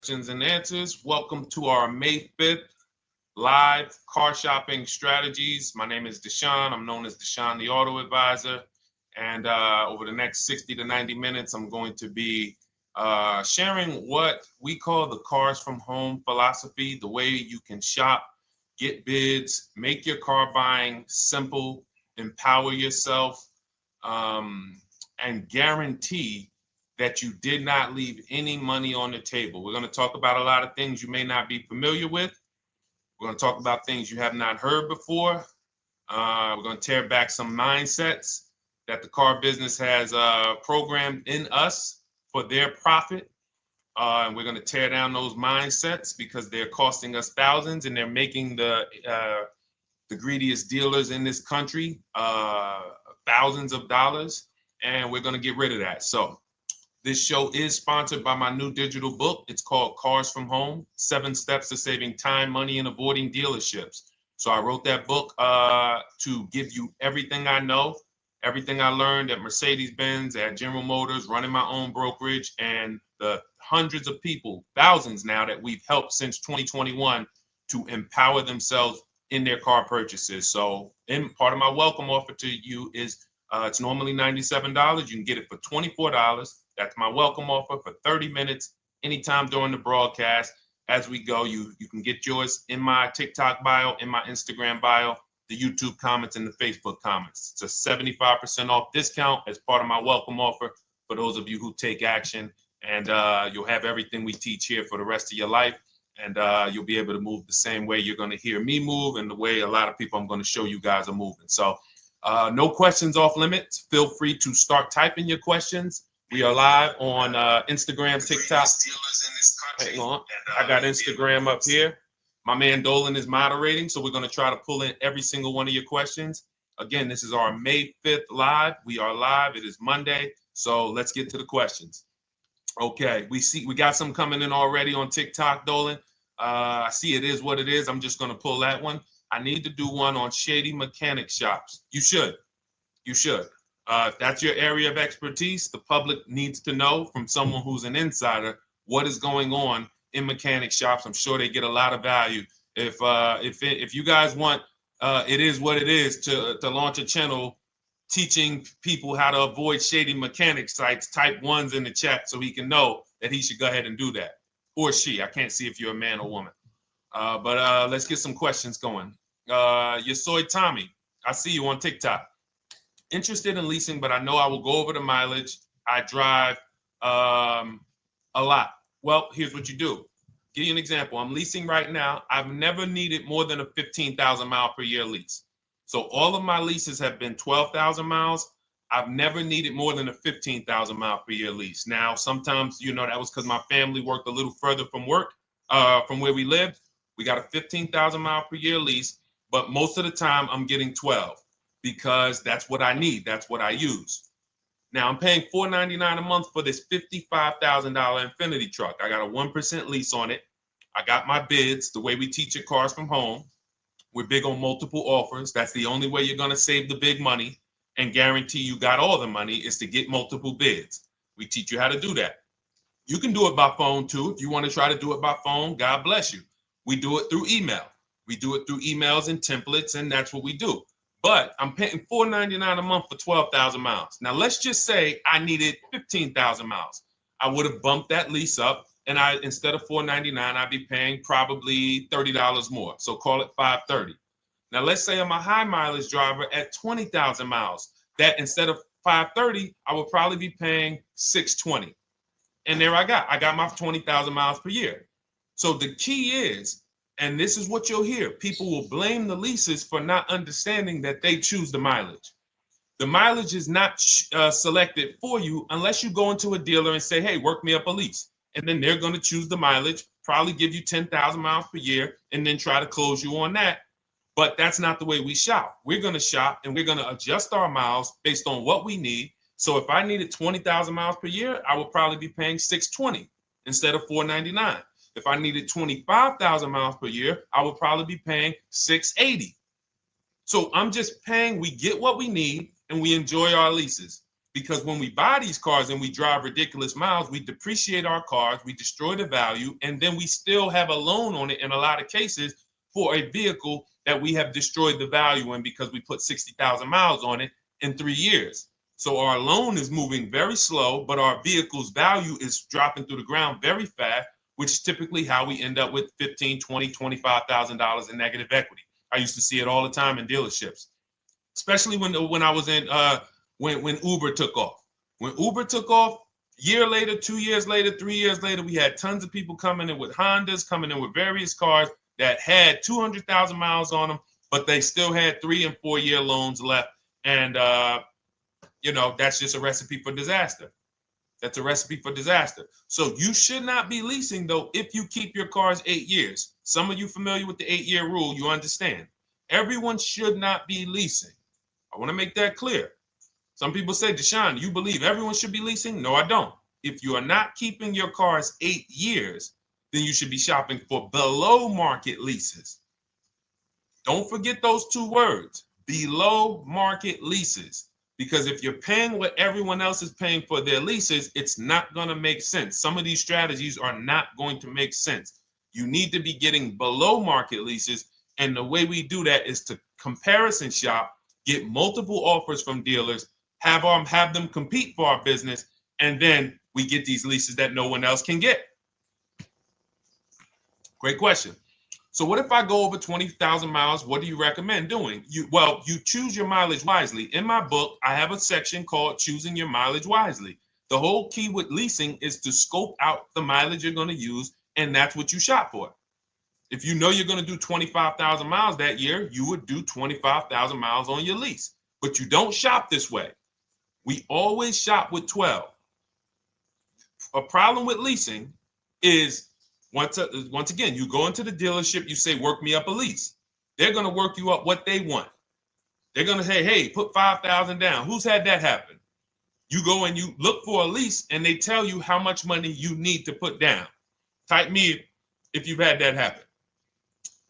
questions and answers. Welcome to our May 5th live car shopping strategies. My name is Deshone. I'm known as Deshone the Auto Advisor. And over the next 60 to 90 minutes, I'm going to be sharing what we call the cars from home philosophy, the way you can shop, get bids, make your car buying simple, empower yourself, and guarantee that you did not leave any money on the table. We're going to talk about a lot of things you may not be familiar with. We're going to talk about things you have not heard before. We're going to tear back some mindsets that the car business has programmed in us for their profit. And we're going to tear down those mindsets because they're costing us thousands and they're making the greediest dealers in this country thousands of dollars. And we're going to get rid of that. So this show is sponsored by my new digital book. It's called Cars from Home, 7 Steps to Saving Time, Money, and Avoiding Dealerships. So I wrote that book to give you everything I know, everything I learned at Mercedes-Benz, at General Motors, running my own brokerage, and the hundreds of people, thousands now, that we've helped since 2021 to empower themselves in their car purchases. So part of my welcome offer to you is it's normally $97. You can get it for $24. That's my welcome offer for 30 minutes, anytime during the broadcast. As we go, you can get yours in my TikTok bio, in my Instagram bio, the YouTube comments, and the Facebook comments. It's a 75% off discount as part of my welcome offer for those of you who take action. And you'll have everything we teach here for the rest of your life. And you'll be able to move the same way you're going to hear me move and the way a lot of people I'm going to show you guys are moving. So no questions off limits. Feel free to start typing your questions. We are live on Instagram, TikTok. Hang on. I got Instagram up here. My man Dolan is moderating, so we're going to try to pull in every single one of your questions. Again, this is our May 5th live. We are live. It is Monday, so let's get to the questions. Okay, we got some coming in already on TikTok, Dolan. I see it is what it is. I'm just going to pull that one. I need to do one on shady mechanic shops. You should. If that's your area of expertise, the public needs to know from someone who's an insider what is going on in mechanic shops. I'm sure they get a lot of value. If you guys want, it is what it is to launch a channel teaching people how to avoid shady mechanic sites, type ones in the chat so he can know that he should go ahead and do that. Or she. I can't see if you're a man or woman. But let's get some questions going. Yasoy Tommy, I see you on TikTok. Interested in leasing, but I know I will go over the mileage. I drive a lot. Well, here's what you do. Give you an example. I'm leasing right now. I've never needed more than a 15,000 mile per year lease. So all of my leases have been 12,000 miles. I've never needed more than a 15,000 mile per year lease. Now, sometimes, that was because my family worked a little further from where we lived. We got a 15,000 mile per year lease, but most of the time I'm getting 12 because that's what I need. That's what I use. Now I'm paying $499 a month for this $55,000 Infinity truck. I got a 1% lease on it. I got my bids, the way we teach at Cars from Home. We're big on multiple offers. That's the only way you're going to save the big money and guarantee you got all the money is to get multiple bids. We teach you how to do that. You can do it by phone too. If you want to try to do it by phone, God bless you. We do it through email. We do it through emails and templates, and that's what we do. But I'm paying $499 a month for 12,000 miles. Now, let's just say I needed 15,000 miles. I would have bumped that lease up, and instead of $499, I'd be paying probably $30 more. So call it $530. Now, let's say I'm a high mileage driver at 20,000 miles. That instead of $530, I would probably be paying $620. And there I got my 20,000 miles per year. So the key is, and this is what you'll hear, people will blame the leases for not understanding that they choose the mileage. The mileage is not selected for you unless you go into a dealer and say, hey, work me up a lease. And then they're going to choose the mileage, probably give you 10,000 miles per year, and then try to close you on that. But that's not the way we shop. We're going to shop and we're going to adjust our miles based on what we need. So if I needed 20,000 miles per year, I would probably be paying $620 instead of $499. If I needed 25,000 miles per year, I would probably be paying $680. So I'm just paying, we get what we need and we enjoy our leases. because when we buy these cars and we drive ridiculous miles, we depreciate our cars, we destroy the value, and then we still have a loan on it in a lot of cases for a vehicle that we have destroyed the value in because we put 60,000 miles on it in 3 years. So our loan is moving very slow, but our vehicle's value is dropping through the ground very fast, which is typically how we end up with $15,000, $20,000, $25,000 in negative equity. I used to see it all the time in dealerships, especially when I was in when Uber took off. When Uber took off, year later, 2 years later, 3 years later, we had tons of people coming in with Hondas, coming in with various cars that had 200,000 miles on them, but they still had 3 and 4 year loans left. And, that's just a recipe for disaster. That's a recipe for disaster. So you should not be leasing, though, if you keep your cars 8 years. Some of you familiar with the 8-year rule, you understand. Everyone should not be leasing. I want to make that clear. Some people say, Deshone, you believe everyone should be leasing? No, I don't. If you are not keeping your cars 8 years, then you should be shopping for below market leases. Don't forget those 2 words, below market leases. Because if you're paying what everyone else is paying for their leases, it's not going to make sense. Some of these strategies are not going to make sense. You need to be getting below market leases. And the way we do that is to comparison shop, get multiple offers from dealers, have them compete for our business, and then we get these leases that no one else can get. Great question. So what if I go over 20,000 miles? What do you recommend doing? You choose your mileage wisely. In my book, I have a section called Choosing Your Mileage Wisely. The whole key with leasing is to scope out the mileage you're going to use, and that's what you shop for. If you know you're going to do 25,000 miles that year, you would do 25,000 miles on your lease. But you don't shop this way. We always shop with 12. A problem with leasing is once again, you go into the dealership, you say, work me up a lease. They're going to work you up what they want. They're going to say, hey, put 5,000 down. Who's had that happen? You go and you look for a lease and they tell you how much money you need to put down. Type me if you've had that happen.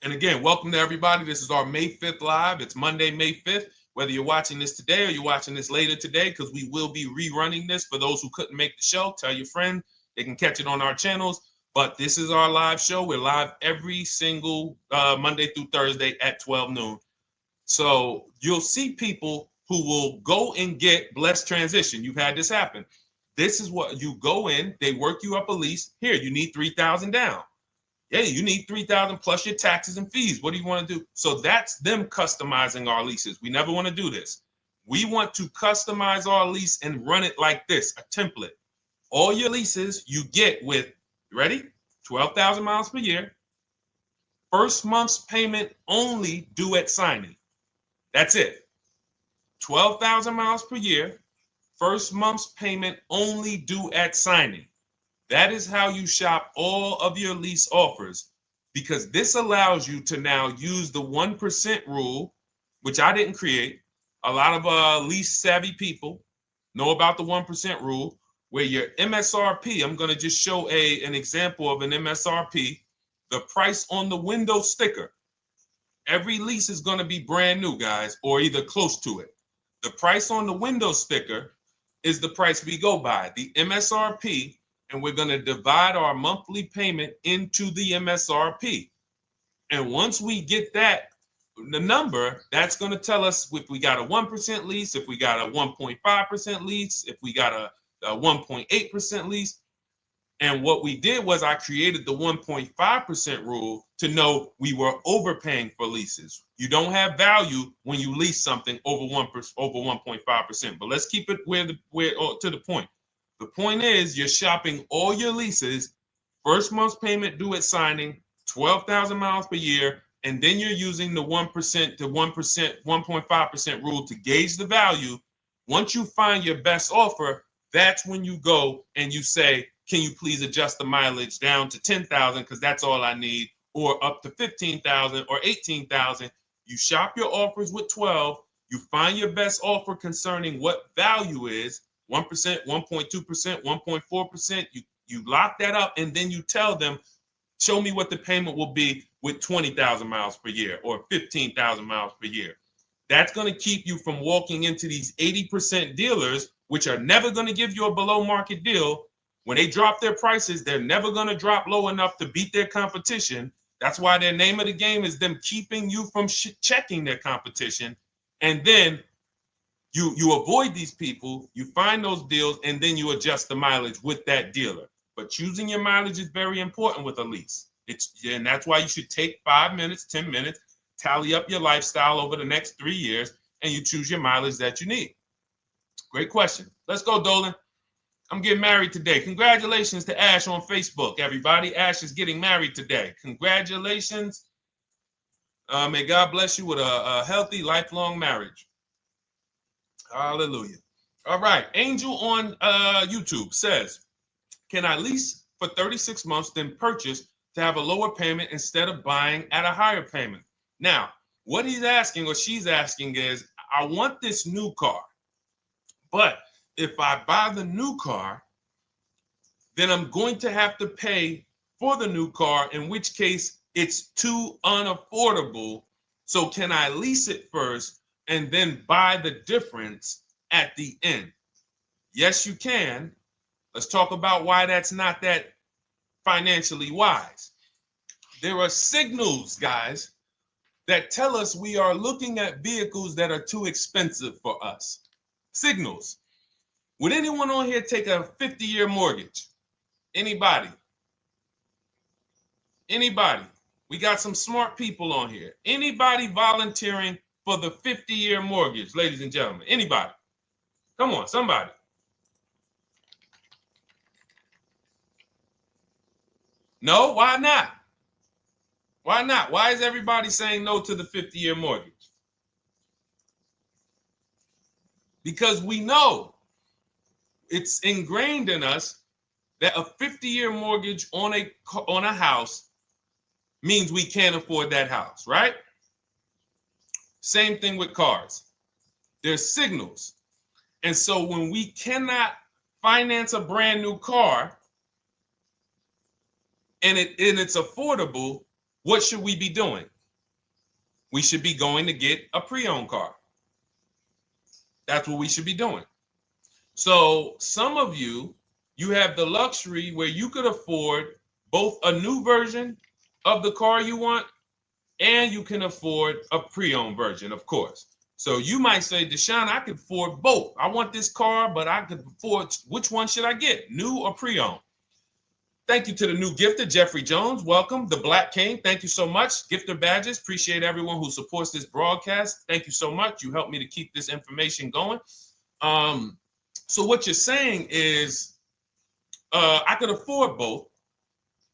And again, welcome to everybody. This is our May 5th live. It's Monday, May 5th. Whether you're watching this today or you're watching this later today, because we will be rerunning this for those who couldn't make the show. Tell your friend they can catch it on our channels. But this is our live show. We're live every single Monday through Thursday at 12 noon. So you'll see people who will go and get blessed transition. You've had this happen. This is what you go in. They work you up a lease. Here, you need 3,000 down. Yeah, you need 3,000 plus your taxes and fees. What do you want to do? So that's them customizing our leases. We never want to do this. We want to customize our lease and run it like this, a template. All your leases you get with, ready? 12,000 miles per year. First month's payment only due at signing. That's it. 12,000 miles per year. First month's payment only due at signing. That is how you shop all of your lease offers, because this allows you to now use the 1% rule, which I didn't create. A lot of lease savvy people know about the 1% rule, where your MSRP, I'm going to just show an example of an MSRP, the price on the window sticker. Every lease is going to be brand new, guys, or either close to it. The price on the window sticker is the price we go by, the MSRP, and we're going to divide our monthly payment into the MSRP. And once we get that, the number, that's going to tell us if we got a 1% lease, if we got a 1.5% lease, if we got a 1.8% lease. And what we did was I created the 1.5% rule to know we were overpaying for leases. You don't have value when you lease something over 1.5%. But let's keep it to the point. The point is you're shopping all your leases, first month's payment due at signing, 12,000 miles per year, and then you're using the 1% to 1.5% rule to gauge the value. Once you find your best offer, that's when you go and you say, can you please adjust the mileage down to 10,000 because that's all I need, or up to 15,000 or 18,000. You shop your offers with 12. You find your best offer concerning what value is, 1%, 1.2%, 1.4%. You lock that up, and then you tell them, show me what the payment will be with 20,000 miles per year or 15,000 miles per year. That's going to keep you from walking into these 80% dealers which are never going to give you a below market deal. When they drop their prices, they're never going to drop low enough to beat their competition. That's why their name of the game is them keeping you from checking their competition. And then you avoid these people, you find those deals, and then you adjust the mileage with that dealer. But choosing your mileage is very important with a lease. And that's why you should take 5 minutes, 10 minutes, tally up your lifestyle over the next 3 years, and you choose your mileage that you need. Great question. Let's go, Dolan. I'm getting married today. Congratulations to Ash on Facebook, everybody. Ash is getting married today. Congratulations. May God bless you with a healthy, lifelong marriage. Hallelujah. All right. Angel on YouTube says, can I lease for 36 months, then purchase to have a lower payment instead of buying at a higher payment? Now, what he's asking or she's asking is, I want this new car, but if I buy the new car, then I'm going to have to pay for the new car, in which case it's too unaffordable. So can I lease it first and then buy the difference at the end? Yes, you can. Let's talk about why that's not that financially wise. There are signals, guys, that tell us we are looking at vehicles that are too expensive for us. Signals. Would anyone on here take a 50-year mortgage? Anybody? Anybody? We got some smart people on here. Anybody volunteering for the 50-year mortgage, ladies and gentlemen? Anybody? Come on, somebody. No, why not? Why not? Why is everybody saying no to the 50-year mortgage? Because we know it's ingrained in us that a 50-year mortgage on a house means we can't afford that house, right? Same thing with cars. There's signals. And so when we cannot finance a brand new car and it's affordable, what should we be doing? We should be going to get a pre-owned car. That's what we should be doing. So some of you have the luxury where you could afford both a new version of the car you want, and you can afford a pre-owned version, of course. So you might say, Deshone, I could afford both. I want this car, but I could afford, which one should I get, new or pre-owned? Thank you to the new gifter, Jeffrey Jones. Welcome. The Black King. Thank you so much. Gifter badges. Appreciate everyone who supports this broadcast. Thank you so much. You helped me to keep this information going. So what you're saying is, I could afford both.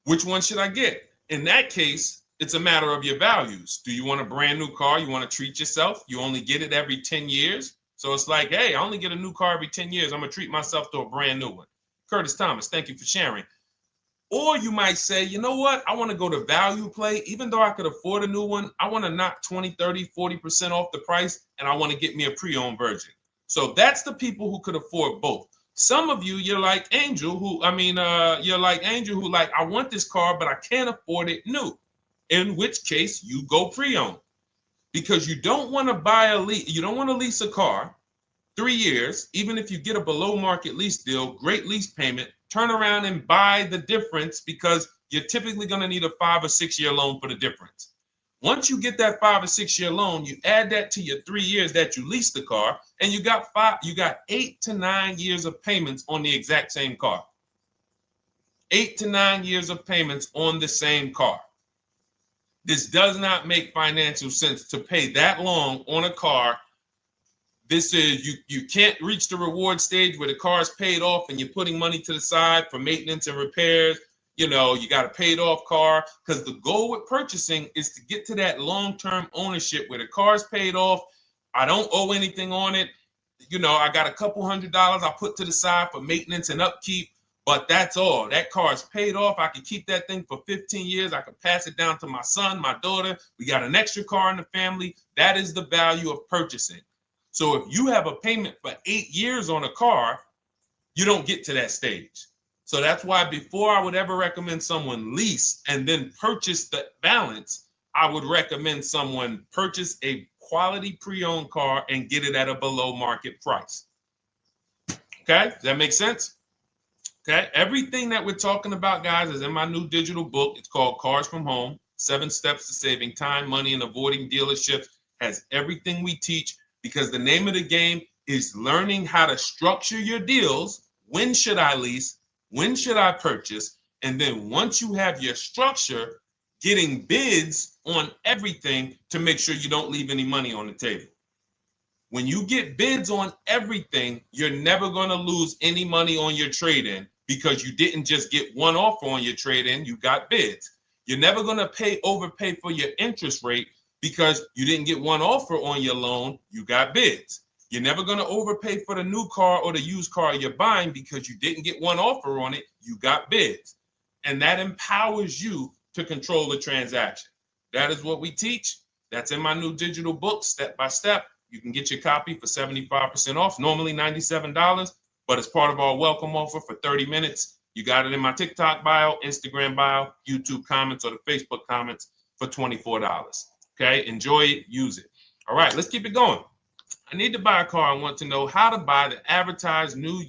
Which one should I get? In that case, it's a matter of your values. Do you want a brand new car? You want to treat yourself? You only get it every 10 years. So it's like, hey, I only get a new car every 10 years. I'm going to treat myself to a brand new one. Curtis Thomas, thank you for sharing. Or you might say, you know what? I want to go to value play. Even though I could afford a new one, I want to knock 20, 30, 40% off the price, and I want to get me a pre-owned version. So that's the people who could afford both. Some of you, you're like Angel, who like, I want this car, but I can't afford it new. In which case you go pre-owned, because you don't want to you don't want to lease a car 3 years, even if you get a below market lease deal, great lease payment, turn around and buy the difference, because you're typically going to need a 5 or 6 year loan for the difference. Once you get that 5 or 6 year loan, you add that to your 3 years that you leased the car, and you got 8 to 9 years of payments on the exact same car. 8 to 9 years of payments on the same car. This does not make financial sense to pay that long on a car. This is, you can't reach the reward stage where the car is paid off and you're putting money to the side for maintenance and repairs. You know, you got a paid off car, because the goal with purchasing is to get to that long-term ownership where the car is paid off. I don't owe anything on it. You know, I got a couple $100 I put to the side for maintenance and upkeep, but that's all. That car is paid off. I can keep that thing for 15 years. I can pass it down to my son, my daughter. We got an extra car in the family. That is the value of purchasing. So if you have a payment for 8 years on a car, you don't get to that stage. So that's why before I would ever recommend someone lease and then purchase the balance, I would recommend someone purchase a quality pre-owned car and get it at a below market price. Okay, does that make sense? Okay, everything that we're talking about, guys, is in my new digital book. It's called Cars from Home, 7 Steps to Saving Time, Money, and Avoiding Dealerships. Has everything we teach, because the name of the game is learning how to structure your deals. When should I lease? When should I purchase? And then once you have your structure, getting bids on everything to make sure you don't leave any money on the table. When you get bids on everything, you're never going to lose any money on your trade-in, because you didn't just get one offer on your trade-in, you got bids. You're never going to overpay for your interest rate, because you didn't get one offer on your loan, you got bids. You're never going to overpay for the new car or the used car you're buying, because you didn't get one offer on it, you got bids. And that empowers you to control the transaction. That is what we teach. That's in my new digital book, step by step. You can get your copy for 75% off, normally $97, but it's part of our welcome offer for 30 minutes. You got it in my TikTok bio, Instagram bio, YouTube comments, or the Facebook comments for $24. Okay, enjoy it, use it. All right, let's keep it going. I need to buy a car. I want to know how to buy the advertised new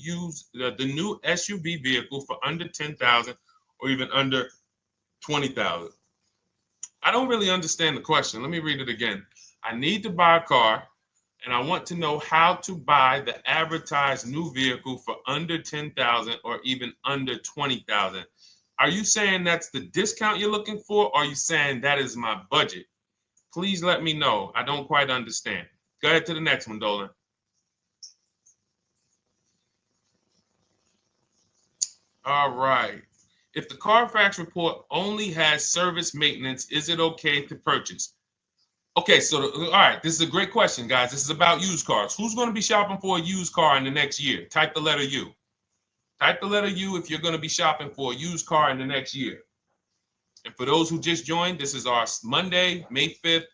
the new SUV vehicle for under $10,000 or even under $20,000. I don't really understand the question. Let me read it again. I need to buy a car, and I want to know how to buy the advertised new vehicle for under $10,000 or even under $20,000. Are you saying that's the discount you're looking for, or are you saying that is my budget? Please let me know. I don't quite understand. Go ahead to the next one, Dolan. All right. If the Carfax report only has service maintenance, is it okay to purchase? Okay, so all right, this is a great question, guys. This is about used cars. Who's going to be shopping for a used car in the next year? Type the letter U. Type the letter U if you're going to be shopping for a used car in the next year. And for those who just joined, this is our Monday, May 5th,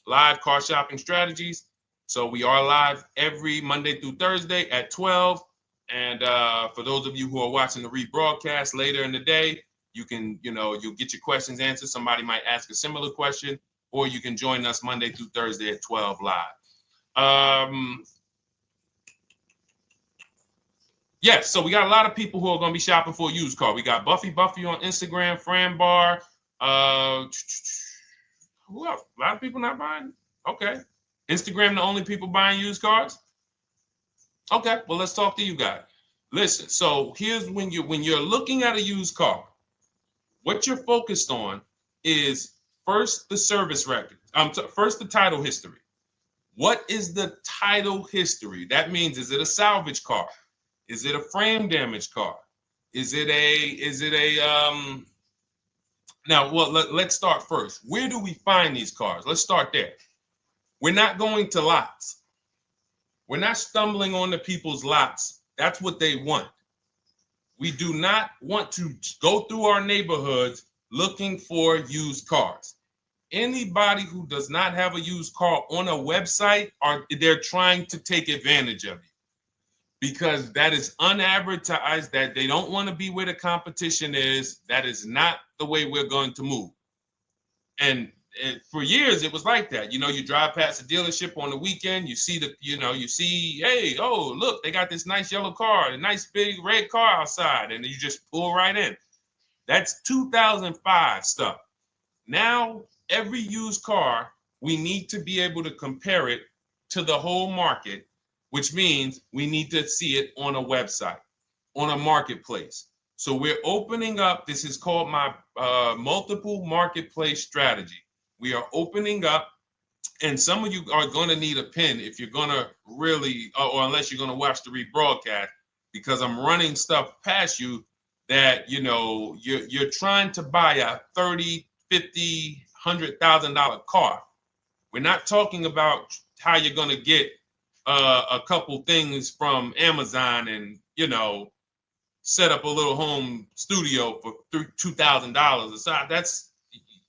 live car shopping strategies. So we are live every Monday through Thursday at 12. And for those of you who are watching the rebroadcast later in the day, you can, you'll get your questions answered. Somebody might ask a similar question, or you can join us Monday through Thursday at 12 live. Yes, so we got a lot of people who are going to be shopping for a used car. We got Buffy on Instagram, Fran Bar. Who else? A lot of people not buying? Okay. Instagram, the only people buying used cars? Okay, well, let's talk to you guys. Listen, so here's when you're looking at a used car, what you're focused on is first the service record. First the title history. What is the title history? That means, is it a salvage car? Is it a frame damage car? Is it a now, well, let's start first. Where do we find these cars? Let's start there. We're not going to lots. We're not stumbling onto people's lots. That's what they want. We do not want to go through our neighborhoods looking for used cars. Anybody who does not have a used car on a website, they're trying to take advantage of you, because that is unadvertised, that they don't want to be where the competition is. That is not the way we're going to move. And for years, it was like that. You drive past a dealership on the weekend, you see hey, oh, look, they got this nice yellow car, a nice big red car outside, and you just pull right in. That's 2005 stuff. Now, every used car, we need to be able to compare it to the whole market, which means we need to see it on a website, on a marketplace. So we're opening up, this is called my multiple marketplace strategy. We are opening up, and some of you are going to need a pen if you're going to really, or unless you're going to watch the rebroadcast, because I'm running stuff past you that, you're trying to buy a $30,000, $50,000, $100,000 car. We're not talking about how you're going to get a couple things from Amazon and, set up a little home studio for $2,000.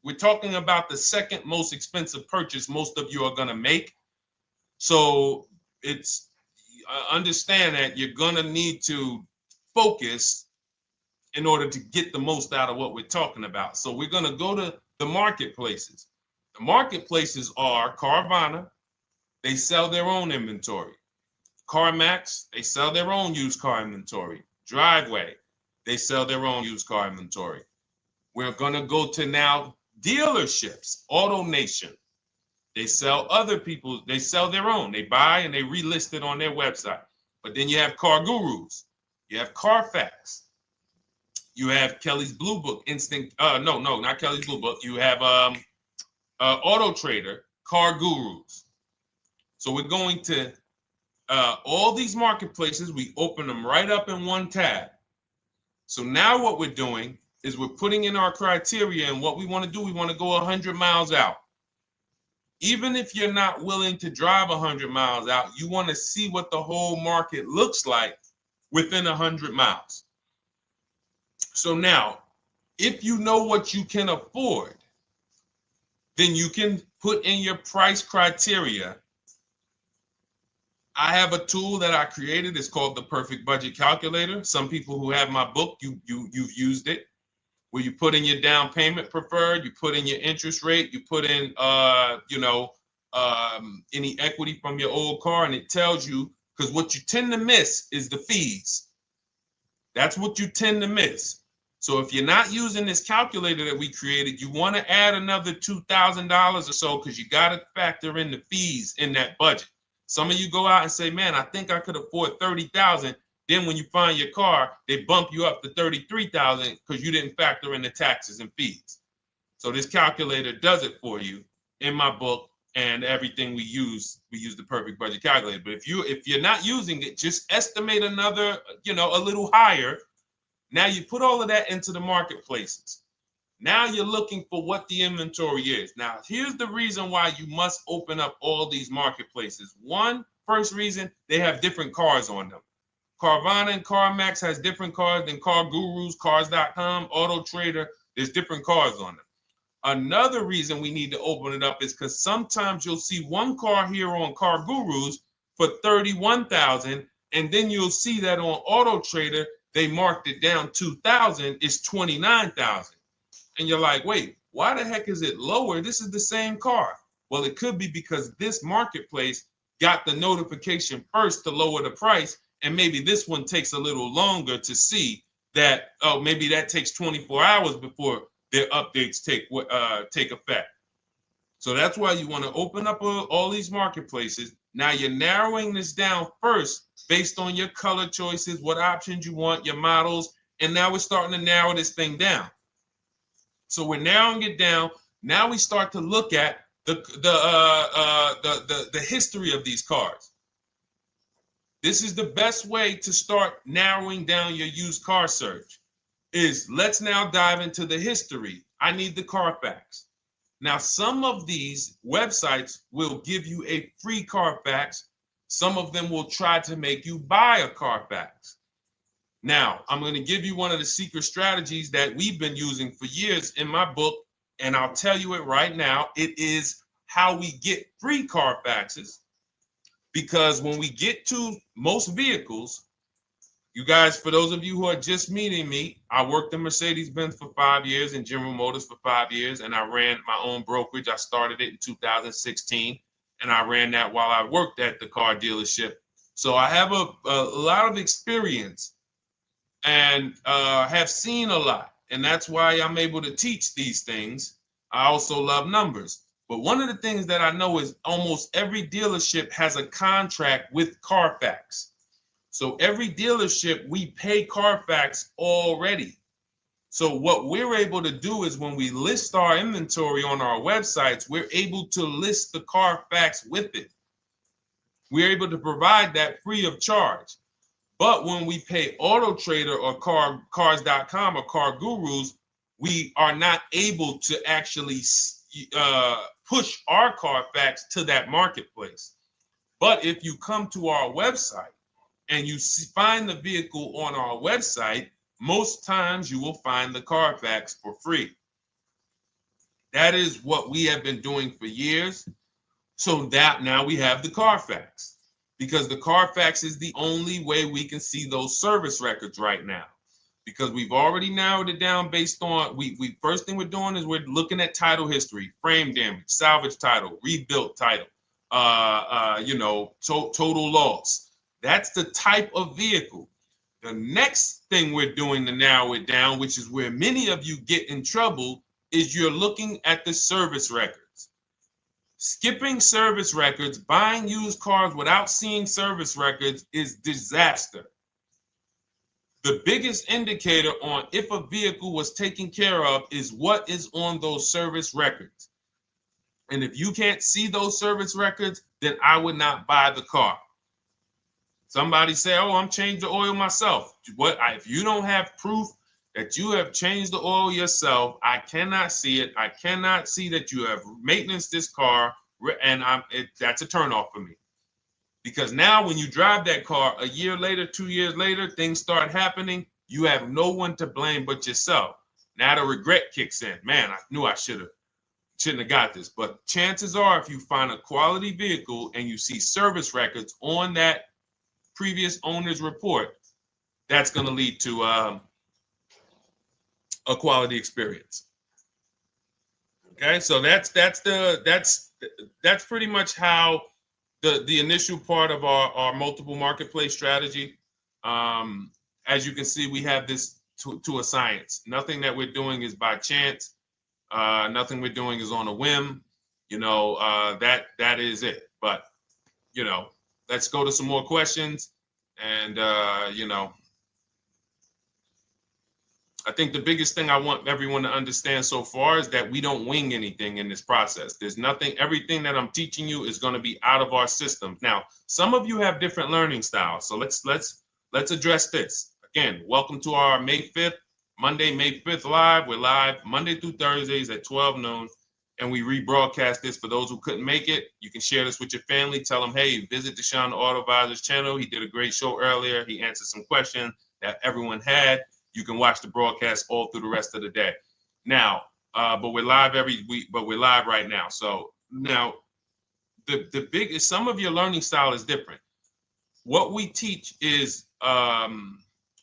We're talking about the second most expensive purchase most of you are going to make. So it's understand that you're going to need to focus in order to get the most out of what we're talking about. So we're going to go to the marketplaces. The marketplaces are Carvana. They sell their own inventory. CarMax, they sell their own used car inventory. Driveway, they sell their own used car inventory. We're going to go to now dealerships. AutoNation, they sell other people's, they sell their own. They buy and they relist it on their website. But then you have Car Gurus, you have Carfax, you have Kelly's Blue Book, no, not Kelly's Blue Book. You have Auto Trader, Car Gurus. So we're going to all these marketplaces, we open them right up in one tab. So now what we're doing is we're putting in our criteria, and what we want to do, we want to go 100 miles out. Even if you're not willing to drive 100 miles out, you want to see what the whole market looks like within 100 miles. So now, if you know what you can afford, then you can put in your price criteria. I have a tool that I created. It's called the Perfect Budget Calculator. Some people who have my book, you've used it, where you put in your down payment preferred, you put in your interest rate, you put in any equity from your old car, and it tells you, because what you tend to miss is the fees. That's what you tend to miss. So if you're not using this calculator that we created, you want to add another $2,000 or so, because you got to factor in the fees in that budget. Some of you go out and say, man, I think I could afford $30,000. Then when you find your car, they bump you up to $33,000 because you didn't factor in the taxes and fees. So this calculator does it for you in my book, and everything we use the Perfect Budget Calculator. But if you're not using it, just estimate another, a little higher. Now you put all of that into the marketplaces. Now you're looking for what the inventory is. Now, here's the reason why you must open up all these marketplaces. First reason, they have different cars on them. Carvana and CarMax has different cars than Car Gurus, Cars.com, Auto Trader. There's different cars on them. Another reason we need to open it up is because sometimes you'll see one car here on Car Gurus for $31,000, and then you'll see that on Auto Trader they marked it down $2,000. It's $29,000. And you're like, wait, why the heck is it lower? This is the same car. Well, it could be because this marketplace got the notification first to lower the price, and maybe this one takes a little longer to see that, oh, maybe that takes 24 hours before their updates take effect. So that's why you want to open up all these marketplaces. Now you're narrowing this down first based on your color choices, what options you want, your models, and now we're starting to narrow this thing down. So we're narrowing it down. Now we start to look at the history of these cars. This is the best way to start narrowing down your used car search. Let's now dive into the history. I need the Carfax. Now, some of these websites will give you a free Carfax. Some of them will try to make you buy a Carfax. Now, I'm going to give you one of the secret strategies that we've been using for years in my book, and I'll tell you it right now. It is how we get free Carfaxes, because when we get to most vehicles, you guys, for those of you who are just meeting me, I worked in Mercedes-Benz for 5 years and General Motors for 5 years, and I ran my own brokerage. I started it in 2016, and I ran that while I worked at the car dealership. So I have a lot of experience and have seen a lot, and that's why I'm able to teach these things. I also love numbers. But one of the things that I know is almost every dealership has a contract with Carfax. So every dealership, we pay Carfax already. So what we're able to do is when we list our inventory on our websites, we're able to list the Carfax with it. We're able to provide that free of charge. But when we pay Auto Trader or Cars.com or Car Gurus, we are not able to actually push our Carfax to that marketplace. But if you come to our website and you find the vehicle on our website, most times you will find the Carfax for free. That is what we have been doing for years. So that now we have the Carfax, because the Carfax is the only way we can see those service records right now, because we've already narrowed it down based on, first thing we're doing is we're looking at title history, frame damage, salvage title, rebuilt title, total loss. That's the type of vehicle. The next thing we're doing to narrow it down, which is where many of you get in trouble, is you're looking at the service records. Skipping service records, buying used cars without seeing service records is disaster. The biggest indicator on if a vehicle was taken care of is what is on those service records. And if you can't see those service records, then I would not buy the car. Somebody say, oh, I'm changing the oil myself. If you don't have proof that you have changed the oil yourself, I cannot see it. I cannot see that you have maintenance this car, and that's a turnoff for me. Because now when you drive that car a year later, 2 years later, things start happening. You have no one to blame but yourself. Now the regret kicks in. Man, I knew I shouldn't have got this. But chances are, if you find a quality vehicle and you see service records on that previous owner's report, that's going to lead to a quality experience. Okay, so that's pretty much how the initial part of our multiple marketplace strategy. As you can see, we have this to a science. Nothing that we're doing is by chance. Nothing we're doing is on a whim. That is it. But let's go to some more questions. And I think the biggest thing I want everyone to understand so far is that we don't wing anything in this process. There's nothing, everything that I'm teaching you is going to be out of our systems. Now, some of you have different learning styles. So let's address this. Again, welcome to our May 5th, Monday, May 5th live. We're live Monday through Thursdays at 12 noon. And we rebroadcast this for those who couldn't make it. You can share this with your family. Tell them, hey, visit Deshone the Auto Advisor's channel. He did a great show earlier. He answered some questions that everyone had. You can watch the broadcast all through the rest of the day. Now, but we're live every week, but we're live right now. So now the biggest, some of your learning style is different. What we teach is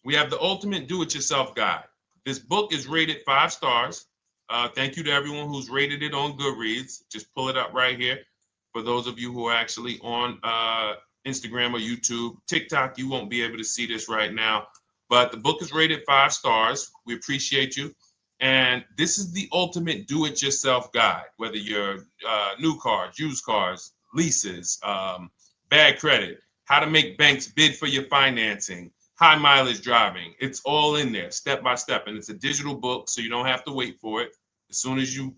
we have the ultimate do-it-yourself guide. This book is rated 5 stars. Thank you to everyone who's rated it on Goodreads. Just pull it up right here. For those of you who are actually on Instagram or YouTube, TikTok, you won't be able to see this right now. But the book is rated 5 stars. We appreciate you. And this is the ultimate do-it-yourself guide, whether you're new cars, used cars, leases, bad credit, how to make banks bid for your financing, high mileage driving. It's all in there, step by step. And it's a digital book, so you don't have to wait for it. As soon as you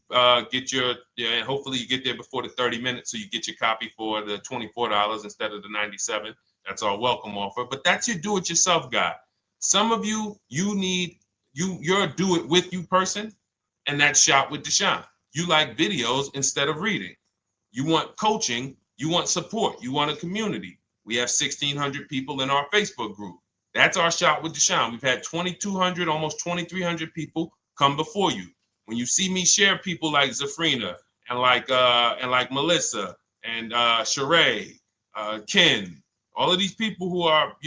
get and hopefully you get there before the 30 minutes, so you get your copy for the $24 instead of the $97. That's our welcome offer. But that's your do-it-yourself guide. Some of you, you're a do-it-with-you person, and that's Shop with Deshone. You like videos instead of reading. You want coaching. You want support. You want a community. We have 1,600 people in our Facebook group. That's our Shop with Deshone. We've had 2,200, almost 2,300 people come before you. When you see me share people like Zafrina and like Melissa and Sheree, Ken, all of these people who are,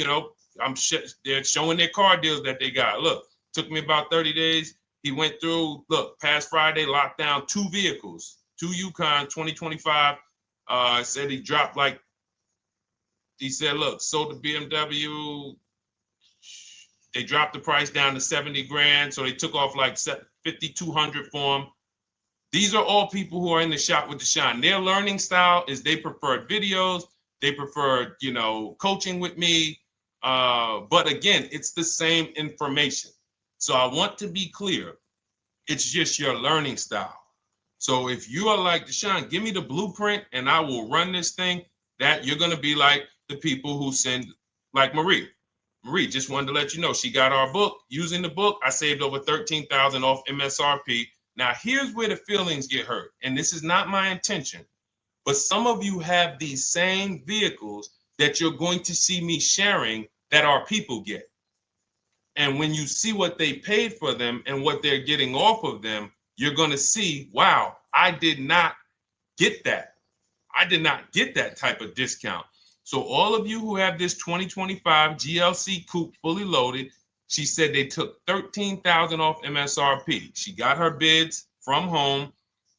they're showing their car deals that they got. Look, took me about 30 days. He went through, past Friday, locked down 2 vehicles, 2 Yukon 2025. Said he dropped sold the BMW. They dropped the price down to 70 grand. So they took off like 5,200 for him. These are all people who are in the Shop with Deshone. Their learning style is they prefer videos. They prefer, coaching with me. But again, it's the same information. So I want to be clear. It's just your learning style. So if you are like Deshone, give me the blueprint and I will run this thing. That you're going to be like the people who send, like Marie. Marie just wanted to let you know she got our book. Using the book, I saved over $13,000 off MSRP. Now, here's where the feelings get hurt. And this is not my intention. But some of you have these same vehicles that you're going to see me sharing that our people get. And when you see what they paid for them and what they're getting off of them, you're going to see, wow, I did not get that. I did not get that type of discount. So all of you who have this 2025 GLC coupe fully loaded, she said they took $13,000 off MSRP. She got her bids from home,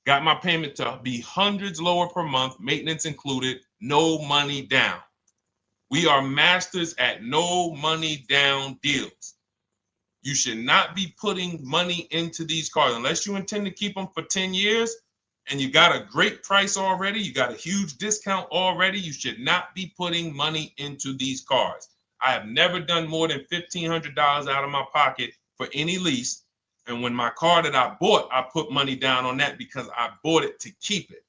got my payment to be hundreds lower per month, maintenance included, no money down. We are masters at no money down deals. You should not be putting money into these cars unless you intend to keep them for 10 years and you got a great price already. You got a huge discount already. You should not be putting money into these cars. I have never done more than $1,500 out of my pocket for any lease. And when my car that I bought, I put money down on that because I bought it to keep it.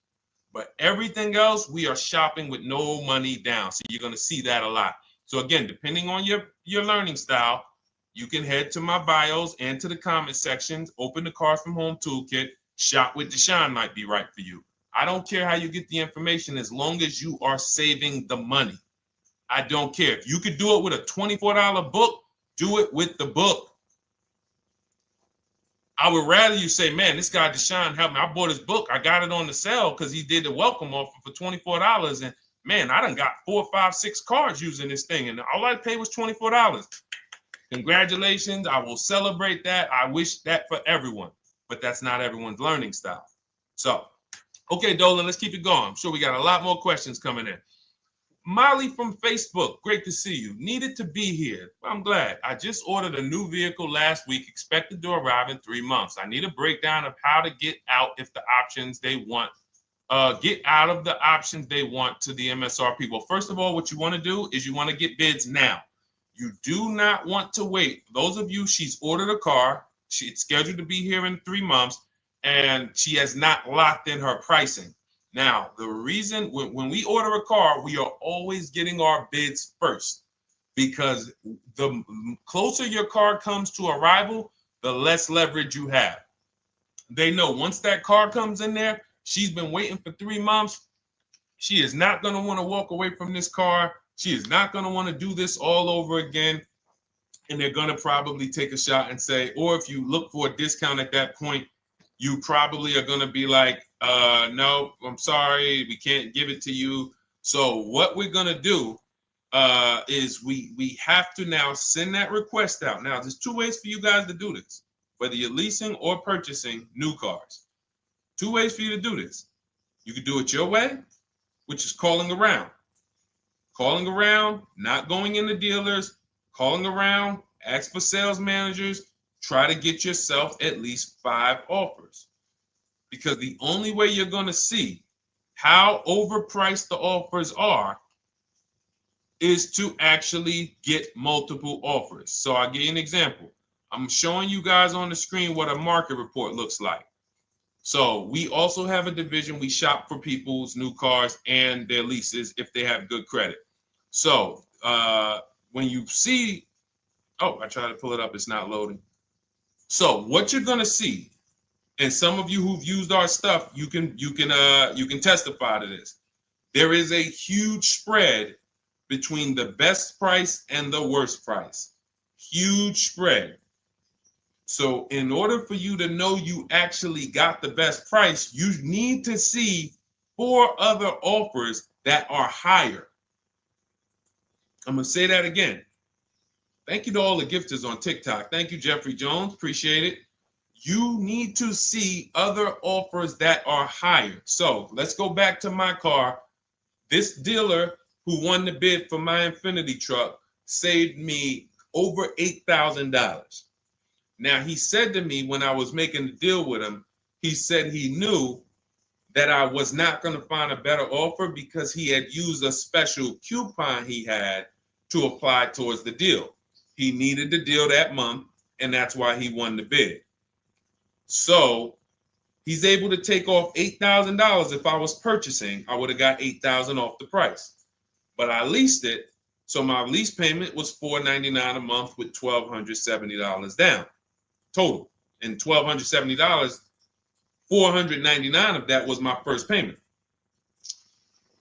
But everything else, we are shopping with no money down. So you're going to see that a lot. So again, depending on your learning style, you can head to my bios and to the comment sections, open the Cars from Home Toolkit, Shop with Deshone might be right for you. I don't care how you get the information as long as you are saving the money. I don't care. If you could do it with a $24 book, do it with the book. I would rather you say, man, this guy Deshone helped me. I bought his book. I got it on the sale because he did the welcome offer for $24. And man, I done got 4, 5, 6 cars using this thing. And all I paid was $24. Congratulations. I will celebrate that. I wish that for everyone, but that's not everyone's learning style. So, okay, Dolan, let's keep it going. I'm sure we got a lot more questions coming in. Molly from Facebook, great to see you. Needed to be here. Well, I'm glad. I just ordered a new vehicle last week, expected to arrive in 3 months. I need a breakdown of how to get out if the options they want, get out of the options they want to the MSRP. Well, first of all, what you want to do is you want to get bids now. You do not want to wait. Those of you, she's ordered a car. She's scheduled to be here in 3 months, and she has not locked in her pricing. Now, the reason when we order a car, we are always getting our bids first because the closer your car comes to arrival, the less leverage you have. They know once that car comes in there, she's been waiting for 3 months. She is not going to want to walk away from this car. She is not going to want to do this all over again. And they're going to probably take a shot and say, or if you look for a discount at that point, you probably are going to be like, no, I'm sorry, we can't give it to you. So what we're going to do is we have to now send that request out. Now, there's 2 ways for you guys to do this, whether you're leasing or purchasing new cars. 2 ways for you to do this. You can do it your way, which is calling around. Calling around, not going into dealers, calling around, ask for sales managers, try to get yourself at least 5 offers. Because the only way you're going to see how overpriced the offers are is to actually get multiple offers. So I'll give you an example. I'm showing you guys on the screen what a market report looks like. So we also have a division. We shop for people's new cars and their leases if they have good credit. So when you see, oh, I tried to pull it up. It's not loading. So what you're going to see, and some of you who've used our stuff, you can testify to this. There is a huge spread between the best price and the worst price. Huge spread. So in order for you to know you actually got the best price, you need to see 4 other offers that are higher. I'm going to say that again. Thank you to all the gifters on TikTok. Thank you, Jeffrey Jones. Appreciate it. You need to see other offers that are higher. So let's go back to my car. This dealer who won the bid for my Infinity truck saved me over $8,000. Now, he said to me when I was making the deal with him, he said he knew that I was not going to find a better offer because he had used a special coupon he had to apply towards the deal. He needed the deal that month, and that's why he won the bid. So he's able to take off $8,000. If I was purchasing, I would have got $8,000 off the price. But I leased it, so my lease payment was $499 a month with $1,270 down total. And $1,270, $499 of that was my first payment.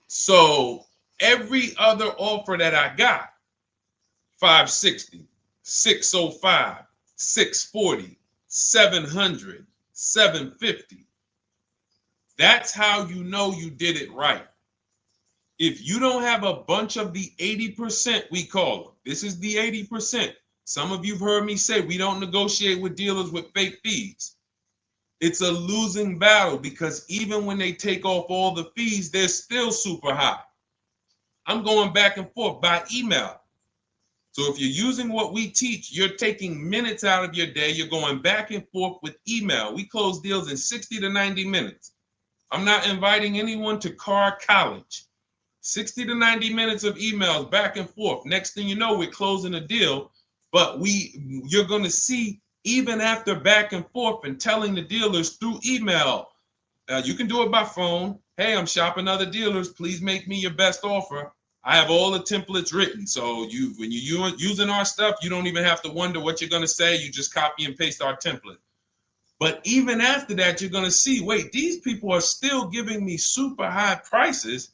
So every other offer that I got, $560, $605, $640, $700, $750. That's how you know you did it right. If you don't have a bunch of the 80%, we call them. This is the 80%. Some of you have heard me say we don't negotiate with dealers with fake fees. It's a losing battle because even when they take off all the fees, they're still super high. I'm going back and forth by email. So if you're using what we teach, you're taking minutes out of your day. You're going back and forth with email. We close deals in 60 to 90 minutes. I'm not inviting anyone to car college. 60 to 90 minutes of emails back and forth. Next thing you know, we're closing a deal. But you're going to see, even after back and forth and telling the dealers through email, you can do it by phone. Hey, I'm shopping other dealers. Please make me your best offer. I have all the templates written. So when you're using our stuff, you don't even have to wonder what you're going to say. You just copy and paste our template. But even after that, you're going to see, wait, these people are still giving me super high prices,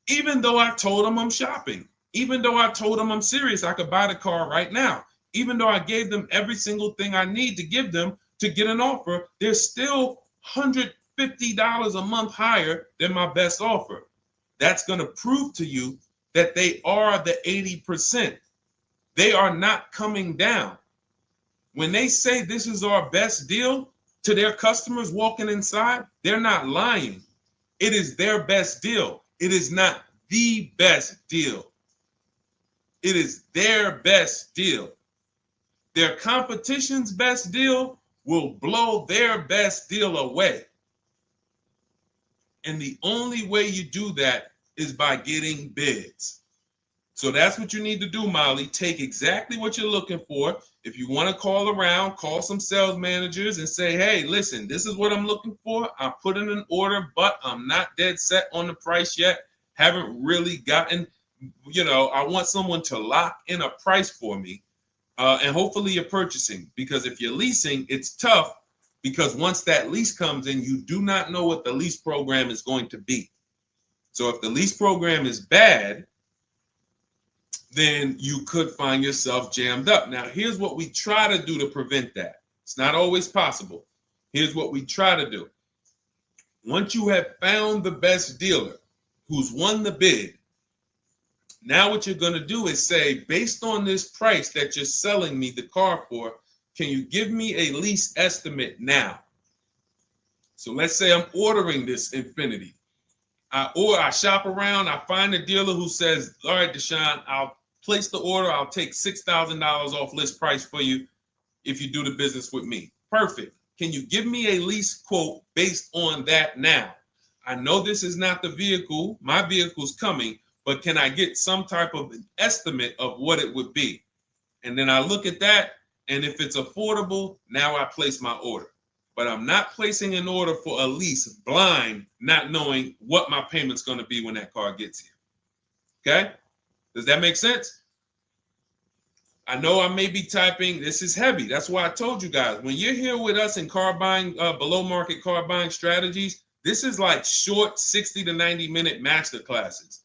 even though I told them I'm shopping, even though I told them I'm serious, I could buy the car right now, even though I gave them every single thing I need to give them to get an offer, they're still $150 a month higher than my best offer. That's going to prove to you that they are the 80%. They are not coming down. When they say this is our best deal to their customers walking inside, they're not lying. It is their best deal. It is not the best deal. It is their best deal. Their competition's best deal will blow their best deal away. And the only way you do that is by getting bids. So that's what you need to do, Molly. Take exactly what you're looking for. If you want to call around, call some sales managers and say, hey, listen, this is what I'm looking for. I put in an order, but I'm not dead set on the price yet. Haven't really gotten, I want someone to lock in a price for me. And hopefully you're purchasing, because if you're leasing, it's tough, because once that lease comes in, you do not know what the lease program is going to be. So if the lease program is bad, then you could find yourself jammed up. Now, here's what we try to do to prevent that. It's not always possible. Here's what we try to do. Once you have found the best dealer who's won the bid, now what you're going to do is say, based on this price that you're selling me the car for, can you give me a lease estimate now? So let's say I'm ordering this Infiniti. I shop around, I find a dealer who says, all right, Deshone, I'll place the order. I'll take $6,000 off list price for you if you do the business with me. Perfect. Can you give me a lease quote based on that now? I know this is not the vehicle. My vehicle's coming, but can I get some type of an estimate of what it would be? And then I look at that, and if it's affordable, now I place my order. But I'm not placing an order for a lease blind, not knowing what my payment's going to be when that car gets here. Okay? Does that make sense? I know I may be typing, this is heavy. That's why I told you guys, when you're here with us in car buying, below market car buying strategies, this is like short 60 to 90 minute master classes.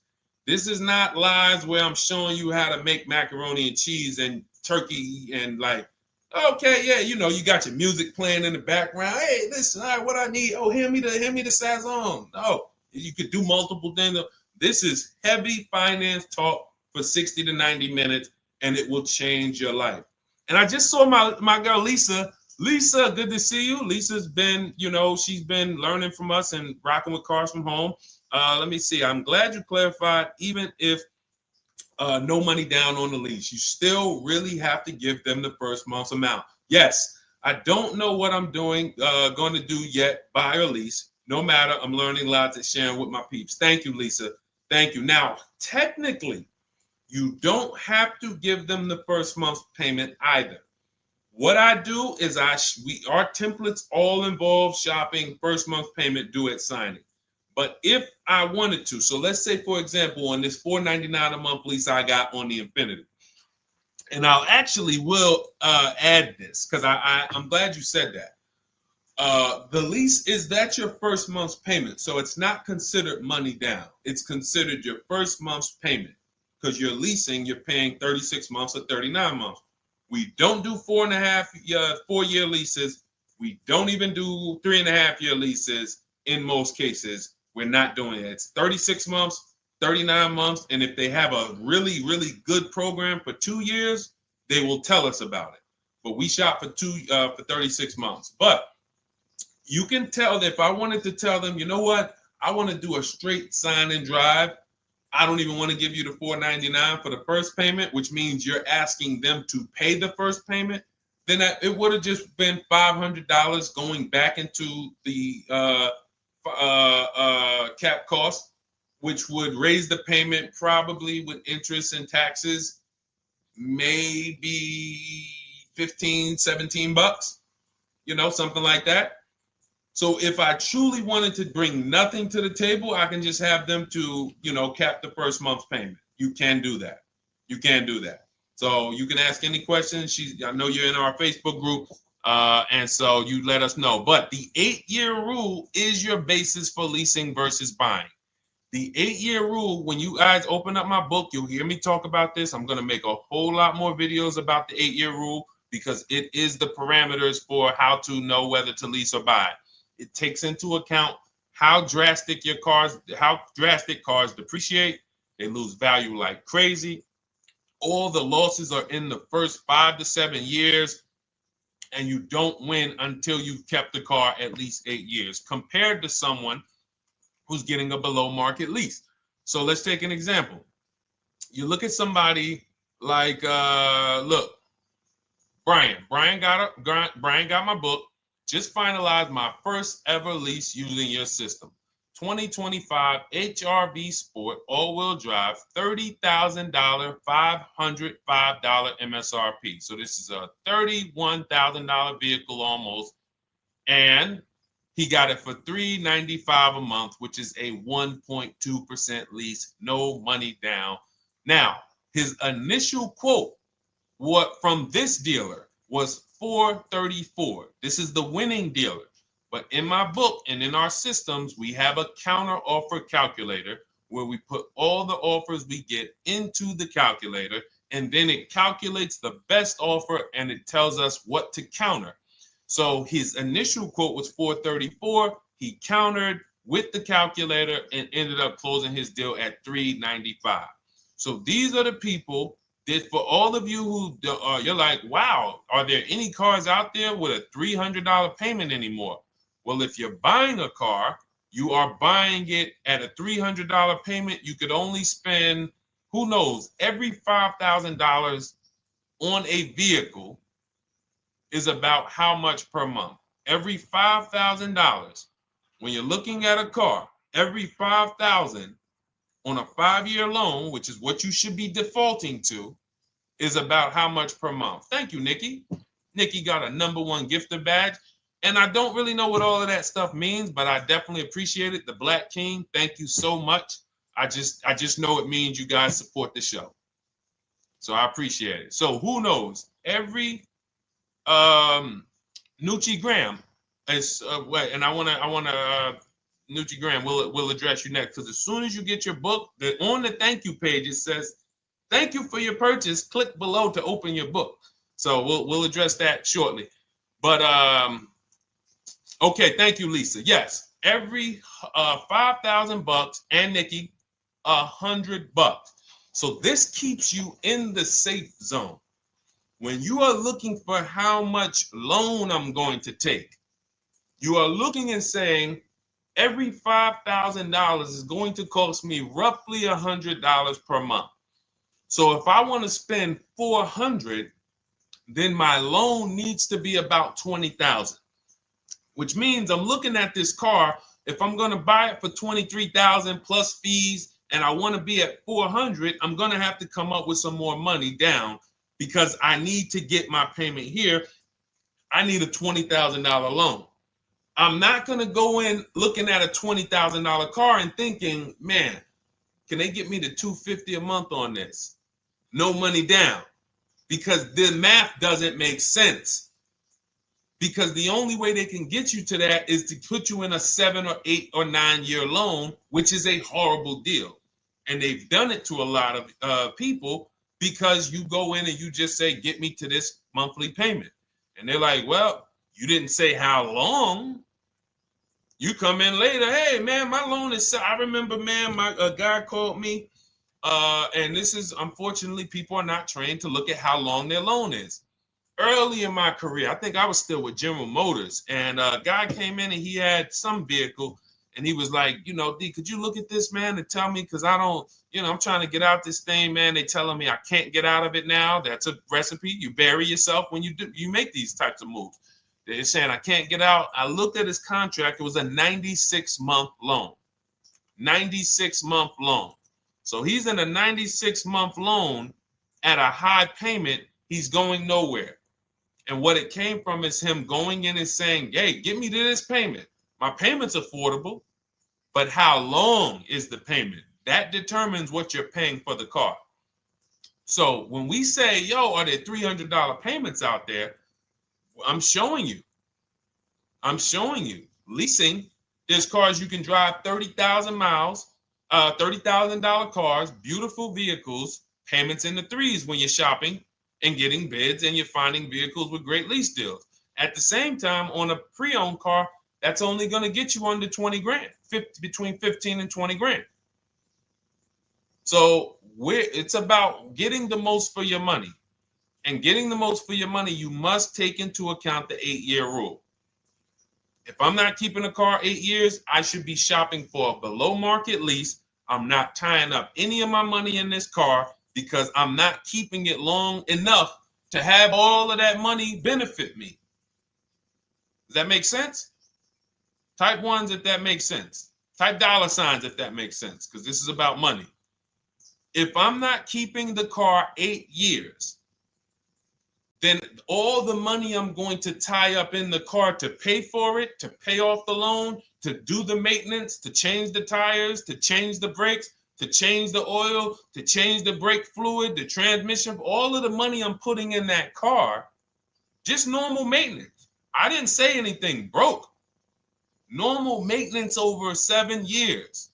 This is not lives where I'm showing you how to make macaroni and cheese and turkey and like, okay, yeah, you got your music playing in the background. Hey, listen, all right, what I need? Oh, hand me the Sazon. No, you could do multiple things. This is heavy finance talk for 60 to 90 minutes, and it will change your life. And I just saw my girl, Lisa. Lisa, good to see you. Lisa's been, she's been learning from us and rocking with Cars from Home. Let me see. I'm glad you clarified, even if no money down on the lease, you still really have to give them the first month's amount. Yes, I don't know what I'm going to do yet, buy or lease. No matter, I'm learning lots and sharing with my peeps. Thank you, Lisa. Thank you. Now, technically, you don't have to give them the first month's payment either. What I do is our templates all involve shopping, first month payment due at signing. But if I wanted to, so let's say, for example, on this $499 a month lease I got on the Infiniti, and I'll actually will add this because I'm glad you said that. The lease that's your first month's payment, so it's not considered money down. It's considered your first month's payment because you're leasing, you're paying 36 months or 39 months. We don't do 4-year leases. We don't even do 3.5-year leases in most cases. We're not doing it. It's 36 months, 39 months. And if they have a really, really good program for 2 years, they will tell us about it. But we shop for 36 months. But you can tell that if I wanted to tell them, you know what, I want to do a straight sign and drive. I don't even want to give you the $499 for the first payment, which means you're asking them to pay the first payment, then it would have just been $500 going back into the cap cost, which would raise the payment probably with interest and taxes, maybe 15, 17 bucks, something like that. So if I truly wanted to bring nothing to the table, I can just have them to, cap the first month's payment. You can do that. You can do that. So you can ask any questions. I know you're in our Facebook group, and so you let us know. But the 8-year rule is your basis for leasing versus buying. The 8-year rule, when you guys open up my book, you'll hear me talk about this. I'm going to make a whole lot more videos about the 8-year rule because it is the parameters for how to know whether to lease or buy. It takes into account how drastic cars depreciate. They lose value like crazy. All the losses are in the first 5 to 7 years, and you don't win until you've kept the car at least 8 years, compared to someone who's getting a below market lease. So let's take an example. You look at somebody like, Brian. Brian got my book. Just finalized my first ever lease using your system. 2025 HRV Sport all-wheel drive, $30,000, $505 MSRP. So this is a $31,000 vehicle almost, and he got it for $395 a month, which is a 1.2% lease, no money down. Now, his initial quote from this dealer was $434. This is the winning dealer. But in my book and in our systems, we have a counter offer calculator where we put all the offers we get into the calculator, and then it calculates the best offer and it tells us what to counter. So his initial quote was $434. He countered with the calculator and ended up closing his deal at $395. So these are the people that, for all of you who you're like, wow, are there any cars out there with a $300 payment anymore? Well, if you're buying a car, you are buying it at a $300 payment. You could only spend, who knows, every $5,000 on a vehicle is about how much per month. Every $5,000, when you're looking at a car, every $5,000 on a 5-year loan, which is what you should be defaulting to, is about how much per month. Thank you, Nikki. Nikki got a #1 gifter badge. And I don't really know what all of that stuff means, but I definitely appreciate it. The Black King, thank you so much. I just know it means you guys support the show. So I appreciate it. So who knows? Every Nucci Graham is and I wanna Nucci Graham will address you next, because as soon as you get your book, on the thank you page it says, "Thank you for your purchase. Click below to open your book." So we'll address that shortly. But okay, thank you, Lisa. Yes, every $5,000, and Nikki, $100. So this keeps you in the safe zone. When you are looking for how much loan I'm going to take, you are looking and saying, every $5,000 is going to cost me roughly $100 per month. So if I want to spend $400, then my loan needs to be about $20,000, which means I'm looking at this car. If I'm going to buy it for $23,000 plus fees, and I want to be at $400, I'm going to have to come up with some more money down, because I need to get my payment here. I need a $20,000 loan. I'm not going to go in looking at a $20,000 car and thinking, man, can they get me to $250 a month on this? No money down, because the math doesn't make sense. Because the only way they can get you to that is to put you in a 7 or 8 or 9 year loan, which is a horrible deal. And they've done it to a lot of people, because you go in and you just say, get me to this monthly payment. And they're like, well, you didn't say how long. You come in later, hey, man, my loan is, I remember, man, a guy called me, and this is, unfortunately, people are not trained to look at how long their loan is. Early in my career, I think I was still with General Motors, and a guy came in and he had some vehicle, And he was like, you know, D, could you look at this, man, and tell me, because I don't, you know, I'm trying to get out this thing, man. They telling me I can't get out of it now. That's a recipe. You bury yourself when you make these types of moves. They're saying I can't get out. I looked at his contract. It was a 96-month loan. 96-month loan. So he's in a 96-month loan at a high payment. He's going nowhere. And what it came from is him going in and saying, hey, get me to this payment. My payment's affordable, but how long is the payment? That determines what you're paying for the car. So when we say, yo, are there $300 payments out there? I'm showing you. Leasing, there's cars you can drive 30,000 miles, $30,000 cars, beautiful vehicles, payments in the threes when you're shopping and getting bids, and you're finding vehicles with great lease deals. At the same time, on a pre-owned car, that's only going to get you under 20 grand, between 15 and 20 grand. So it's about getting the most for your money. And getting the most for your money, you must take into account the 8-year rule. If I'm not keeping a car 8 years, I should be shopping for a below market lease. I'm not tying up any of my money in this car because I'm not keeping it long enough to have all of that money benefit me. Does that make sense? Type ones if that makes sense. Type dollar signs if that makes sense, because this is about money. If I'm not keeping the car 8 years, then all the money I'm going to tie up in the car to pay for it, to pay off the loan, to do the maintenance, to change the tires, to change the brakes, to change the oil, to change the brake fluid, the transmission, all of the money I'm putting in that car, just normal maintenance. I didn't say anything broke. Normal maintenance over 7 years.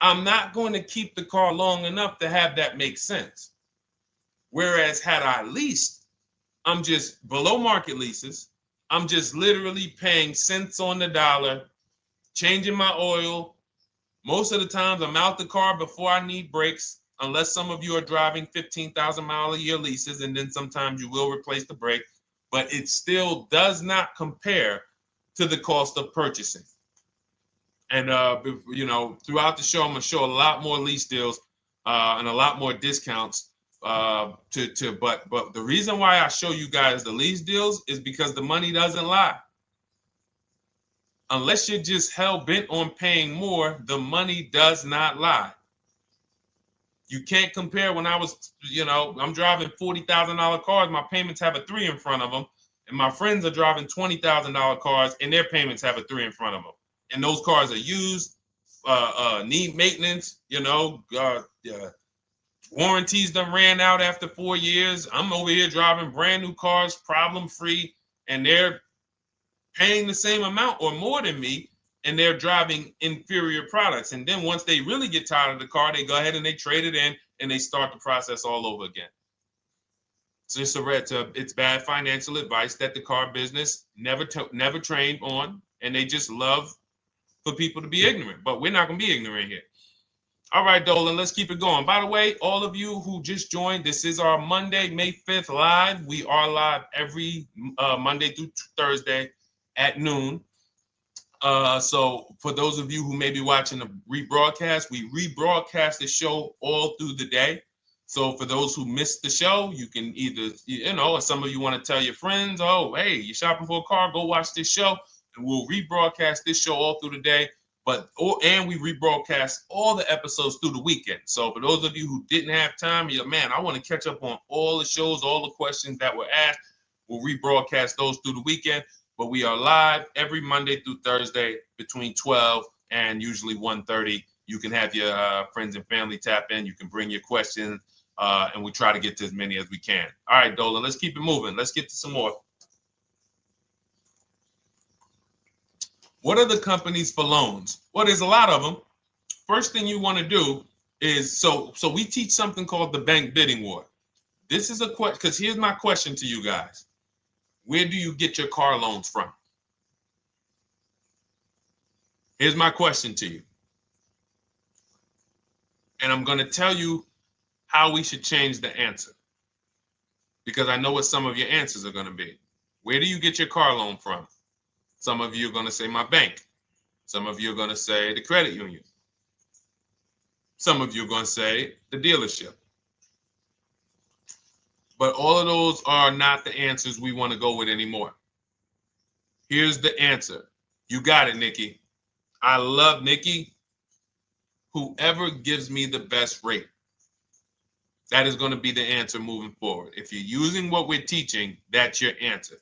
I'm not going to keep the car long enough to have that make sense. Whereas had I leased, I'm just below market leases. I'm just literally paying cents on the dollar, changing my oil. Most of the times I'm out the car before I need brakes, unless some of you are driving 15,000 mile a year leases, and then sometimes you will replace the brake, but it still does not compare to the cost of purchasing. And you know, throughout the show, I'm gonna show a lot more lease deals and a lot more discounts. But the reason why I show you guys the lease deals is because the money doesn't lie. Unless you're just hell bent on paying more, the money does not lie. You can't compare when I was, you know, I'm driving $40,000 cars, my payments have a 3 in front of them, and my friends are driving $20,000 cars and their payments have a 3 in front of them. And those cars are used, need maintenance, you know, warranties done ran out after 4 years. I'm over here driving brand new cars, problem free, and they're paying the same amount or more than me, and they're driving inferior products. And then once they really get tired of the car, they go ahead and they trade it in and they start the process all over again. So it's bad financial advice that the car business never trained on, and they just love for people to be ignorant. But we're not going to be ignorant here. All right, Dolan, let's keep it going. By the way, all of you who just joined, this is our Monday, May 5th live. We are live every Monday through Thursday at noon. So for those of you who may be watching the rebroadcast, we rebroadcast the show all through the day. So for those who missed the show, you can either, you know, or some of you want to tell your friends, oh, hey, you're shopping for a car, go watch this show. And we'll rebroadcast this show all through the day. And we rebroadcast all the episodes through the weekend. So for those of you who didn't have time, you're like, man, I want to catch up on all the shows, all the questions that were asked. We'll rebroadcast those through the weekend. But we are live every Monday through Thursday between 12 and usually 1:30. You can have your friends and family tap in. You can bring your questions, and we try to get to as many as we can. All right, Dolan, let's keep it moving. Let's get to some more. What are the companies for loans? Well, there's a lot of them. First thing you want to do is, so we teach something called the bank bidding war. This is a question, because here's my question to you guys. Where do you get your car loans from? Here's my question to you. And I'm going to tell you how we should change the answer, because I know what some of your answers are going to be. Where do you get your car loan from? Some of you are going to say my bank. Some of you are going to say the credit union. Some of you are going to say the dealership. But all of those are not the answers we want to go with anymore. Here's the answer. You got it, Nikki. I love Nikki. Whoever gives me the best rate. That is going to be the answer moving forward. If you're using what we're teaching, that's your answer.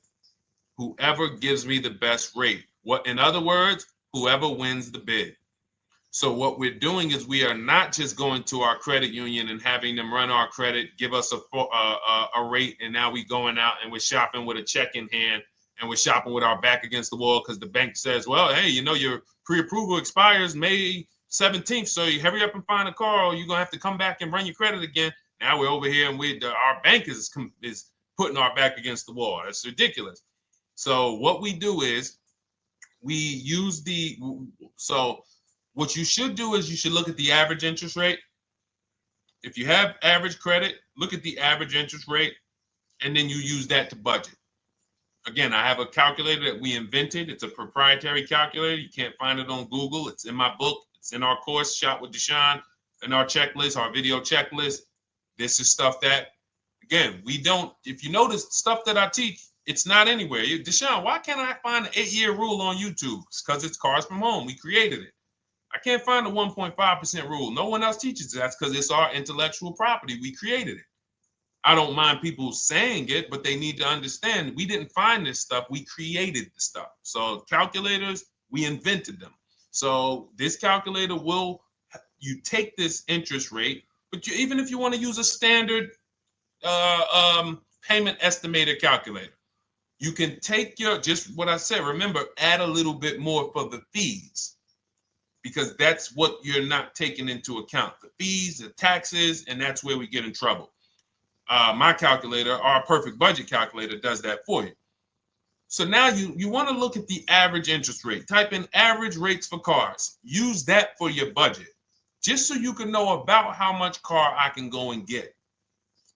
Whoever gives me the best rate. What, in other words, whoever wins the bid. So what we're doing is we are not just going to our credit union and having them run our credit, give us a rate, and now we going out and we're shopping with a check in hand and we're shopping with our back against the wall because the bank says, well, hey, you know, your pre-approval expires May 17th, so you hurry up and find a car or you're going to have to come back and run your credit again. Now we're over here and our bank is putting our back against the wall. That's ridiculous. So what we do is we use what you should do is you should look at the average interest rate. If you have average credit, look at the average interest rate, and then you use that to budget. Again, I have a calculator that we invented. It's a proprietary calculator. You can't find it on Google. It's in my book. It's in our course, Shop with Deshone, in our checklist, our video checklist. This is stuff that, again, we don't, if you notice stuff that I teach, it's not anywhere. Deshone, why can't I find an 8-year rule on YouTube? It's because it's Cars from Home. We created it. I can't find the 1.5% rule. No one else teaches that because it's our intellectual property. We created it. I don't mind people saying it, but they need to understand we didn't find this stuff. We created the stuff. So calculators, we invented them. So this calculator you take this interest rate, but even if you want to use a standard payment estimator calculator, you can take just what I said. Remember, add a little bit more for the fees, because that's what you're not taking into account. The fees, the taxes, and that's where we get in trouble. My calculator, our perfect budget calculator, does that for you. So now you want to look at the average interest rate. Type in average rates for cars. Use that for your budget, just so you can know about how much car I can go and get.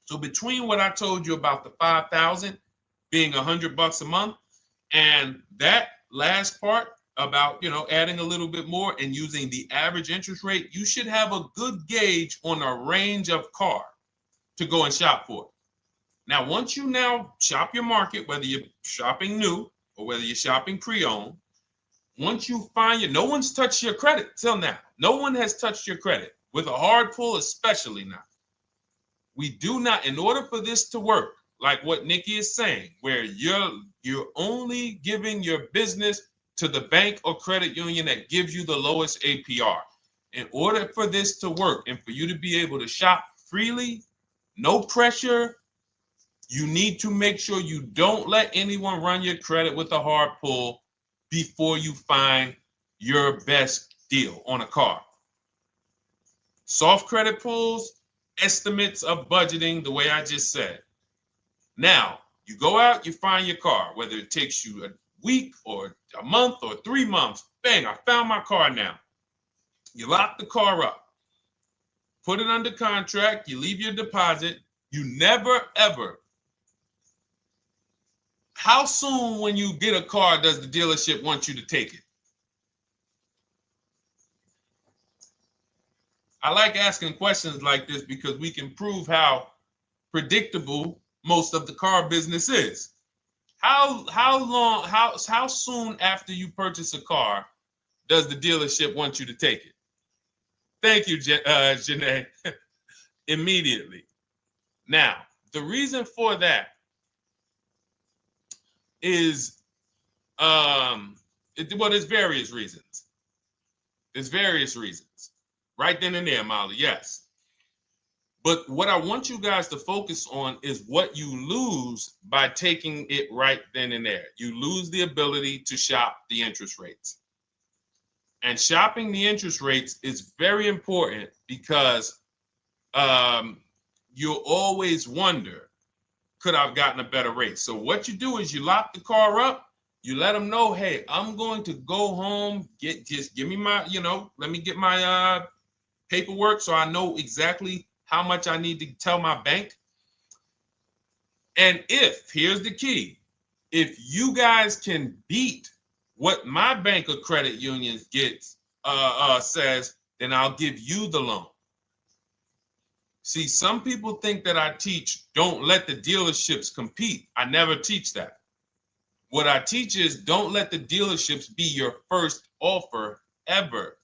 So between what I told you about the 5,000 being $100 a month, and that last part about, adding a little bit more and using the average interest rate, you should have a good gauge on a range of car to go and shop for. Now, once you now shop your market, whether you're shopping new or whether you're shopping pre-owned, once you find no one's touched your credit till now. No one has touched your credit with a hard pull, especially not. We do not, in order for this to work, like what Nikki is saying, where you're only giving your business to the bank or credit union that gives you the lowest APR. In order for this to work and for you to be able to shop freely, no pressure, you need to make sure you don't let anyone run your credit with a hard pull before you find your best deal on a car. Soft credit pulls, estimates of budgeting, the way I just said. Now, you go out, you find your car, whether it takes you a week or a month or 3 months. Bang, I found my car now. You lock the car up, put it under contract, you leave your deposit. You never, ever. How soon when you get a car does the dealership want you to take it? I like asking questions like this because we can prove how predictable most of the car business is. How soon after you purchase a car does the dealership want you to take it? Thank you, Janae. Immediately. Now, the reason for that is, there's various reasons. There's various reasons. Right then and there, Molly, yes. But what I want you guys to focus on is what you lose by taking it right then and there. You lose the ability to shop the interest rates. And shopping the interest rates is very important because you'll always wonder, could I have gotten a better rate? So what you do is you lock the car up, you let them know, hey, I'm going to go home, just give me my, let me get my paperwork so I know exactly how much I need to tell my bank. And here's the key, if you guys can beat what my bank or credit union gets says, then I'll give you the loan. See, some people think that I teach don't let the dealerships compete. I never teach that. What I teach is don't let the dealerships be your first offer ever.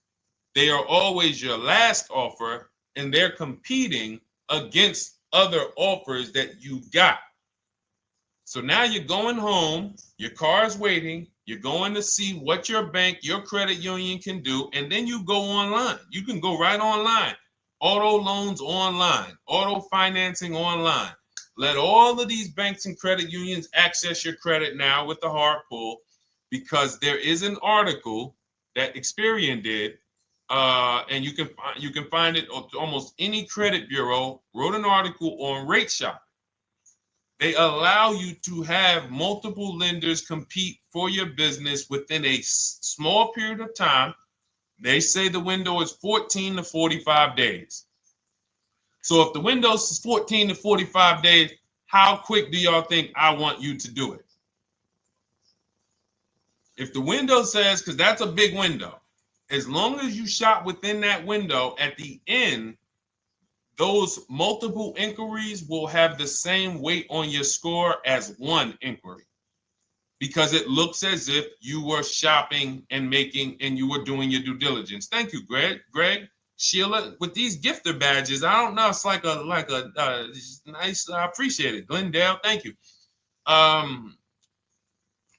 They are always your last offer, and they're competing against other offers that you got. So now you're going home, your car's waiting, you're going to see what your bank, your credit union can do, and then you go online. You can go right online. Auto loans online, auto financing online. Let all of these banks and credit unions access your credit now with the hard pull, because there is an article that Experian did, and you can find it on almost any credit bureau, wrote an article on rate shopping. They allow you to have multiple lenders compete for your business within a small period of time. They say the window is 14 to 45 days. So if the window is 14 to 45 days, how quick do y'all think I want you to do it? If the window says, because that's a big window, as long as you shop within that window, at the end, those multiple inquiries will have the same weight on your score as one inquiry, because it looks as if you were shopping and you were doing your due diligence. Thank you, Greg, Sheila, with these gifter badges. I don't know. It's like a nice. I appreciate it, Glendale. Thank you.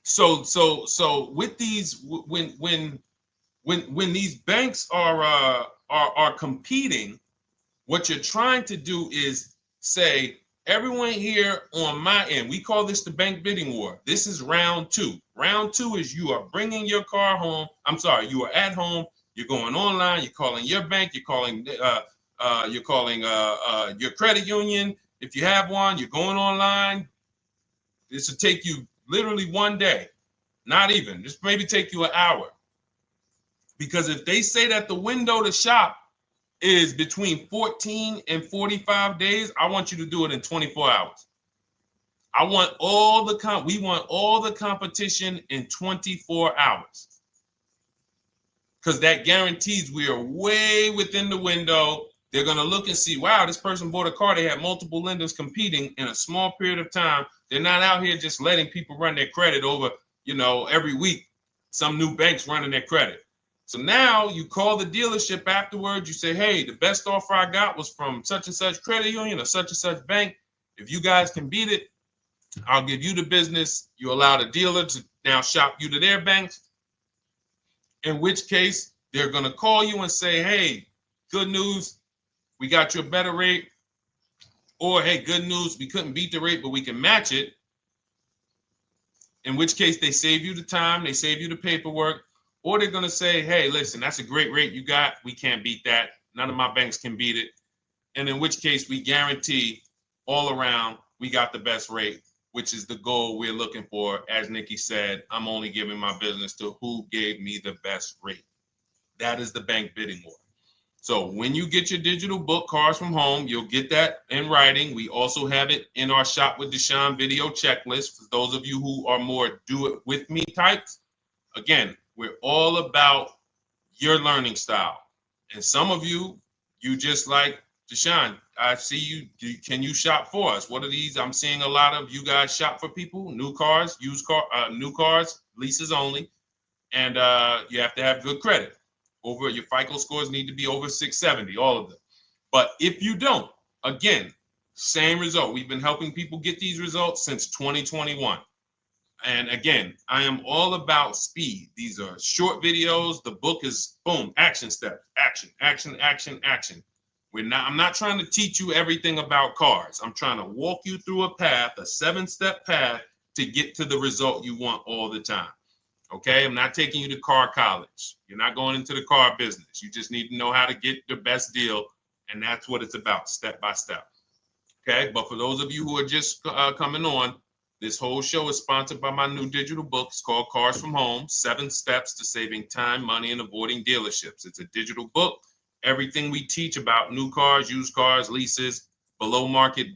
So with these, when these banks are competing, what you're trying to do is say, everyone here on my end, we call this the bank bidding war. This is round two. Round two is you are bringing your car home. I'm sorry, you are at home. You're going online. You're calling your bank. You're calling your credit union. If you have one, you're going online. This will take you literally one day, not even. This maybe take you an hour. Because if they say that the window to shop is between 14 and 45 days, I want you to do it in 24 hours. We want all the competition in 24 hours. Because that guarantees we are way within the window. They're going to look and see, wow, this person bought a car. They had multiple lenders competing in a small period of time. They're not out here just letting people run their credit over, every week. Some new banks running their credit. So now you call the dealership afterwards. You say, hey, the best offer I got was from such and such credit union or such and such bank. If you guys can beat it, I'll give you the business. You allow the dealer to now shop you to their banks. In which case, they're going to call you and say, hey, good news, we got you a better rate. Or, hey, good news, we couldn't beat the rate, but we can match it. In which case, they save you the time, they save you the paperwork. Or they're going to say, hey, listen, that's a great rate you got. We can't beat that. None of my banks can beat it. And in which case, we guarantee all around we got the best rate, which is the goal we're looking for. As Nikki said, I'm only giving my business to who gave me the best rate. That is the bank bidding war. So when you get your digital book, Cars from Home, you'll get that in writing. We also have it in our Shop with Deshone video checklist for those of you who are more do-it-with-me types. Again, we're all about your learning style. And some of you just like, Deshone, I see you. Can you shop for us? What are these? I'm seeing a lot of you guys shop for people, new cars, new cars, leases only. And you have to have good credit. Your FICO scores need to be over 670, all of them. But if you don't, again, same result. We've been helping people get these results since 2021. And again, I am all about speed. These are short videos. The book is boom, action steps, action, action, action, action. I'm not trying to teach you everything about cars. I'm trying to walk you through a path, a 7-step path to get to the result you want all the time. Okay, I'm not taking you to car college. You're not going into the car business. You just need to know how to get the best deal. And that's what it's about, step by step. Okay, but for those of you who are just coming on, this whole show is sponsored by my new digital book. It's called Cars from Home, 7 Steps to Saving Time, Money, and Avoiding Dealerships. It's a digital book. Everything we teach about new cars, used cars, leases, below market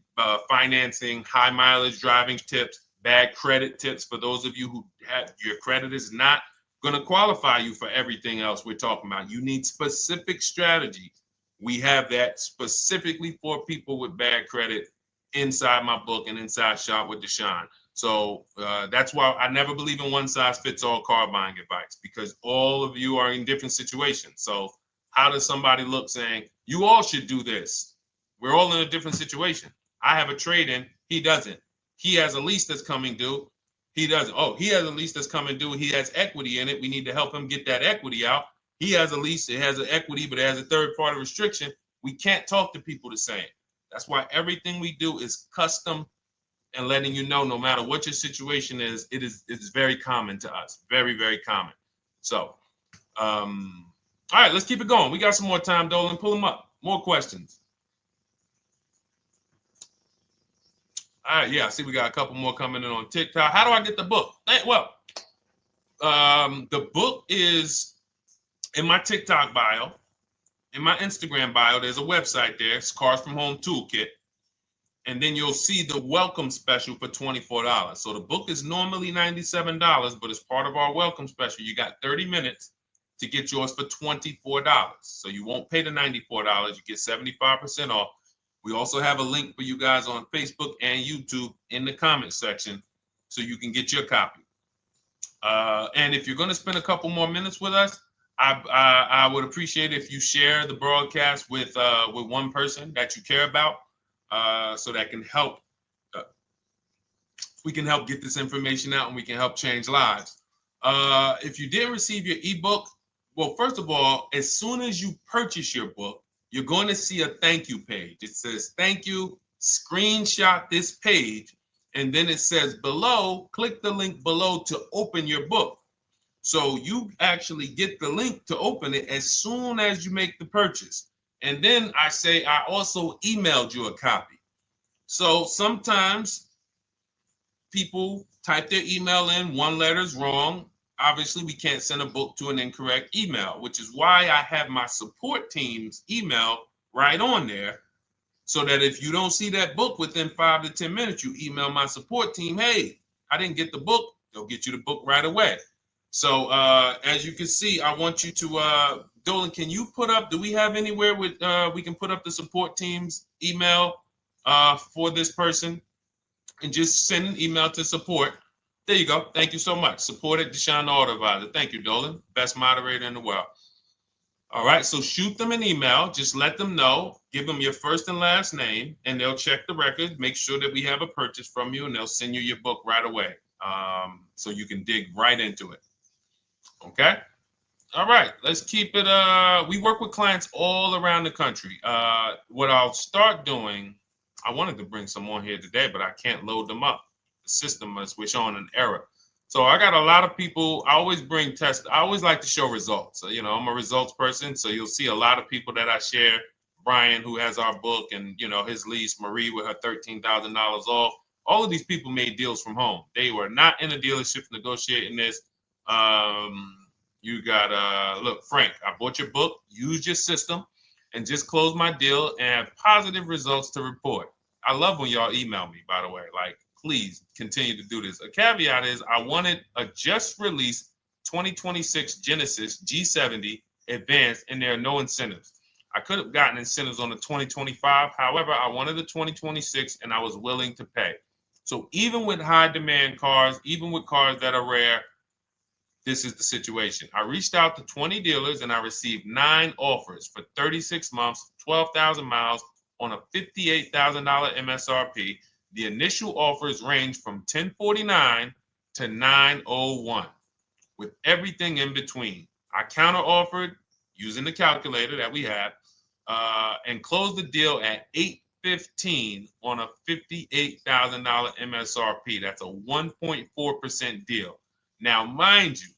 financing, high mileage driving tips, bad credit tips for those of you who have your credit is not going to qualify you for everything else we're talking about. You need specific strategy. We have that specifically for people with bad credit inside my book and inside Shop with Deshone. So that's why I never believe in one size fits all car buying advice, because all of you are in different situations. So how does somebody look saying, you all should do this? We're all in a different situation. I have a trade-in, he doesn't. He has a lease that's coming due, he doesn't. Oh, he has a lease that's coming due, he has equity in it, we need to help him get that equity out. He has a lease, it has an equity, but it has a third-party restriction. We can't talk to people the same. That's why everything we do is custom and letting you know, no matter what your situation is, it's very common to us. Very, very common. So, all right, let's keep it going. We got some more time, Dolan. Pull them up. More questions. All right, yeah, I see we got a couple more coming in on TikTok. How do I get the book? Well, the book is in my TikTok bio. In my Instagram bio, there's a website there. It's Cars from Home Toolkit. And then you'll see the welcome special for $24. So the book is normally $97, but as part of our welcome special, you got 30 minutes to get yours for $24. So you won't pay the $94. You get 75% off. We also have a link for you guys on Facebook and YouTube in the comment section so you can get your copy. And if you're going to spend a couple more minutes with us, I would appreciate if you share the broadcast with one person that you care about. So that can help, we can help get this information out and we can help change lives. If you didn't receive your ebook, well, first of all, as soon as you purchase your book, you're going to see a thank you page. It says, thank you, screenshot this page. And then it says below, click the link below to open your book. So you actually get the link to open it as soon as you make the purchase. And then I say, I also emailed you a copy. So sometimes people type their email in, one letter's wrong. Obviously, we can't send a book to an incorrect email, which is why I have my support team's email right on there. So that if you don't see that book within 5 to 10 minutes, you email my support team, hey, I didn't get the book. They'll get you the book right away. So as you can see, I want you to, Dolan, can you put up, do we have anywhere with, we can put up the support team's email for this person? And just send an email to support. There you go. Thank you so much. Support at Deshone the Auto Advisor. Thank you, Dolan. Best moderator in the world. All right, so shoot them an email. Just let them know. Give them your first and last name, and they'll check the record, make sure that we have a purchase from you, and they'll send you your book right away so you can dig right into it. Okay? All right, let's keep it. We work with clients all around the country. What I'll start doing, I wanted to bring some on here today, but I can't load them up. The system is showing an error. So I got a lot of people. I always bring tests. I always like to show results. So, you know, I'm a results person. So you'll see a lot of people that I share. Brian, who has our book, and, you know, his lease, Marie with her $13,000 off. All of these people made deals from home. They were not in a dealership negotiating this. You got, look, Frank, I bought your book, used your system, and just closed my deal and have positive results to report. I love when y'all email me, by the way. Like, please continue to do this. A caveat is I wanted a just released 2026 Genesis G70 Advanced, and there are no incentives. I could have gotten incentives on the 2025. However, I wanted the 2026, and I was willing to pay. So even with high demand cars, even with cars that are rare, this is the situation. I reached out to 20 dealers and I received 9 offers for 36 months, 12,000 miles on a $58,000 MSRP. The initial offers range from $1049 to $901 with everything in between. I counter offered using the calculator that we have and closed the deal at $815 on a $58,000 MSRP. That's a 1.4% deal. Now, mind you,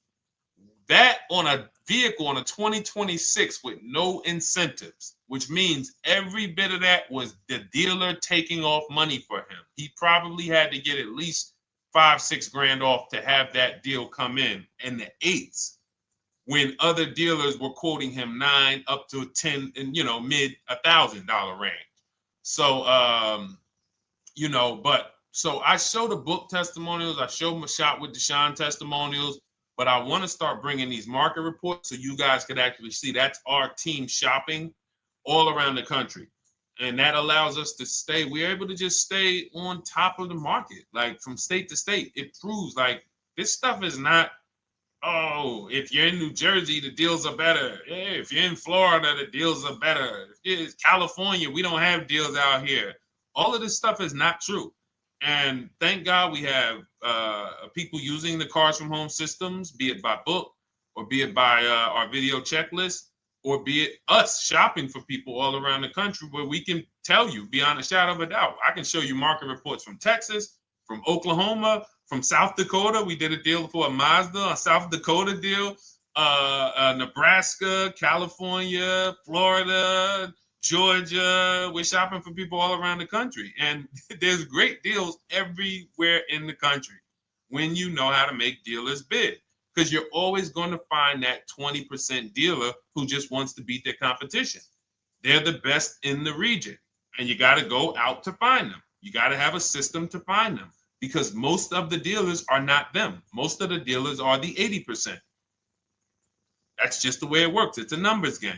that on a vehicle on a 2026 with no incentives, which means every bit of that was the dealer taking off money for him. He probably had to get at least $5-6 grand off to have that deal come in the 8s, when other dealers were quoting him 9 up to 10 and, you know, mid $1,000 range. So, you know, but so I show the book testimonials. I show my Shop with Deshone testimonials. But I want to start bringing these market reports so you guys could actually see that's our team shopping all around the country. And that allows us to stay, we're able to just stay on top of the market, like from state to state. It proves like this stuff is not, oh, if you're in New Jersey, the deals are better. Hey, if you're in Florida, the deals are better. If it's California, we don't have deals out here. All of this stuff is not true. And thank God we have people using the Cars from Home systems, be it by book or be it by our video checklist, or be it us shopping for people all around the country where we can tell you beyond a shadow of a doubt. I can show you market reports from Texas, from Oklahoma, from South Dakota. We did a deal for a Mazda, a South Dakota deal, Nebraska, California, Florida, Georgia. We're shopping for people all around the country. And there's great deals everywhere in the country when you know how to make dealers bid. Because you're always going to find that 20% dealer who just wants to beat their competition. They're the best in the region. And you got to go out to find them. You got to have a system to find them. Because most of the dealers are not them. Most of the dealers are the 80%. That's just the way it works. It's a numbers game.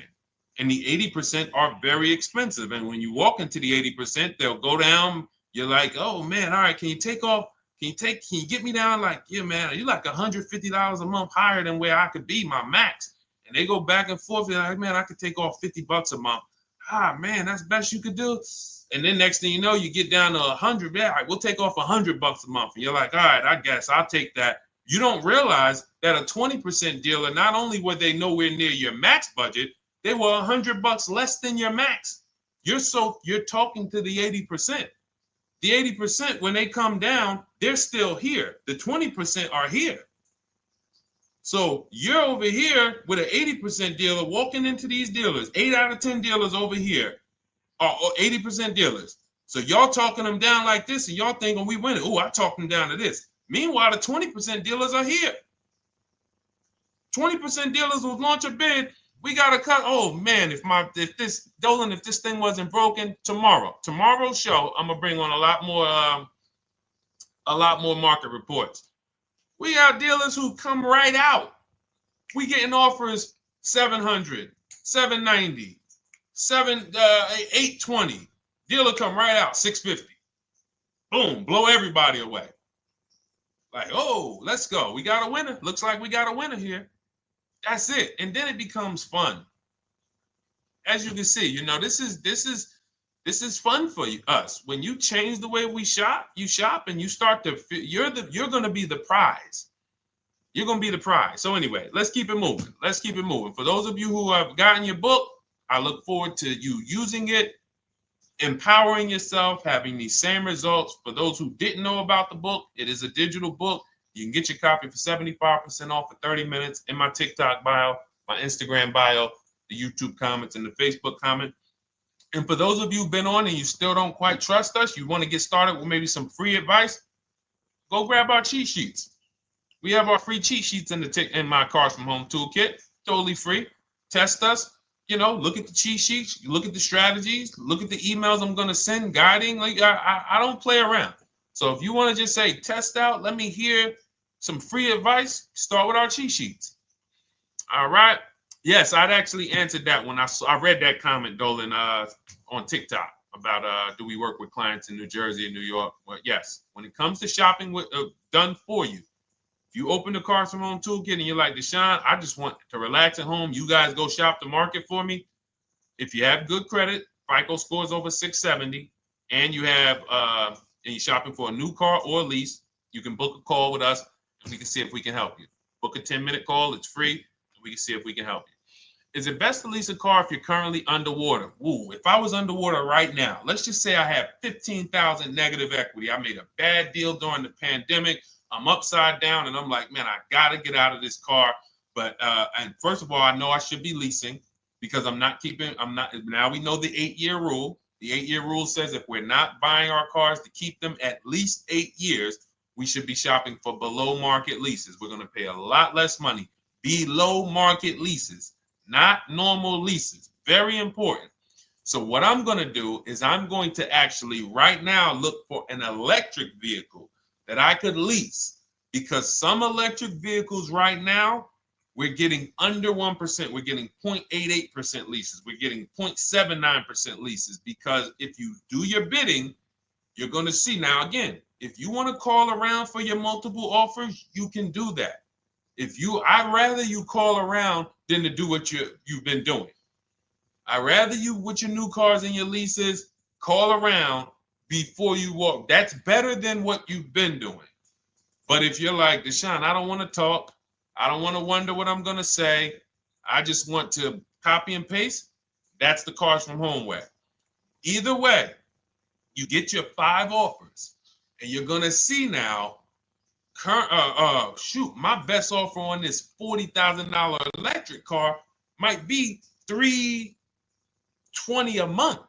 And the 80% are very expensive. And when you walk into the 80%, they'll go down. You're like, oh man, all right, can you take off? Can you get me down? Like, yeah, man, you're like $150 a month higher than where I could be, my max. And they go back and forth. They're like, man, I could take off $50 a month. Ah, man, that's the best you could do. And then next thing you know, you get down to 100. Yeah, all right, we'll take off $100 a month. And you're like, all right, I guess I'll take that. You don't realize that a 20% dealer, not only were they nowhere near your max budget, they were $100 less than your max. You're talking to the 80%. The 80%, when they come down, they're still here. The 20% are here. So you're over here with an 80% dealer walking into these dealers. 8 out of 10 dealers over here are 80% dealers. So y'all talking them down like this, and y'all thinking we winning. Oh, I talked them down to this. Meanwhile, the 20% dealers are here. 20% dealers will launch a bid. We gotta cut. Oh man, if this thing wasn't broken, tomorrow's show, I'm gonna bring on a lot more market reports. We got dealers who come right out. We getting offers 700, 790, 820. Dealer come right out 650. Boom, blow everybody away. Like, oh, let's go. We got a winner. Looks like we got a winner here. That's it. And then it becomes fun. As you can see, this is fun for us. When you change the way we shop, you shop and you start to you're going to be the prize. You're going to be the prize. So anyway, let's keep it moving. For those of you who have gotten your book, I look forward to you using it, empowering yourself, having these same results. For those who didn't know about the book, it is a digital book. You can get your copy for 75% off for 30 minutes in my TikTok bio, my Instagram bio, the YouTube comments, and the Facebook comment. And for those of you who've been on and you still don't quite trust us, you want to get started with maybe some free advice, go grab our cheat sheets. We have our free cheat sheets in my Cars from Home toolkit, totally free. Test us. Look at the cheat sheets, look at the strategies, look at the emails I'm going to send, guiding. Like I don't play around. So if you want to just say, test out, let me hear some free advice, start with our cheat sheets. All right. Yes, I'd actually answered that when I read that comment, Dolan, on TikTok about do we work with clients in New Jersey and New York? Well, yes. When it comes to shopping done for you, if you open the Cars from Home toolkit and you're like, Deshone, I just want to relax at home. You guys go shop the market for me. If you have good credit, FICO scores over 670, and you have and you're shopping for a new car or a lease, you can book a call with us and we can see if we can help you. Book a 10-minute call. It's free. And we can see if we can help you. Is it best to lease a car if you're currently underwater? Ooh, if I was underwater right now, let's just say I have 15,000 negative equity. I made a bad deal during the pandemic. I'm upside down and I'm like, man, I got to get out of this car. But and first of all, I know I should be leasing because now we know the 8-year rule. The 8-year rule says if we're not buying our cars to keep them at least 8 years, we should be shopping for below market leases. We're going to pay a lot less money. Below market leases, not normal leases. Very important. So what I'm going to do is I'm going to actually right now look for an electric vehicle that I could lease because some electric vehicles right now, we're getting under 1%. We're getting 0.88% leases. We're getting 0.79% leases, because if you do your bidding, you're going to see. Now, again, if you want to call around for your multiple offers, you can do that. I'd rather you call around than to do what you've been doing. I'd rather you, with your new cars and your leases, call around before you walk. That's better than what you've been doing. But if you're like, Deshone, I don't want to talk. I don't want to wonder what I'm going to say. I just want to copy and paste. That's the Cars from Home way. Either way, you get your 5 offers, and you're going to see now, my best offer on this $40,000 electric car might be $320 a month.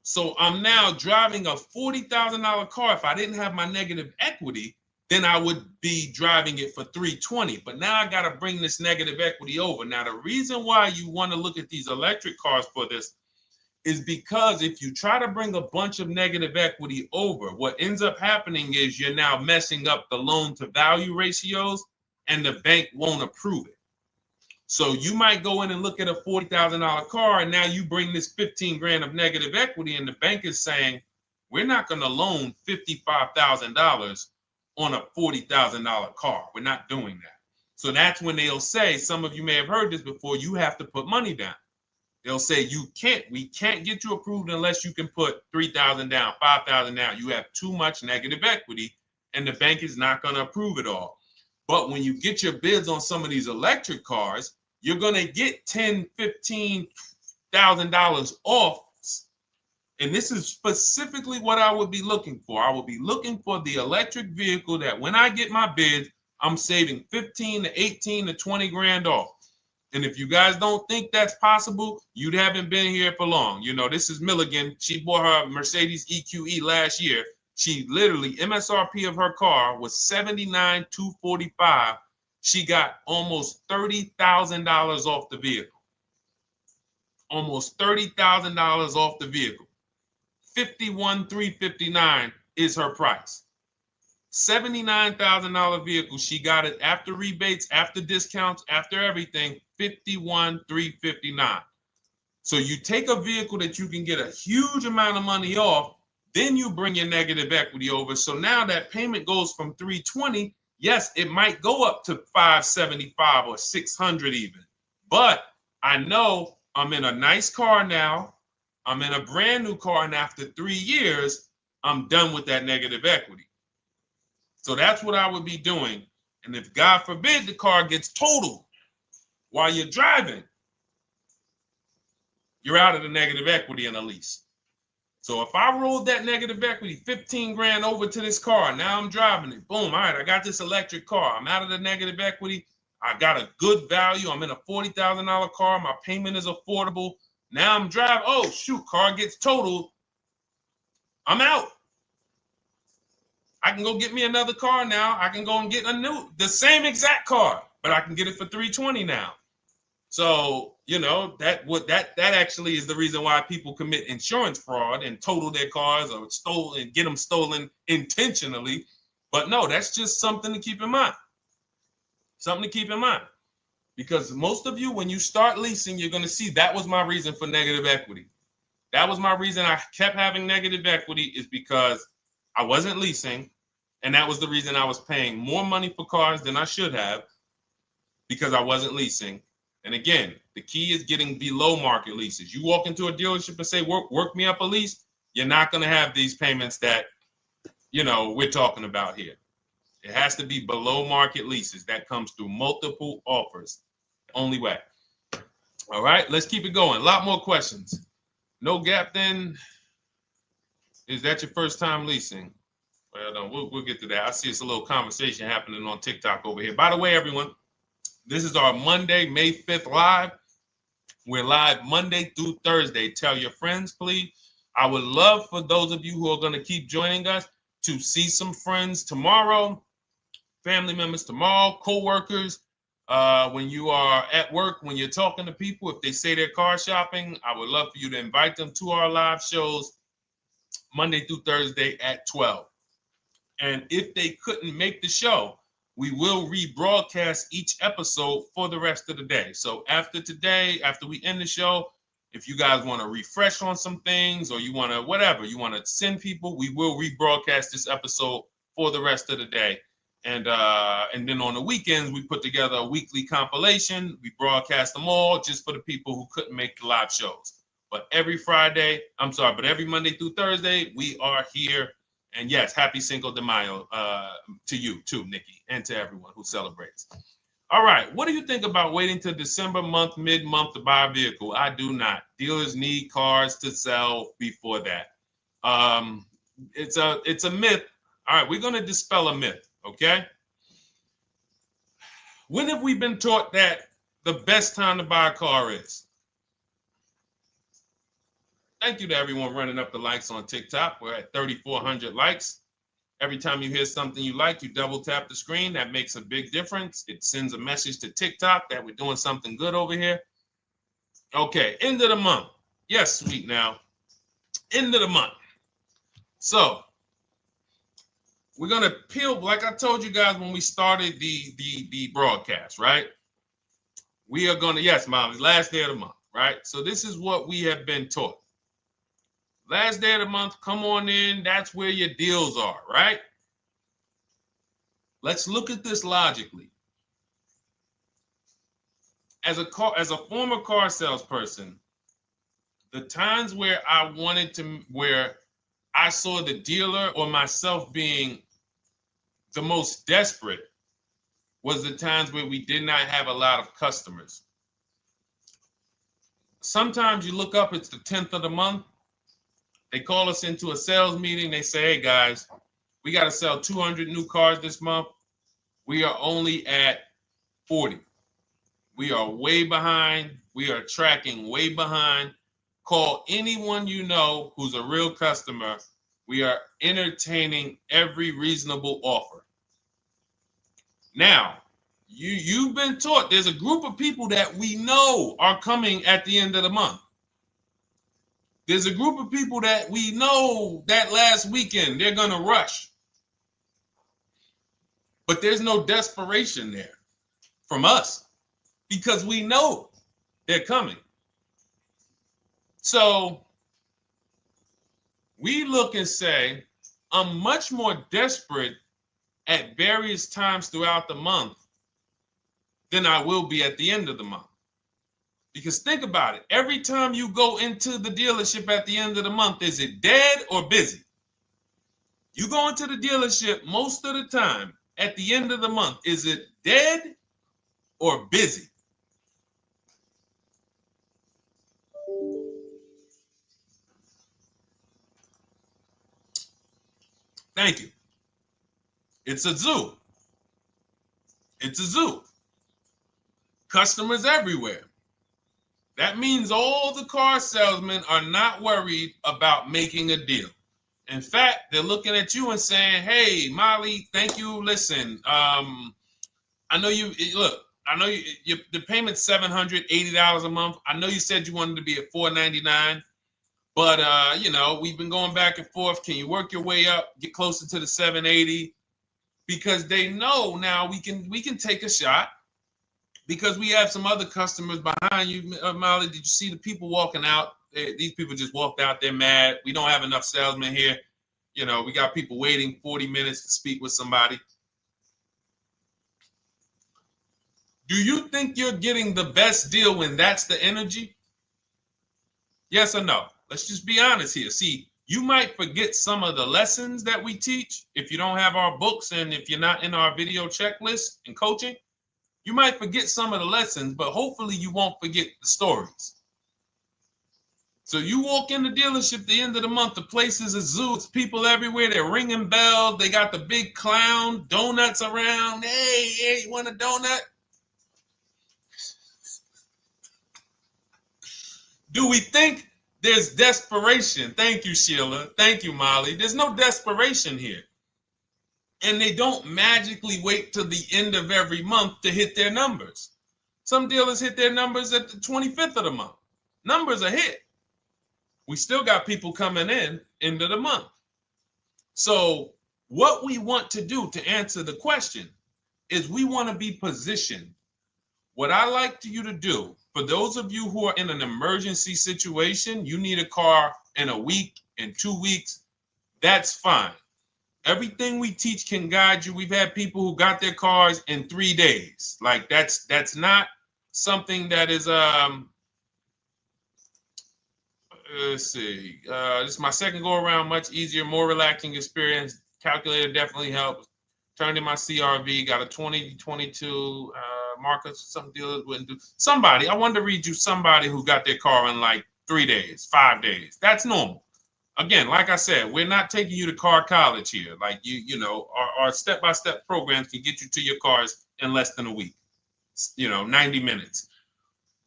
So I'm now driving a $40,000 car. If I didn't have my negative equity, then I would be driving it for $320. But now I got to bring this negative equity over. Now, the reason why you want to look at these electric cars for this is because if you try to bring a bunch of negative equity over, what ends up happening is you're now messing up the loan to value ratios, and the bank won't approve it. So you might go in and look at a $40,000 car, and now you bring this 15 grand of negative equity, and the bank is saying, we're not going to loan $55,000 on a $40,000 car. We're not doing that. So that's when they'll say, some of you may have heard this before, you have to put money down. They'll say, we can't get you approved unless you can put $3,000 down, $5,000 down. You have too much negative equity, and the bank is not going to approve it all. But when you get your bids on some of these electric cars, you're going to get $10,000, $15,000 off. And this is specifically what I would be looking for. I would be looking for the electric vehicle that when I get my bids, I'm saving 15 to 18 to 20 grand off. And if you guys don't think that's possible, you haven't been here for long. You know, this is Milligan. She bought her Mercedes EQE last year. She literally, MSRP of her car was $79,245. She got almost $30,000 off the vehicle. Almost $30,000 off the vehicle. $51,359 is her price. $79,000 vehicle. She got it after rebates, after discounts, after everything. $51,359. So you take a vehicle that you can get a huge amount of money off, then you bring your negative equity over. So now that payment goes from $320. Yes, it might go up to $575 or $600 even. But I know I'm in a nice car now. I'm in a brand new car, and after 3 years, I'm done with that negative equity. So that's what I would be doing. And if God forbid the car gets totaled while you're driving, you're out of the negative equity in a lease. So if I rolled that negative equity, 15 grand over to this car, now I'm driving it. Boom. All right, I got this electric car. I'm out of the negative equity. I got a good value. I'm in a $40,000 car. My payment is affordable. Now I'm driving. Oh, shoot, car gets totaled. I'm out. I can go get me another car now. I can go and get the same exact car, but I can get it for $320 now. So, you know, that actually is the reason why people commit insurance fraud and total their cars or get them stolen intentionally. But no, that's just something to keep in mind. Something to keep in mind. Because most of you, when you start leasing, you're going to see that was my reason for negative equity. That was my reason I kept having negative equity, is because I wasn't leasing. And that was the reason I was paying more money for cars than I should have, because I wasn't leasing. And again, the key is getting below market leases. You walk into a dealership and say, work me up a lease, you're not going to have these payments that, you know, we're talking about here. It has to be below market leases. That comes through multiple offers. Only way. All right, let's keep it going. A lot more questions. No gap then. Is that your first time leasing? Well, no, we'll get to that. I see it's a little conversation happening on TikTok over here. By the way, everyone, this is our Monday, May 5th live. We're live Monday through Thursday. Tell your friends, please. I would love for those of you who are going to keep joining us to see some friends tomorrow, family members tomorrow, co-workers. When you are at work, when you're talking to people, if they say they're car shopping, I would love for you to invite them to our live shows Monday through Thursday at 12. And if they couldn't make the show, we will rebroadcast each episode for the rest of the day. So after today, after we end the show, if you guys want to refresh on some things or you want to whatever, you want to send people, we will rebroadcast this episode for the rest of the day. And then on the weekends, we put together a weekly compilation. We broadcast them all just for the people who couldn't make the live shows. But every Monday through Thursday, we are here. And yes, happy Cinco de Mayo to you too, Nikki, and to everyone who celebrates. All right, what do you think about waiting till December month, mid-month to buy a vehicle? I do not. Dealers need cars to sell before that. It's a myth. All right, we're going to dispel a myth, okay? When have we been taught that the best time to buy a car is? Thank you to everyone running up the likes on TikTok. We're at 3,400 likes. Every time you hear something you like, you double tap the screen. That makes a big difference. It sends a message to TikTok that we're doing something good over here. Okay, end of the month. Yes, sweet now. End of the month. So we're gonna peel, like I told you guys when we started the broadcast, right? We are gonna, yes, Molly, last day of the month, right? So this is what we have been taught. Last day of the month, come on in. That's where your deals are, right? Let's look at this logically. As a former car salesperson, the times where where I saw the dealer or myself being the most desperate was the times where we did not have a lot of customers. Sometimes you look up, it's the 10th of the month. They call us into a sales meeting. They say, hey, guys, we got to sell 200 new cars this month. We are only at 40. We are way behind. We are tracking way behind. Call anyone you know who's a real customer. We are entertaining every reasonable offer. Now, you've been taught there's a group of people that we know are coming at the end of the month. There's a group of people that we know that last weekend they're going to rush. But there's no desperation there from us because we know they're coming. So we look and say, I'm much more desperate at various times throughout the month than I will be at the end of the month. Because think about it. Every time you go into the dealership at the end of the month, is it dead or busy? You go into the dealership most of the time at the end of the month, is it dead or busy? Thank you. It's a zoo. It's a zoo. Customers everywhere. That means all the car salesmen are not worried about making a deal. In fact, they're looking at you and saying, hey, Molly, thank you. Listen, I know you, look, I know the payment's $780 a month. I know you said you wanted to be at $499, but, we've been going back and forth. Can you work your way up, get closer to the $780? Because they know now we can take a shot. Because we have some other customers behind you, Molly. Did you see the people walking out? These people just walked out. They're mad. We don't have enough salesmen here. We got people waiting 40 minutes to speak with somebody. Do you think you're getting the best deal when that's the energy? Yes or no? Let's just be honest here. See, you might forget some of the lessons that we teach if you don't have our books and if you're not in our video checklist and coaching. You might forget some of the lessons, but hopefully you won't forget the stories. So you walk in the dealership at the end of the month, the place is a zoo. It's people everywhere. They're ringing bells. They got the big clown, donuts around. Hey, you want a donut? Do we think there's desperation? Thank you, Sheila. Thank you, Molly. There's no desperation here. And they don't magically wait till the end of every month to hit their numbers. Some dealers hit their numbers at the 25th of the month. Numbers are hit. We still got people coming in end of the month. So What we want to do to answer the question is we want to be positioned. What I like you to do, for those of you who are in an emergency situation, you need a car in a week, in 2 weeks, that's fine. Everything we teach can guide you. We've had people who got their cars in 3 days. Like that's not something that is let's see. This is my second go around, much easier, more relaxing experience. Calculator definitely helps. Turned in my CRV, got a 2022 Marcus, some dealers wouldn't do. Somebody, I wanted to read you somebody who got their car in like 3 days, 5 days. That's normal. Again, like I said, we're not taking you to car college here. Like you know, our step-by-step programs can get you to your cars in less than a week, 90 minutes.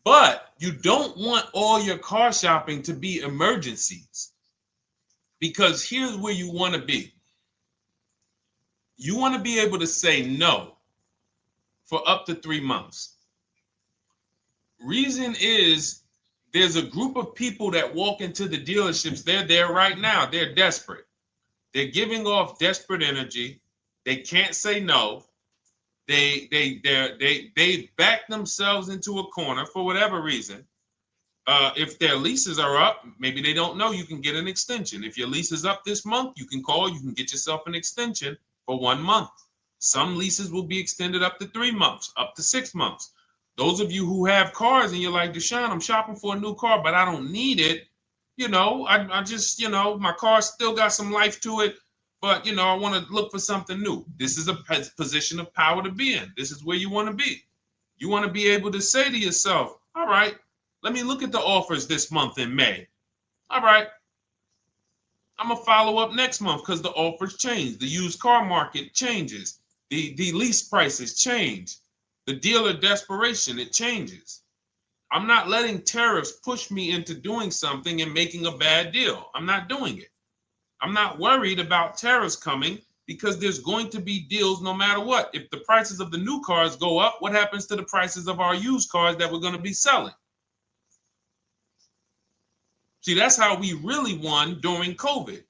But you don't want all your car shopping to be emergencies, because here's where you want to be. You want to be able to say no for up to 3 months. Reason is, there's a group of people that walk into the dealerships. They're there right now. They're desperate. They're giving off desperate energy. They can't say no. They back themselves into a corner for whatever reason. If their leases are up, maybe they don't know you can get an extension. If your lease is up this month, you can call. You can get yourself an extension for 1 month. Some leases will be extended up to 3 months, up to 6 months. Those of you who have cars and you're like, Deshone, I'm shopping for a new car, but I don't need it. I just, my car still got some life to it, but, I want to look for something new. This is a position of power to be in. This is where you want to be. You want to be able to say to yourself, all right, let me look at the offers this month in May. All right, I'm going to follow up next month because the offers change. The used car market changes. The lease prices change. The dealer desperation, it changes. I'm not letting tariffs push me into doing something and making a bad deal. I'm not doing it. I'm not worried about tariffs coming, because there's going to be deals no matter what. If the prices of the new cars go up, what happens to the prices of our used cars that we're going to be selling? See, that's how we really won during COVID.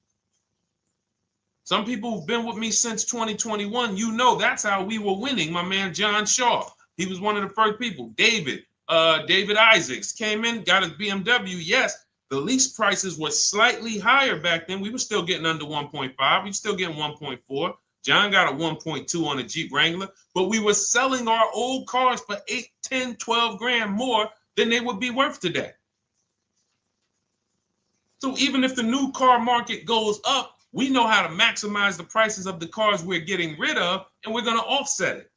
Some people who've been with me since 2021, that's how we were winning. My man John Shaw, he was one of the first people. David Isaacs came in, got his BMW. Yes, the lease prices were slightly higher back then. We were still getting under 1.5. We were still getting 1.4. John got a 1.2 on a Jeep Wrangler, but we were selling our old cars for 8, 10, 12 grand more than they would be worth today. So even if the new car market goes up, we know how to maximize the prices of the cars we're getting rid of, and we're going to offset it.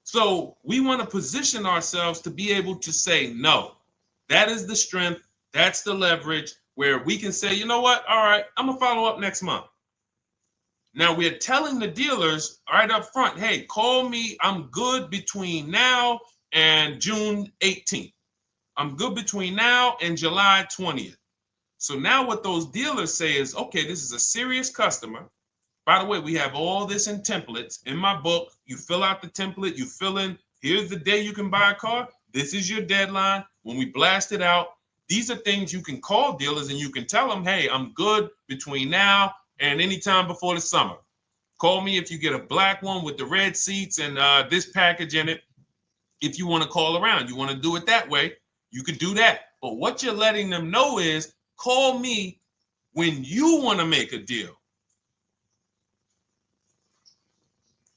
So we want to position ourselves to be able to say no. That is the strength. That's the leverage where we can say, you know what? All right, I'm going to follow up next month. Now we're telling the dealers right up front, hey, call me. I'm good between now and June 18th. I'm good between now and July 20th. So now what those dealers say is, okay, this is a serious customer. By the way, we have all this in templates in my book. You fill out the template, you fill in, here's the day you can buy a car. This is your deadline. When we blast it out, these are things you can call dealers and you can tell them, hey, I'm good between now and anytime before the summer. Call me if you get a black one with the red seats and this package in it. If you want to call around, you want to do it that way, you could do that. But what you're letting them know is, call me when you want to make a deal.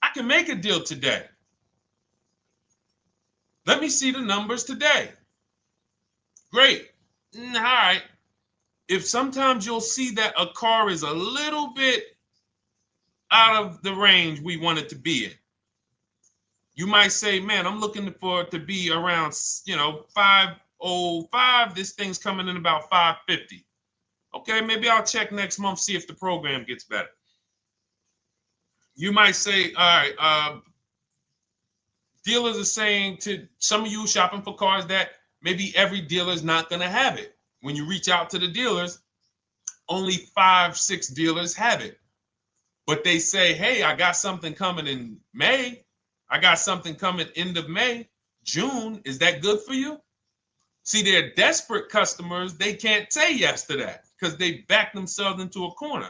I can make a deal today. Let me see the numbers today. Great. All right. If sometimes you'll see that a car is a little bit out of the range we want it to be in, you might say, man, I'm looking for it to be around, 505. This thing's coming in about 550. Okay, maybe I'll check next month, see if the program gets better. You might say, all right, dealers are saying to some of you shopping for cars that maybe every dealer is not going to have it. When you reach out to the dealers, only 5, 6 dealers have it. But they say, hey, I got something coming in May. I got something coming end of May, June. Is that good for you? See, they're desperate customers. They can't say yes to that because they back themselves into a corner.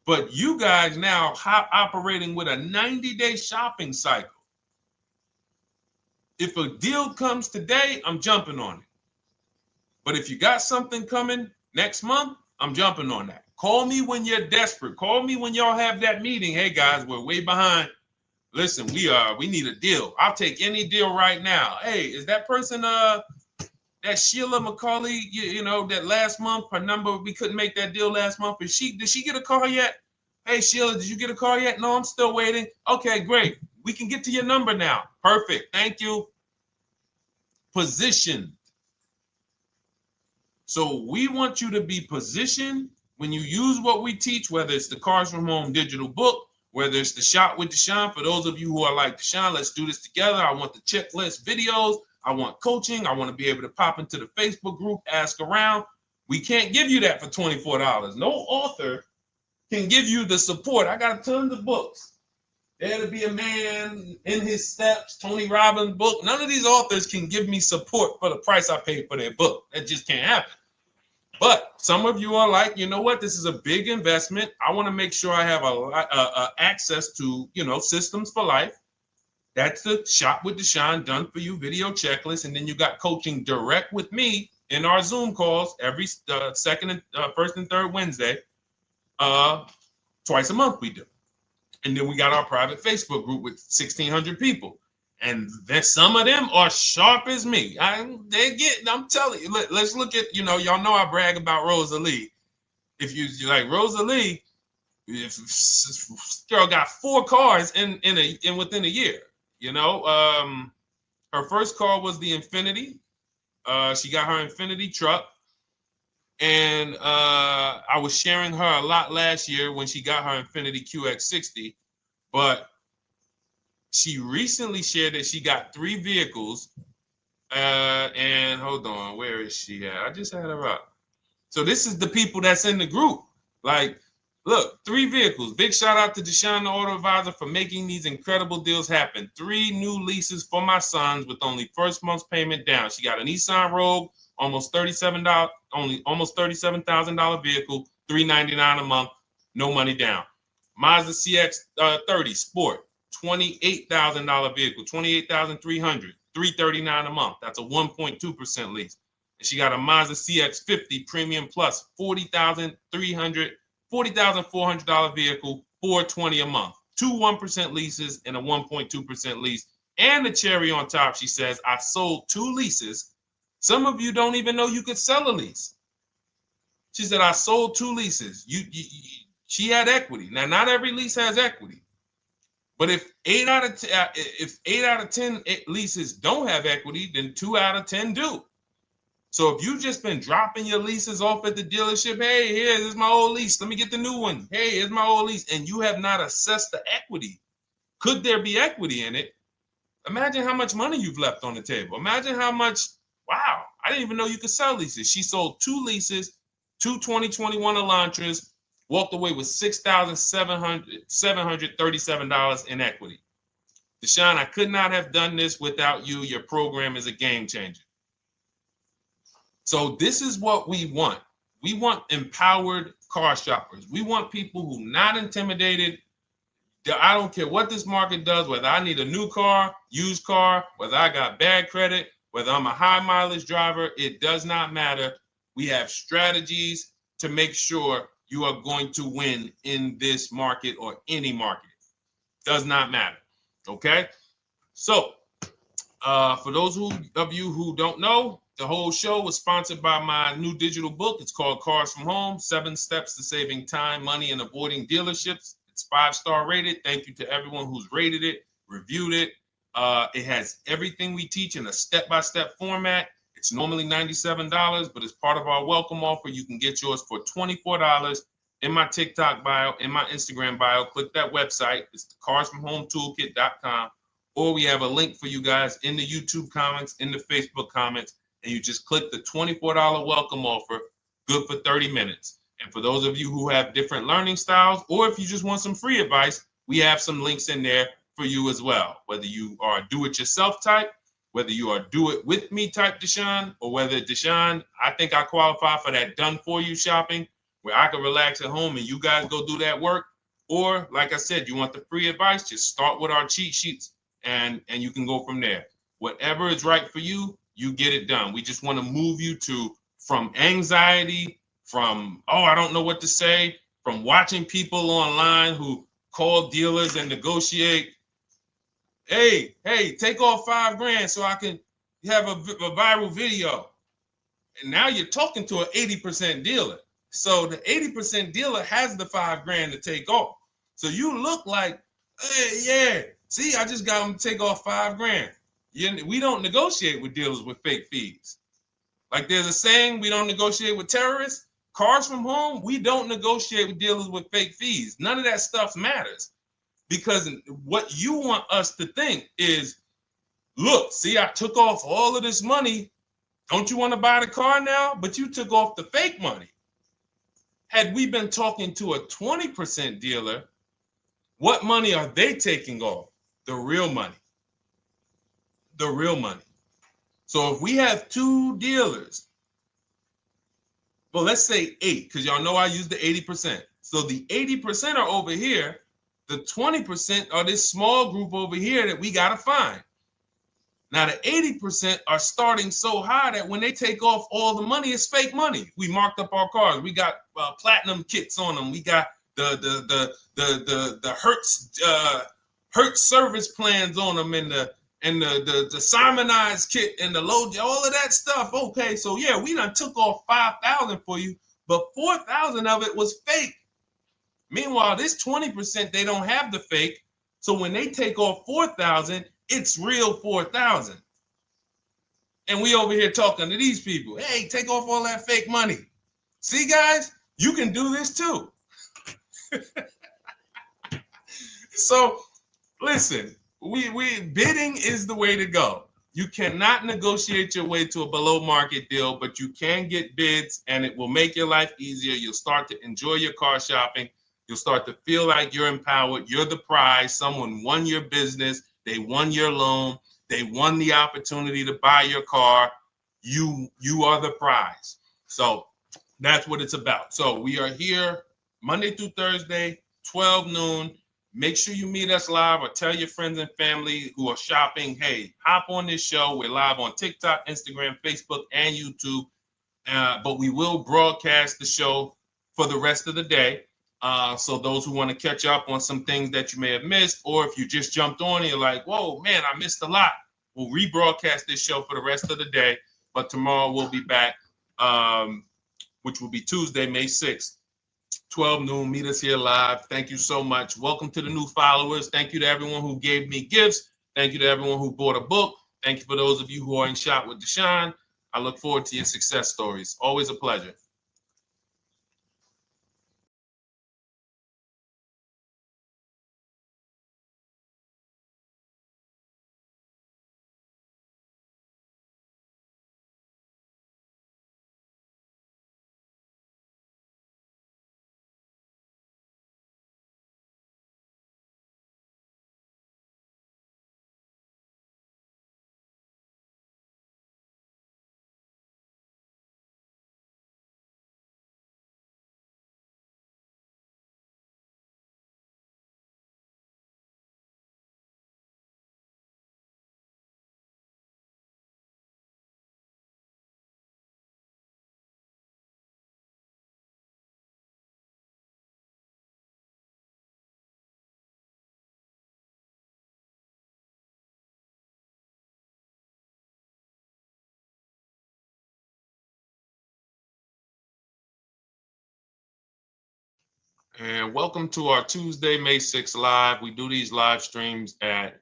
But you guys now operating with a 90-day shopping cycle. If a deal comes today, I'm jumping on it. But if you got something coming next month, I'm jumping on that. Call me when you're desperate. Call me when y'all have that meeting. Hey guys, we're way behind. Listen, we need a deal. I'll take any deal right now. Hey, is that person that Sheila McCauley, you know, that last month, her number, we couldn't make that deal last month. Did she get a call yet? Hey Sheila, did you get a call yet? No, I'm still waiting. Okay, great. We can get to your number now. Perfect. Thank you. Positioned. So we want you to be positioned when you use what we teach, whether it's the Cars from Home digital book, whether it's the Shop with Deshone. For those of you who are like, Deshone, let's do this together. I want the checklist videos. I want coaching. I want to be able to pop into the Facebook group, ask around. We can't give you that for $24. No author can give you the support. I got tons of books. There to Be a Man, In His Steps, Tony Robbins' book. None of these authors can give me support for the price I paid for their book. That just can't happen. But some of you are like, you know what? This is a big investment. I want to make sure I have access to, you know, systems for life. That's the Shop with Deshone done for you video checklist. And then you got coaching direct with me in our Zoom calls every first and third Wednesday. Twice a month we do. And then we got our private Facebook group with 1,600 people. And then some of them are sharp as me. I'm telling you, let's look at, you know, y'all know I brag about Rosalie. If you like Rosalie, if girl got 4 cars in within a year, you know. Her first car was the Infinity. She got her Infinity truck. And I was sharing her a lot last year when she got her Infinity QX60, but she recently shared that she got 3 vehicles. And hold on, where is she at? I just had her up. So this is the people that's in the group. Like, look, 3 vehicles. Big shout out to Deshone the Auto Advisor for making these incredible deals happen. 3 new leases for my sons with only first month's payment down. She got a Nissan Rogue, almost $37,000 vehicle, $399 a month, no money down. Mazda CX-30 Sport, $28,000 vehicle, $28,300, $339 a month. That's a 1.2% lease. And she got a Mazda CX-50 Premium Plus, $40,400 vehicle, $420 a month. 2 1% leases and a 1.2% lease. And the cherry on top, she says, I sold 2 leases. Some of you don't even know you could sell a lease. She said, I sold 2 leases. She had equity. Now, not every lease has equity. But if 8 out of 10 leases don't have equity, then 2 out of 10 do. So if you've just been dropping your leases off at the dealership, hey, here's my old lease. Let me get the new one. Hey, here's my old lease. And you have not assessed the equity. Could there be equity in it? Imagine how much money you've left on the table. Imagine how much, wow, I didn't even know you could sell leases. She sold 2 leases, 2 2021 Elantras, walked away with $6,737 in equity. Deshone, I could not have done this without you. Your program is a game changer. So this is what we want. We want empowered car shoppers. We want people who are not intimidated. I don't care what this market does, whether I need a new car, used car, whether I got bad credit, whether I'm a high mileage driver, it does not matter. We have strategies to make sure you are going to win in this market or any market. Does not matter. Okay? So, for those of you who don't know, the whole show was sponsored by my new digital book. It's called Cars from Home, 7 Steps to Saving Time, Money, and Avoiding Dealerships. It's 5-star rated. Thank you to everyone who's rated it, reviewed it. It has everything we teach in a step-by-step format. It's normally $97, but as part of our welcome offer, you can get yours for $24 in my TikTok bio, in my Instagram bio. Click that website. It's the carsfromhometoolkit.com. Or we have a link for you guys in the YouTube comments, in the Facebook comments, and you just click the $24 welcome offer, good for 30 minutes. And for those of you who have different learning styles, or if you just want some free advice, we have some links in there for you as well. Whether you are a do-it-yourself type, whether you are do-it-with-me type Deshone, or whether Deshone, I think I qualify for that done-for-you shopping, where I can relax at home and you guys go do that work. Or like I said, you want the free advice, just start with our cheat sheets and you can go from there. Whatever is right for you, you get it done. We just want to move you from anxiety, from, oh, I don't know what to say, from watching people online who call dealers and negotiate. Hey, take off $5,000 so I can have a viral video. And now you're talking to an 80% dealer. So the 80% dealer has the $5,000 to take off. So you look like, hey, yeah, see, I just got them to take off $5,000. We don't negotiate with dealers with fake fees. Like there's a saying, we don't negotiate with terrorists. Cars from home, we don't negotiate with dealers with fake fees. None of that stuff matters. Because what you want us to think is, look, see, I took off all of this money. Don't you want to buy the car now? But you took off the fake money. Had we been talking to a 20% dealer, what money are they taking off? The real money. The real money. So if we have two dealers, well, let's say 8, because y'all know I use the 80%. So the 80% are over here. The 20% are this small group over here that we got to find. Now, the 80% are starting so high that when they take off all the money, it's fake money. We marked up our cars. We got platinum kits on them. We got the Hertz service plans on them, and the Simonized kit and the low, all of that stuff. Okay, so yeah, we done took off 5,000 for you, but 4,000 of it was fake. Meanwhile, this 20%, they don't have the fake. So when they take off 4,000, it's real 4,000. And we over here talking to these people. Hey, take off all that fake money. See, guys, you can do this too. So listen, we bidding is the way to go. You cannot negotiate your way to a below market deal, but you can get bids and it will make your life easier. You'll start to enjoy your car shopping. You'll start to feel like you're empowered. You're the prize. Someone won your business. They won your loan. They won the opportunity to buy your car. You are the prize. So that's what it's about. So we are here Monday through Thursday, 12 noon. Make sure you meet us live or tell your friends and family who are shopping, hey, hop on this show. We're live on TikTok, Instagram, Facebook, and YouTube. But we will broadcast the show for the rest of the day. So those who want to catch up on some things that you may have missed, or if you just jumped on and you're like, whoa, man, I missed a lot. We'll rebroadcast this show for the rest of the day. But tomorrow we'll be back, which will be Tuesday, May 6th, 12 noon. Meet us here live. Thank you so much. Welcome to the new followers. Thank you to everyone who gave me gifts. Thank you to everyone who bought a book. Thank you for those of you who are in Shop with Deshone. I look forward to your success stories. Always a pleasure. And welcome to our Tuesday, May 6th live. We do these live streams at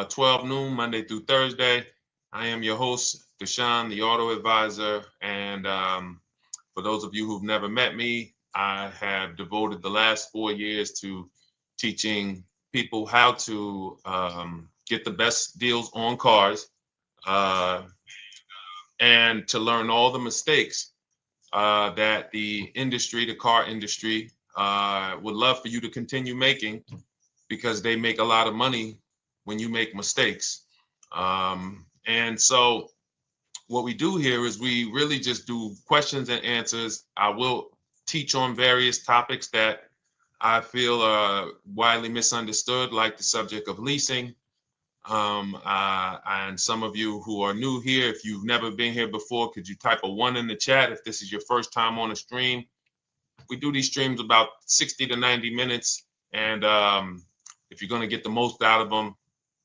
12 noon, Monday through Thursday. I am your host, Deshone the Auto Advisor. And for those of you who've never met me, I have devoted the last 4 years to teaching people how to get the best deals on cars and to learn all the mistakes that the industry, the car industry, would love for you to continue making, because they make a lot of money when you make mistakes. And so what we do here is we really just do questions and answers. I will teach on various topics that I feel are widely misunderstood, like the subject of leasing. And some of you who are new here, if you've never been here before, could you type a 1 in the chat if this is your first time on a stream? We do these streams about 60 to 90 minutes. And if you're going to get the most out of them,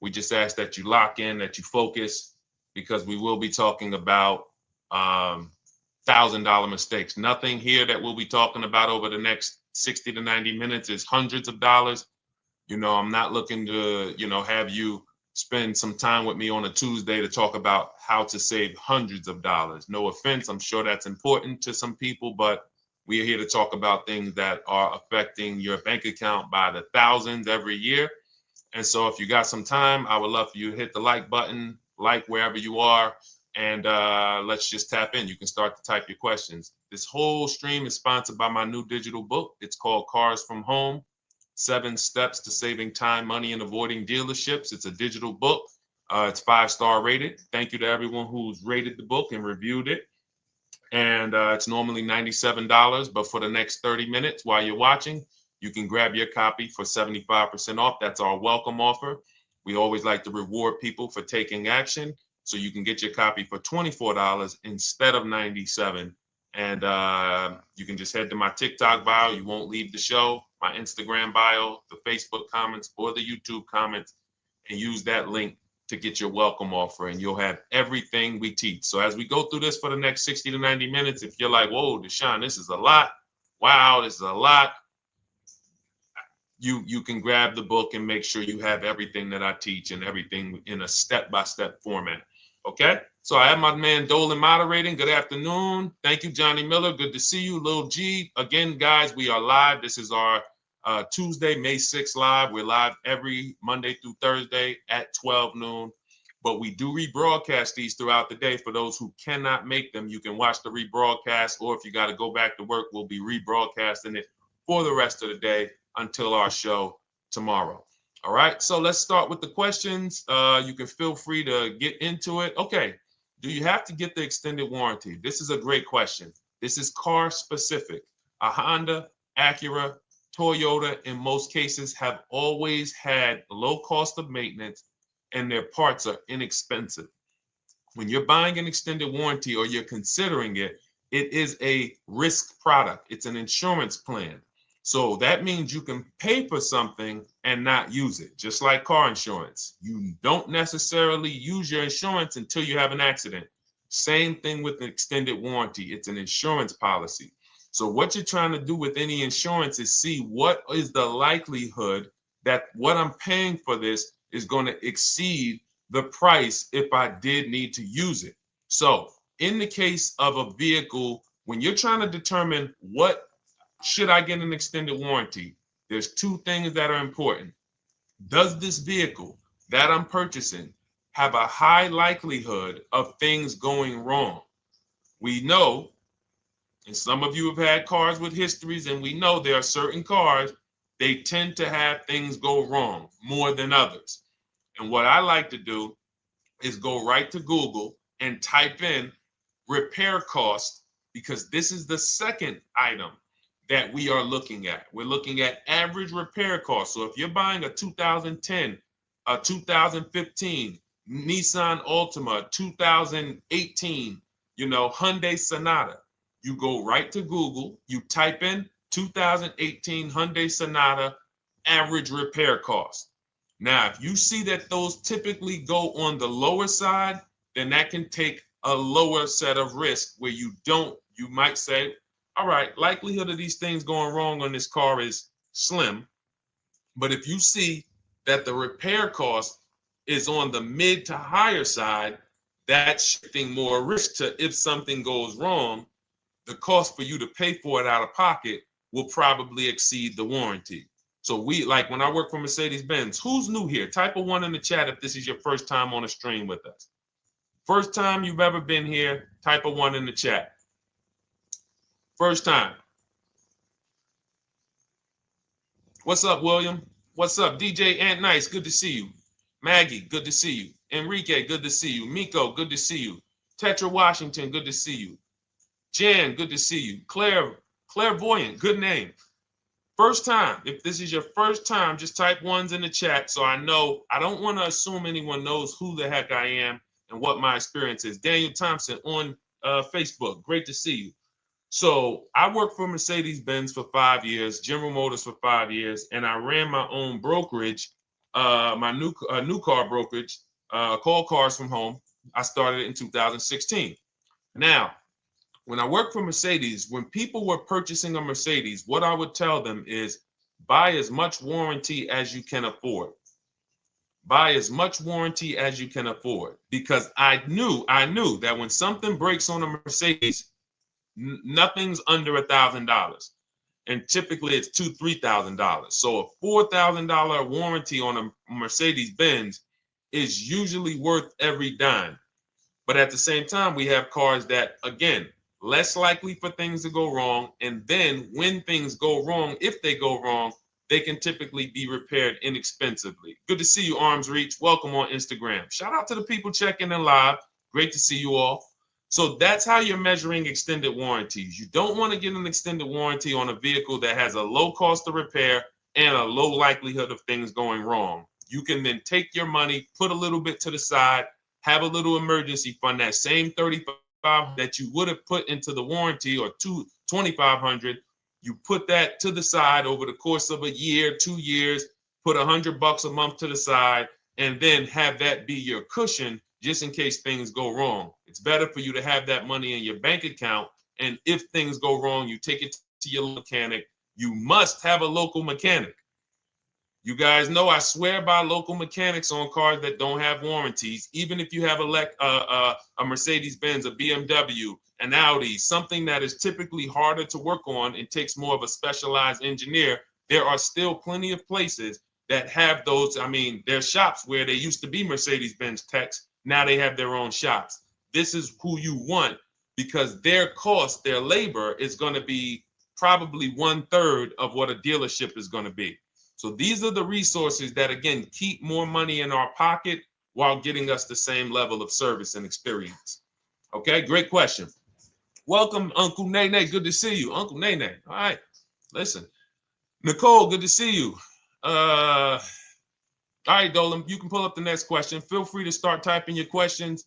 we just ask that you lock in, that you focus, because we will be talking about $1,000 mistakes. Nothing here that we'll be talking about over the next 60 to 90 minutes is hundreds of dollars. You know, I'm not looking to, have you spend some time with me on a Tuesday to talk about how to save hundreds of dollars. No offense, I'm sure that's important to some people, but we are here to talk about things that are affecting your bank account by the thousands every year. And so if you got some time, I would love for you to hit the like button, like wherever you are, and let's just tap in. You can start to type your questions. This whole stream is sponsored by my new digital book. It's called Cars from Home, 7 Steps to Saving Time, Money, and Avoiding Dealerships. It's a digital book. It's 5-star rated. Thank you to everyone who's rated the book and reviewed it. And it's normally $97, but for the next 30 minutes while you're watching, you can grab your copy for 75% off. That's our welcome offer. We always like to reward people for taking action. So you can get your copy for $24 instead of $97. And you can just head to my TikTok bio. You won't leave the show, my Instagram bio, the Facebook comments, or the YouTube comments, and use that link to get your welcome offer, and you'll have everything we teach. So as we go through this for the next 60 to 90 minutes, if you're like, whoa, Deshone, this is a lot. Wow, this is a lot. You can grab the book and make sure you have everything that I teach and everything in a step-by-step format. Okay? So I have my man Dolan moderating. Good afternoon. Thank you, Johnny Miller. Good to see you, Lil G. Again, guys, we are live. This is our Tuesday, May 6th live. We're live every Monday through Thursday at 12 noon. But we do rebroadcast these throughout the day. For those who cannot make them, you can watch the rebroadcast, or if you got to go back to work, we'll be rebroadcasting it for the rest of the day until our show tomorrow. All right, so let's start with the questions. You can feel free to get into it. Okay, do you have to get the extended warranty? This is a great question. This is car specific. A Honda, Acura, Toyota, in most cases, have always had low cost of maintenance and their parts are inexpensive. When you're buying an extended warranty or you're considering it, it is a risk product. It's an insurance plan. So that means you can pay for something and not use it, just like car insurance. You don't necessarily use your insurance until you have an accident. Same thing with an extended warranty. It's an insurance policy. So what you're trying to do with any insurance is see what is the likelihood that what I'm paying for this is going to exceed the price if I did need to use it. So in the case of a vehicle, when you're trying to determine what should I get an extended warranty, there's 2 things that are important. Does this vehicle that I'm purchasing have a high likelihood of things going wrong? We know, and some of you have had cars with histories, and we know there are certain cars, they tend to have things go wrong more than others. And what I like to do is go right to Google and type in repair cost, because this is the second item that we are looking at. We're looking at average repair cost. So if you're buying a 2010, a 2015 Nissan Altima, 2018, Hyundai Sonata, you go right to Google, you type in 2018 Hyundai Sonata average repair cost. Now, if you see that those typically go on the lower side, then that can take a lower set of risk where you might say, all right, likelihood of these things going wrong on this car is slim. But if you see that the repair cost is on the mid to higher side, that's shifting more risk to if something goes wrong, the cost for you to pay for it out of pocket will probably exceed the warranty. So when I work for Mercedes-Benz, who's new here? Type a 1 in the chat if this is your first time on a stream with us. First time you've ever been here, type a 1 in the chat. First time. What's up, William? What's up, DJ Ant Nice? Good to see you. Maggie, good to see you. Enrique, good to see you. Miko, good to see you. Tetra Washington, good to see you. Jan, good to see you. Claire Clairvoyant, good name. First time, if this is your first time, just type ones in the chat so I know. I don't want to assume anyone knows who the heck I am and what my experience is. Daniel Thompson on Facebook, great to see you. So I worked for Mercedes-Benz for 5 years, General Motors for 5 years, and I ran my own brokerage, my new car brokerage, called Cars from Home. I started it in 2016. Now, when I worked for Mercedes, when people were purchasing a Mercedes, what I would tell them is buy as much warranty as you can afford. Buy as much warranty as you can afford, because I knew that when something breaks on a Mercedes, nothing's under $1,000, and typically it's $2,000-$3,000. So a $4,000 warranty on a Mercedes Benz is usually worth every dime. But at the same time, we have cars that, again, less likely for things to go wrong. And then when things go wrong, if they go wrong, they can typically be repaired inexpensively. Good to see you, Arms Reach. Welcome on Instagram. Shout out to the people checking in live. Great to see you all. So that's how you're measuring extended warranties. You don't want to get an extended warranty on a vehicle that has a low cost of repair and a low likelihood of things going wrong. You can then take your money, put a little bit to the side, have a little emergency fund, that same $3,500 that you would have put into the warranty, or $2,500, you put that to the side over the course of a year, 2 years, put $100 a month to the side, and then have that be your cushion just in case things go wrong. It's better for you to have that money in your bank account, and if things go wrong, you take it to your mechanic. You must have a local mechanic. You guys know I swear by local mechanics on cars that don't have warranties. Even if you have a Mercedes-Benz, a BMW, an Audi, something that is typically harder to work on and takes more of a specialized engineer, there are still plenty of places that have those. I mean, there's shops where they used to be Mercedes-Benz techs. Now they have their own shops. This is who you want, because their cost, their labor is going to be probably 1/3 of what a dealership is going to be. So these are the resources that, again, keep more money in our pocket while getting us the same level of service and experience. Okay, great question. Welcome, Uncle Nene. Good to see you. Uncle Nene. All right, listen. Nicole, good to see you. All right, Dolan, you can pull up the next question. Feel free to start typing your questions.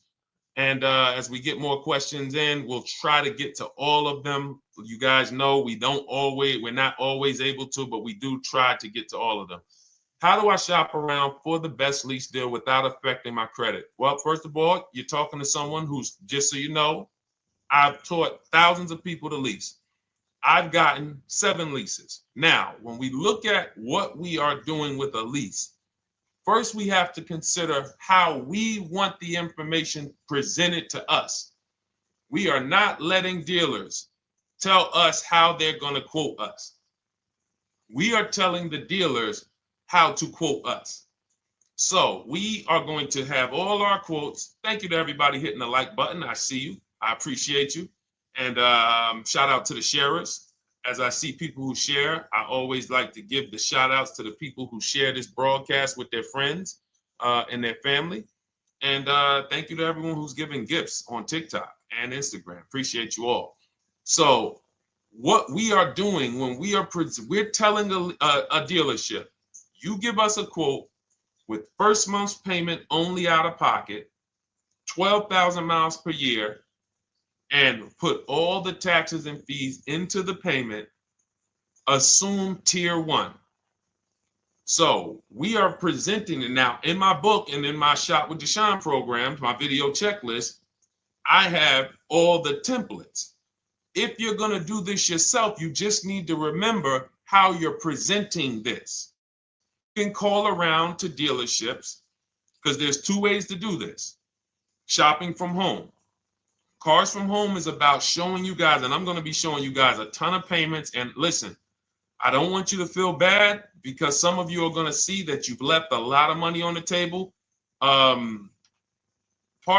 And as we get more questions in, we'll try to get to all of them. You guys know we're not always able to, but we do try to get to all of them. How do I shop around for the best lease deal without affecting my credit? Well, first of all, you're talking to someone who's, just so you know, I've taught thousands of people to lease. I've gotten 7 leases. Now, when we look at what we are doing with a lease, first, we have to consider how we want the information presented to us. We are not letting dealers tell us how they're going to quote us. We are telling the dealers how to quote us. So we are going to have all our quotes. Thank you to everybody hitting the like button. I see you. I appreciate you. And shout out to the sharers. As I see people who share, I always like to give the shout outs to the people who share this broadcast with their friends and their family. And thank you to everyone who's giving gifts on TikTok and Instagram. Appreciate you all. So what we are doing when we're telling a dealership, you give us a quote with first month's payment only out of pocket, 12,000 miles per year, and put all the taxes and fees into the payment, assume tier 1. So we are presenting it now in my book and in my Shop with Deshone programs, my video checklist. I have all the templates. If you're going to do this yourself, you just need to remember how you're presenting this. You can call around to dealerships, because there's 2 ways to do this. Shopping from home. Cars from Home is about showing you guys, and I'm going to be showing you guys a ton of payments. And listen, I don't want you to feel bad, because some of you are going to see that you've left a lot of money on the table. Part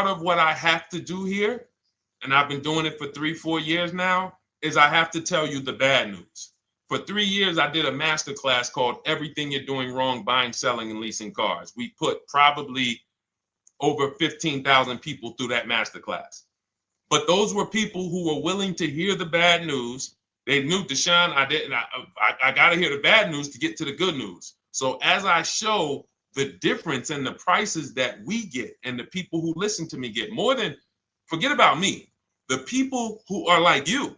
of what I have to do here, and I've been doing it for 3-4 years now, is I have to tell you the bad news. For 3 years, I did a masterclass called Everything You're Doing Wrong Buying, Selling, and Leasing Cars. We put probably over 15,000 people through that masterclass. But those were people who were willing to hear the bad news They knew, Deshone, I got to hear the bad news to get to the good news. So as I show the difference in the prices that we get and the people who listen to me get, more than, forget about me, the people who are like you,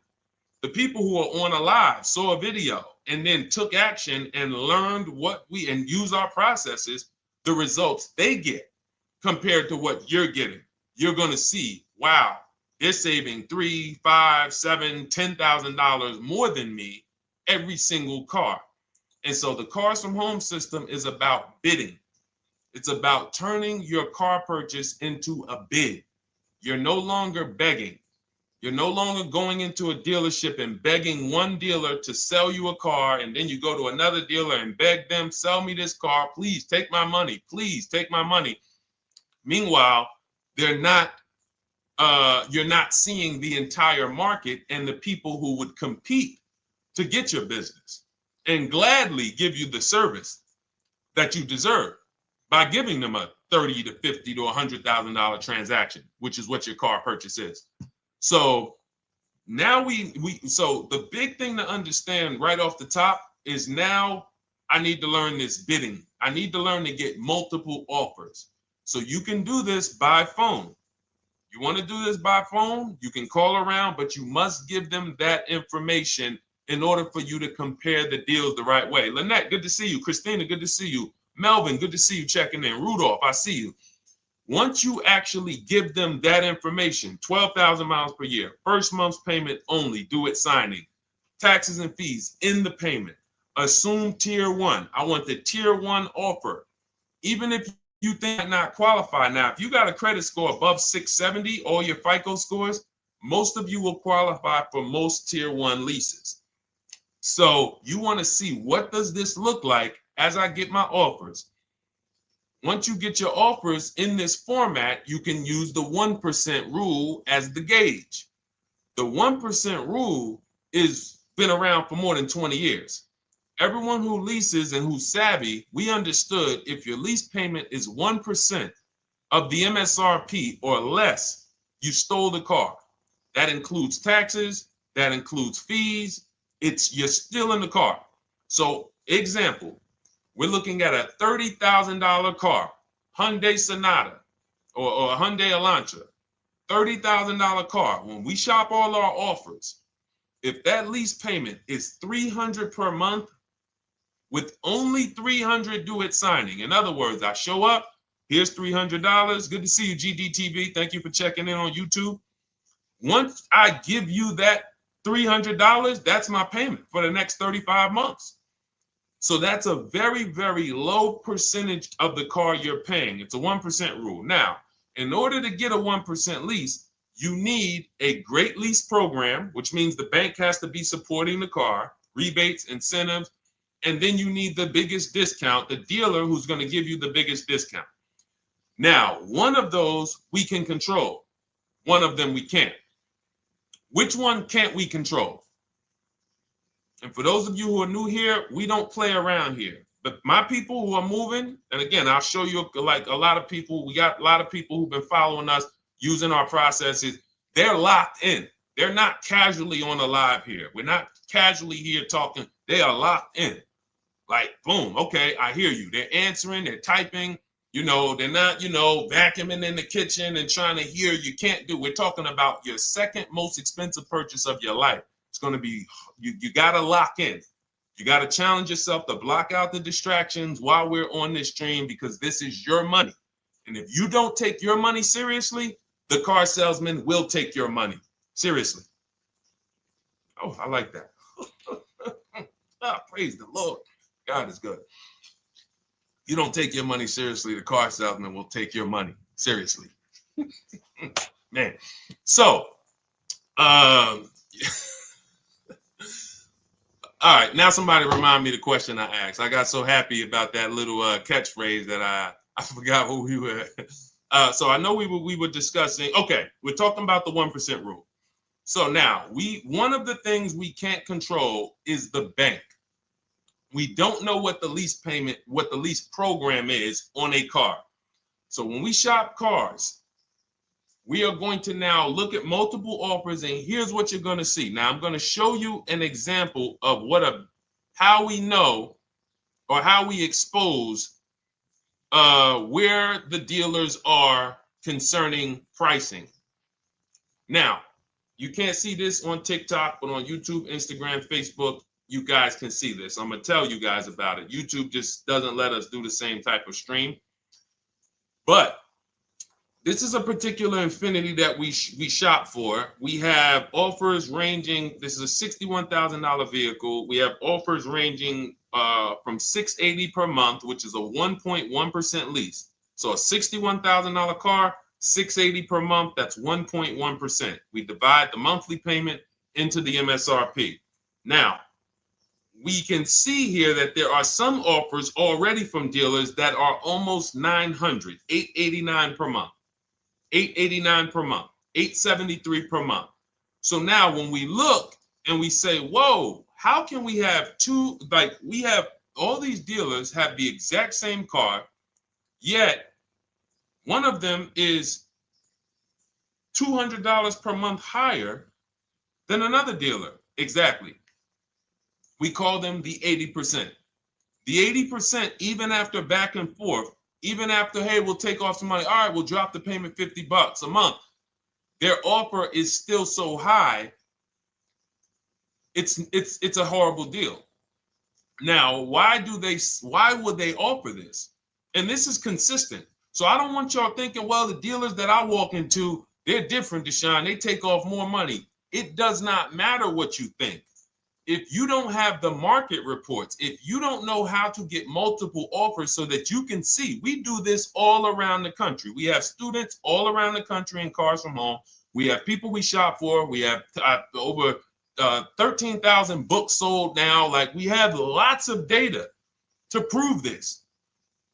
the people who are on a live, saw a video, and then took action and learned and use our processes, the results they get compared to what you're getting. You're going to see, wow, they're saving $3, $5, $7, $10,000 more than me every single car. And so the Cars from Home system is about bidding. It's about turning your car purchase into a bid. You're no longer begging. You're no longer going into a dealership and begging one dealer to sell you a car, and then you go to another dealer and beg them, sell me this car, please take my money, please take my money. Meanwhile, you're not seeing the entire market and the people who would compete to get your business and gladly give you the service that you deserve by giving them a $30 to $50 to $100,000 transaction, which is what your car purchase is. So now so the big thing to understand right off the top is, now I need to learn this bidding. I need to learn to get multiple offers. So you can do this by phone. You want to do this by phone, you can call around, but you must give them that information in order for you to compare the deals the right way. Lynette, good to see you. Christina, good to see you. Melvin, good to see you checking in. Rudolph, I see you. Once you actually give them that information, 12,000 miles per year, first month's payment only, due at signing, taxes and fees in the payment, assume tier one. I want the tier one offer. Even if you think I not qualify. Now, if you got a credit score above 670, all your FICO scores, most of you will qualify for most tier one leases. So you want to see, what does this look like as I get my offers? Once you get your offers in this format, you can use the 1% rule as the gauge. The 1% rule is been around for more than 20 years. Everyone who leases and who's savvy, we understood if your lease payment is 1% of the MSRP or less, you stole the car. That includes taxes, that includes fees. You're still in the car. So example, we're looking at a $30,000 car, Hyundai Sonata or a Hyundai Elantra, $30,000 car. When we shop all our offers, if that lease payment is $300 per month, with only $300 due at signing. In other words, I show up, here's $300. Good to see you, GDTV. Thank you for checking in on YouTube. Once I give you that $300, that's my payment for the next 35 months. So that's a very, very low percentage of the car you're paying. It's a 1% rule. Now, in order to get a 1% lease, you need a great lease program, which means the bank has to be supporting the car, rebates, incentives, and then you need the biggest discount, the dealer who's going to give you the biggest discount. Now, one of those we can control. One of them we can't. Which one can't we control? And for those of you who are new here, we don't play around here. But my people who are moving, and again, I'll show you, like a lot of people, we got a lot of people who've been following us, using our processes. They're locked in. They're not casually on a live here. We're not casually here talking. They are locked in. Like, boom, okay, I hear you. They're answering, they're typing, they're not, vacuuming in the kitchen and trying to hear. You can't do. We're talking about your second most expensive purchase of your life. It's going to be, you got to lock in. You got to challenge yourself to block out the distractions while we're on this stream, because this is your money. And if you don't take your money seriously, the car salesman will take your money seriously. Oh, I like that. Praise the Lord. God is good. You don't take your money seriously, the car salesman will take your money seriously. Man. So, all right, now somebody remind me the question I asked. I got so happy about that little catchphrase that I forgot who we were. So I know we were discussing, okay, we're talking about the 1% rule. So now, one of the things we can't control is the bank. We don't know what the lease payment, what the lease program is on a car. So when we shop cars, we are going to now look at multiple offers, and here's what you're going to see. Now, I'm going to show you an example of how we know or how we expose where the dealers are concerning pricing. Now, you can't see this on TikTok, but on YouTube, Instagram, Facebook, you guys can see this. I'm going to tell you guys about it. YouTube just doesn't let us do the same type of stream. But this is a particular Infiniti that we shop for. We have offers ranging, this is a $61,000 vehicle. We have offers ranging from $680 per month, which is a 1.1% lease. So a $61,000 car, $680 per month, that's 1.1%. We divide the monthly payment into the MSRP. Now, we can see here that there are some offers already from dealers that are almost $900, $889 per month. $889 per month, $873 per month. So now when we look and we say, whoa, how can we have two, like we have all these dealers have the exact same car, yet one of them is $200 per month higher than another dealer. Exactly. We call them the 80%. The 80%, even after back and forth, even after, hey, we'll take off some money. All right, we'll drop the payment $50 a month. Their offer is still so high. It's a horrible deal. Now, why would they offer this? And this is consistent. So I don't want y'all thinking, well, the dealers that I walk into, they're different, Deshone. They take off more money. It does not matter what you think. If you don't have the market reports, if you don't know how to get multiple offers so that you can see, we do this all around the country. We have students all around the country in Cars from Home. We have people we shop for. We have over 13,000 books sold now. Like, we have lots of data to prove this.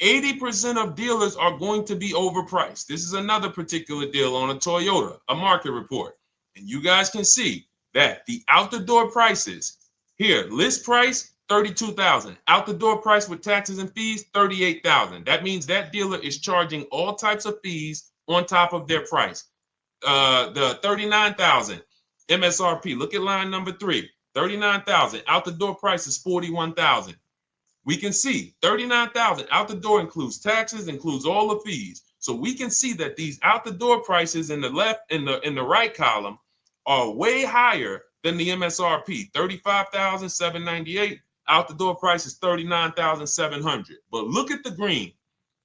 80% of dealers are going to be overpriced. This is another particular deal on a Toyota, a market report. And you guys can see that the out-the-door prices here, list price, $32,000. Out the door price with taxes and fees, $38,000. That means that dealer is charging all types of fees on top of their price. The $39,000 MSRP. Look at line number 3. $39,000. Out the door price is $41,000. We can see $39,000 out the door includes taxes, includes all the fees. So we can see that these out the door prices in the left, in the right column, are way higher than the MSRP, $35,798. Out the door price is $39,700. But look at the green.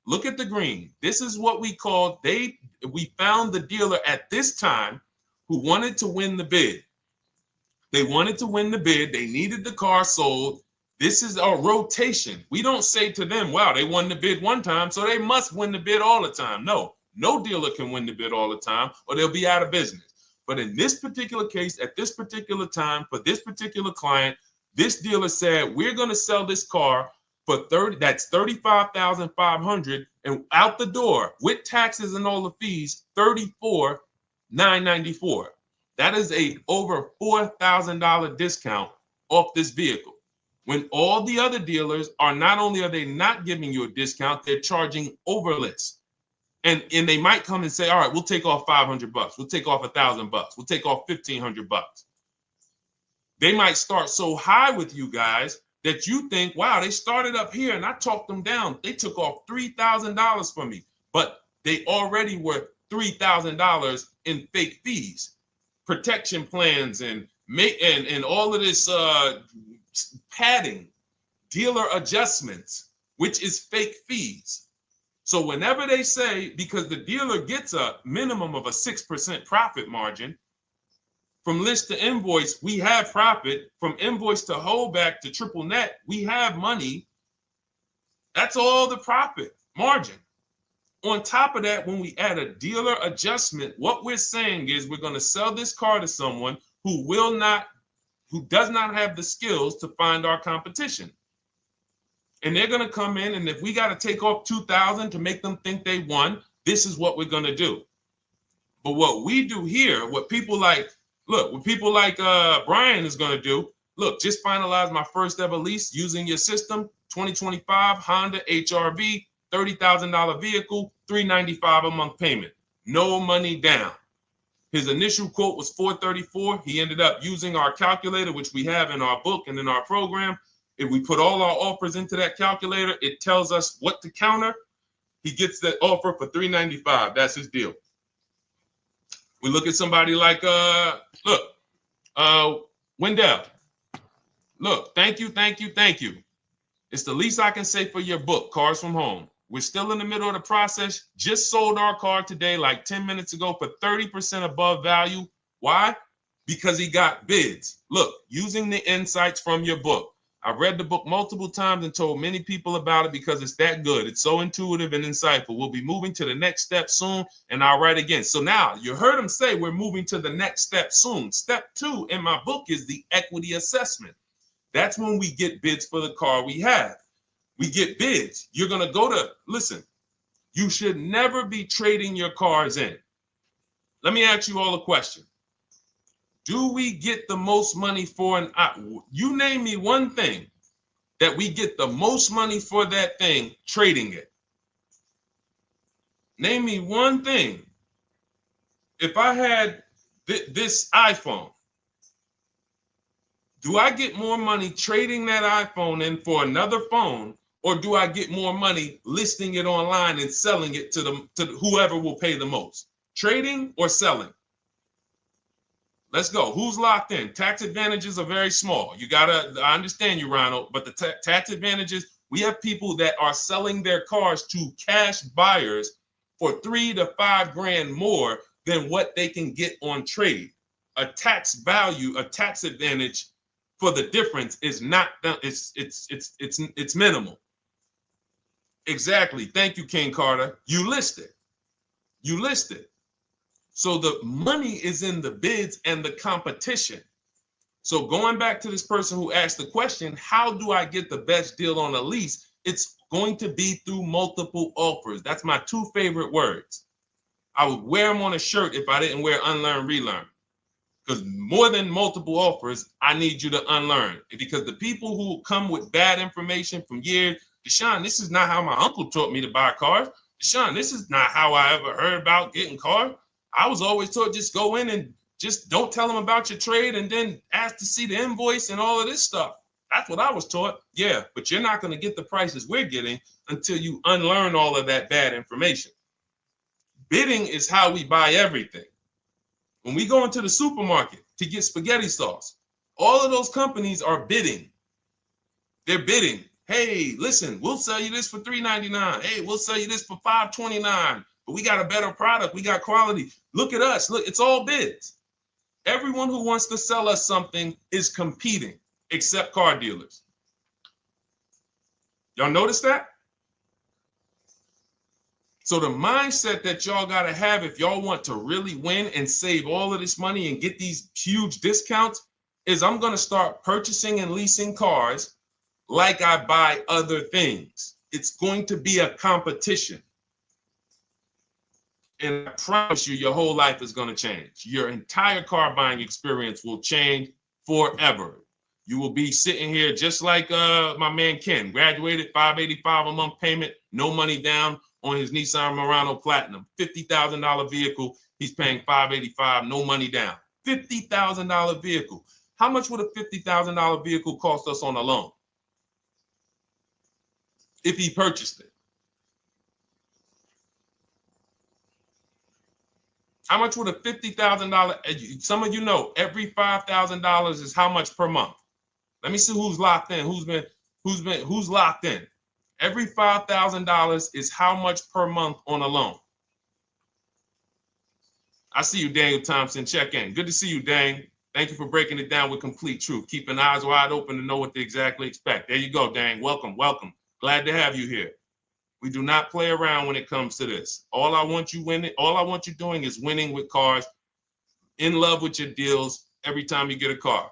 Look at the green. This is what we call, we found the dealer at this time who wanted to win the bid. They wanted to win the bid. They needed the car sold. This is a rotation. We don't say to them, wow, they won the bid one time, so they must win the bid all the time. No dealer can win the bid all the time, or they'll be out of business. But in this particular case, at this particular time, for this particular client, this dealer said, we're going to sell this car for that's $35,500, and out the door with taxes and all the fees, $34,994. That is a over $4,000 discount off this vehicle. When all the other dealers are, not only are they not giving you a discount, they're charging over list. And they might come and say, all right, we'll take off $500. We'll take off $1,000. We'll take off $1,500. They might start so high with you guys that you think, wow, they started up here and I talked them down. They took off $3,000 from me, but they already were $3,000 in fake fees, protection plans, and all of this padding, dealer adjustments, which is fake fees. So whenever they say, because the dealer gets a minimum of a 6% profit margin, from list to invoice, we have profit. From invoice to holdback to triple net, we have money. That's all the profit margin. On top of that, when we add a dealer adjustment, what we're saying is we're going to sell this car to someone who does not have the skills to find our competition. And they're going to come in, and if we got to take off $2,000 to make them think they won, this is what we're going to do. But what we do here, what people like Brian is going to do, look, just finalize my first ever lease using your system, 2025 Honda HRV, $30,000 vehicle, $395 a month payment. no money down. His initial quote was $434. He ended up using our calculator, which we have in our book and in our program. If we put all our offers into that calculator, it tells us what to counter. He gets that offer for $395. That's his deal. We look at somebody like Wendell. Look, thank you. It's the least I can say for your book, Cars from Home. We're still in the middle of the process. Just sold our car today, like 10 minutes ago, for 30% above value. Why? Because he got bids. Look, using the insights from your book. I've read the book multiple times and told many people about it because it's that good. It's so intuitive and insightful. We'll be moving to the next step soon, and I'll write again. So now you heard him say we're moving to the next step soon. Step 2 in my book is the equity assessment. That's when we get bids for the car we have. We get bids. You're going to go to, listen, you should never be trading your cars in. Let me ask you all a question. Do we get the most money for you name me one thing that we get the most money for that thing trading it. Name me one thing. If I had this iPhone, do I get more money trading that iPhone in for another phone, or do I get more money listing it online and selling it to whoever will pay the most? Trading or selling? Let's go. Who's locked in? Tax advantages are very small. I understand you, Ronald, but the tax advantages, we have people that are selling their cars to cash buyers for $3 to $5 grand more than what they can get on trade. A tax value, a tax advantage for the difference is not, it's minimal. Exactly. Thank you, King Carter. You listed. So the money is in the bids and the competition. So going back to this person who asked the question, how do I get the best deal on a lease? It's going to be through multiple offers. That's my 2 favorite words. I would wear them on a shirt if I didn't wear unlearn, relearn. Because more than multiple offers, I need you to unlearn. Because the people who come with bad information from years, Deshone, this is not how my uncle taught me to buy cars. Deshone, this is not how I ever heard about getting cars. I was always taught just go in and just don't tell them about your trade and then ask to see the invoice and all of this stuff. That's what I was taught. Yeah, but you're not going to get the prices we're getting until you unlearn all of that bad information. Bidding is how we buy everything. When we go into the supermarket to get spaghetti sauce, all of those companies are bidding. They're bidding. Hey, listen, we'll sell you this for $3.99. Hey, we'll sell you this for $5.29. But we got a better product. We got quality. Look at us. Look, it's all bids. Everyone who wants to sell us something is competing, except car dealers. Y'all notice that? So the mindset that y'all got to have if y'all want to really win and save all of this money and get these huge discounts is I'm going to start purchasing and leasing cars like I buy other things. It's going to be a competition. And I promise you, your whole life is going to change. Your entire car buying experience will change forever. You will be sitting here just like my man Ken, graduated, $585 a month payment, no money down on his Nissan Murano Platinum, $50,000 vehicle. He's paying $585, no money down. $50,000 vehicle. How much would a $50,000 vehicle cost us on a loan if he purchased it? How much would a $50,000? Some of you know every $5,000 is how much per month. Let me see who's locked in. Who's locked in? Every $5,000 is how much per month on a loan. I see you, Daniel Thompson. Check in. Good to see you, Dane. Thank you for breaking it down with complete truth. Keeping eyes wide open to know what to exactly expect. There you go, Dane. Welcome. Glad to have you here. We do not play around when it comes to this. All I want you doing is winning with cars, in love with your deals every time you get a car.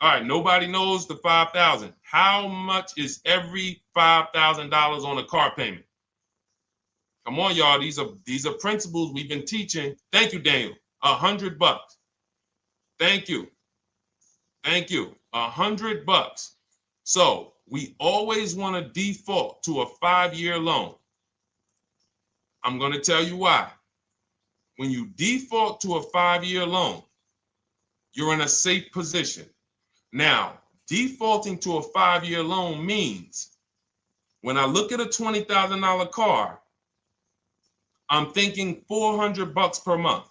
All right, nobody knows the 5,000. How much is every $5,000 on a car payment? Come on, y'all. These are principles we've been teaching. Thank you, Daniel. $100. Thank you. $100. So we always want to default to a 5-year loan. I'm going to tell you why. when you default to a 5-year loan, you're in a safe position. Now, defaulting to a 5-year loan means when I look at a $20,000 car, I'm thinking $400 per month.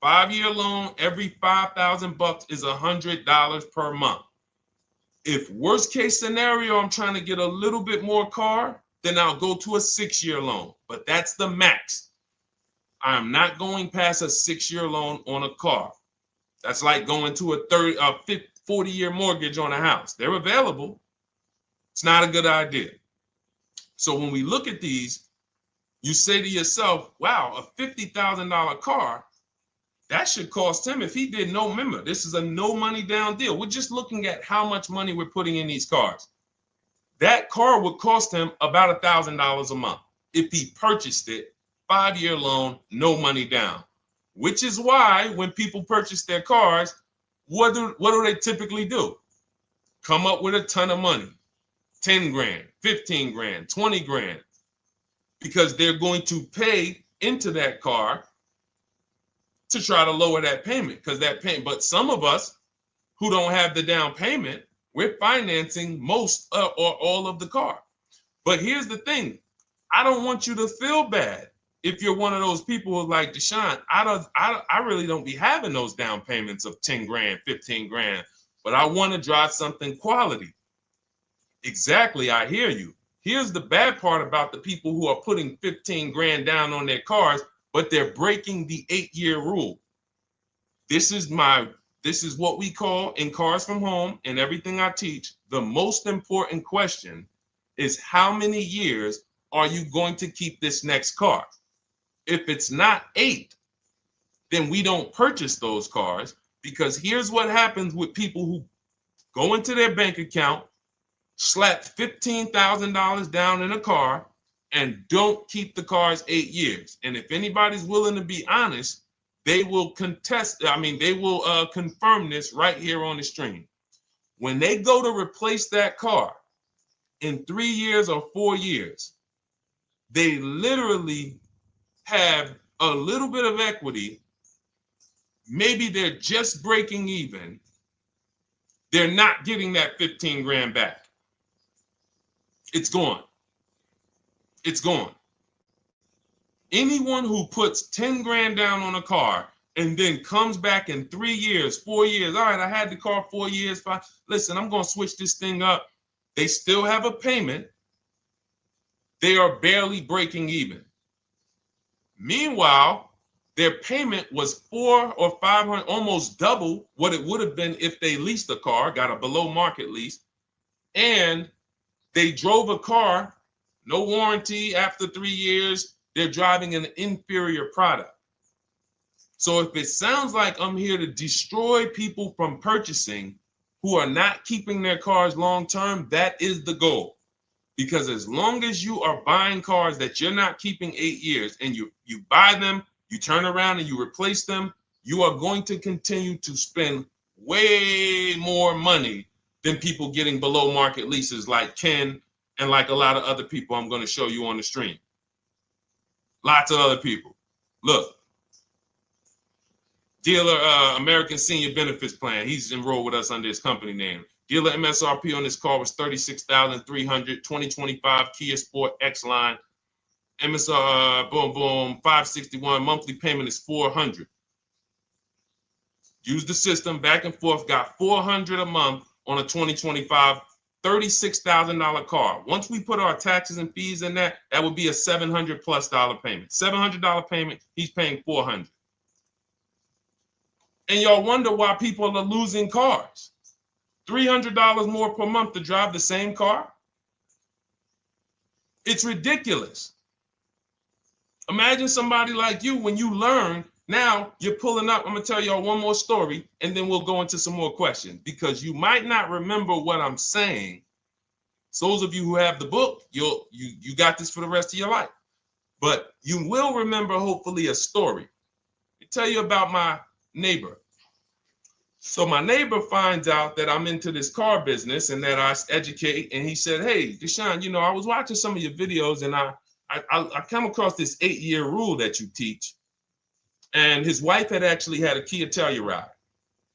5-year loan, every $5,000 is $100 per month. If worst case scenario, I'm trying to get a little bit more car, then I'll go to a 6-year loan, but that's the max. I'm not going past a 6-year loan on a car. That's like going to a 40-year mortgage on a house. They're available. It's not a good idea. So when we look at these, you say to yourself, wow, a $50,000 car, that should cost him, if he did no, remember, this is a no money down deal. We're just looking at how much money we're putting in these cars. That car would cost him about $1,000 a month if he purchased it, 5-year loan, no money down. Which is why when people purchase their cars, what do they typically do? Come up with a ton of money, 10 grand, 15 grand, 20 grand, because they're going to pay into that car to try to lower that payment, because that payment. But some of us who don't have the down payment, we're financing most or all of the car. But here's the thing. I don't want you to feel bad if you're one of those people who's like, Deshone, I really don't be having those down payments of 10 grand, 15 grand, but I want to drive something quality. Exactly, I hear you. Here's the bad part about the people who are putting 15 grand down on their cars, but they're breaking the 8-year rule. This is what we call in Cars from Home and everything I teach, the most important question is how many years are you going to keep this next car? If it's not 8, then we don't purchase those cars, because here's what happens with people who go into their bank account, slap $15,000 down in a car, and don't keep the cars 8 years. And if anybody's willing to be honest, they will confirm this right here on the stream. When they go to replace that car in 3 years or 4 years, they literally have a little bit of equity. Maybe they're just breaking even. They're not getting that 15 grand back. It's gone. It's gone. Anyone who puts 10 grand down on a car and then comes back in 3 years, 4 years, all right, I had the car 4 years, 5, listen, I'm going to switch this thing up. They still have a payment. They are barely breaking even. Meanwhile, their payment was 400 or 500, almost double what it would have been if they leased a car, got a below market lease, and they drove a car, no warranty after 3 years. They're driving an inferior product. So if it sounds like I'm here to destroy people from purchasing who are not keeping their cars long term, that is the goal. Because as long as you are buying cars that you're not keeping 8 years and you buy them, you turn around and you replace them, you are going to continue to spend way more money than people getting below market leases like Ken and like a lot of other people I'm going to show you on the stream. Lots of other people. Look, dealer American Senior Benefits Plan. He's enrolled with us under his company name. Dealer MSRP on this car was $36,300. 2025 Kia Sport X line. MSR boom 561. Monthly payment is $400. Use the system back and forth. Got $400 a month on a 2025 $36,000 car. Once we put our taxes and fees in that would be a $700+ payment. $700 payment. He's paying $400. And y'all wonder why people are losing cars. $300 more per month to drive the same car? It's ridiculous. Imagine somebody like you, when you learn, now you're pulling up. I'm going to tell y'all one more story, and then we'll go into some more questions, because you might not remember what I'm saying. So those of you who have the book, you got this for the rest of your life. But you will remember, hopefully, a story. I'll tell you about my neighbor. So my neighbor finds out that I'm into this car business and that I educate. And he said, hey, Deshone, I was watching some of your videos and I come across this 8-year rule that you teach. And his wife had actually had a Kia Telluride.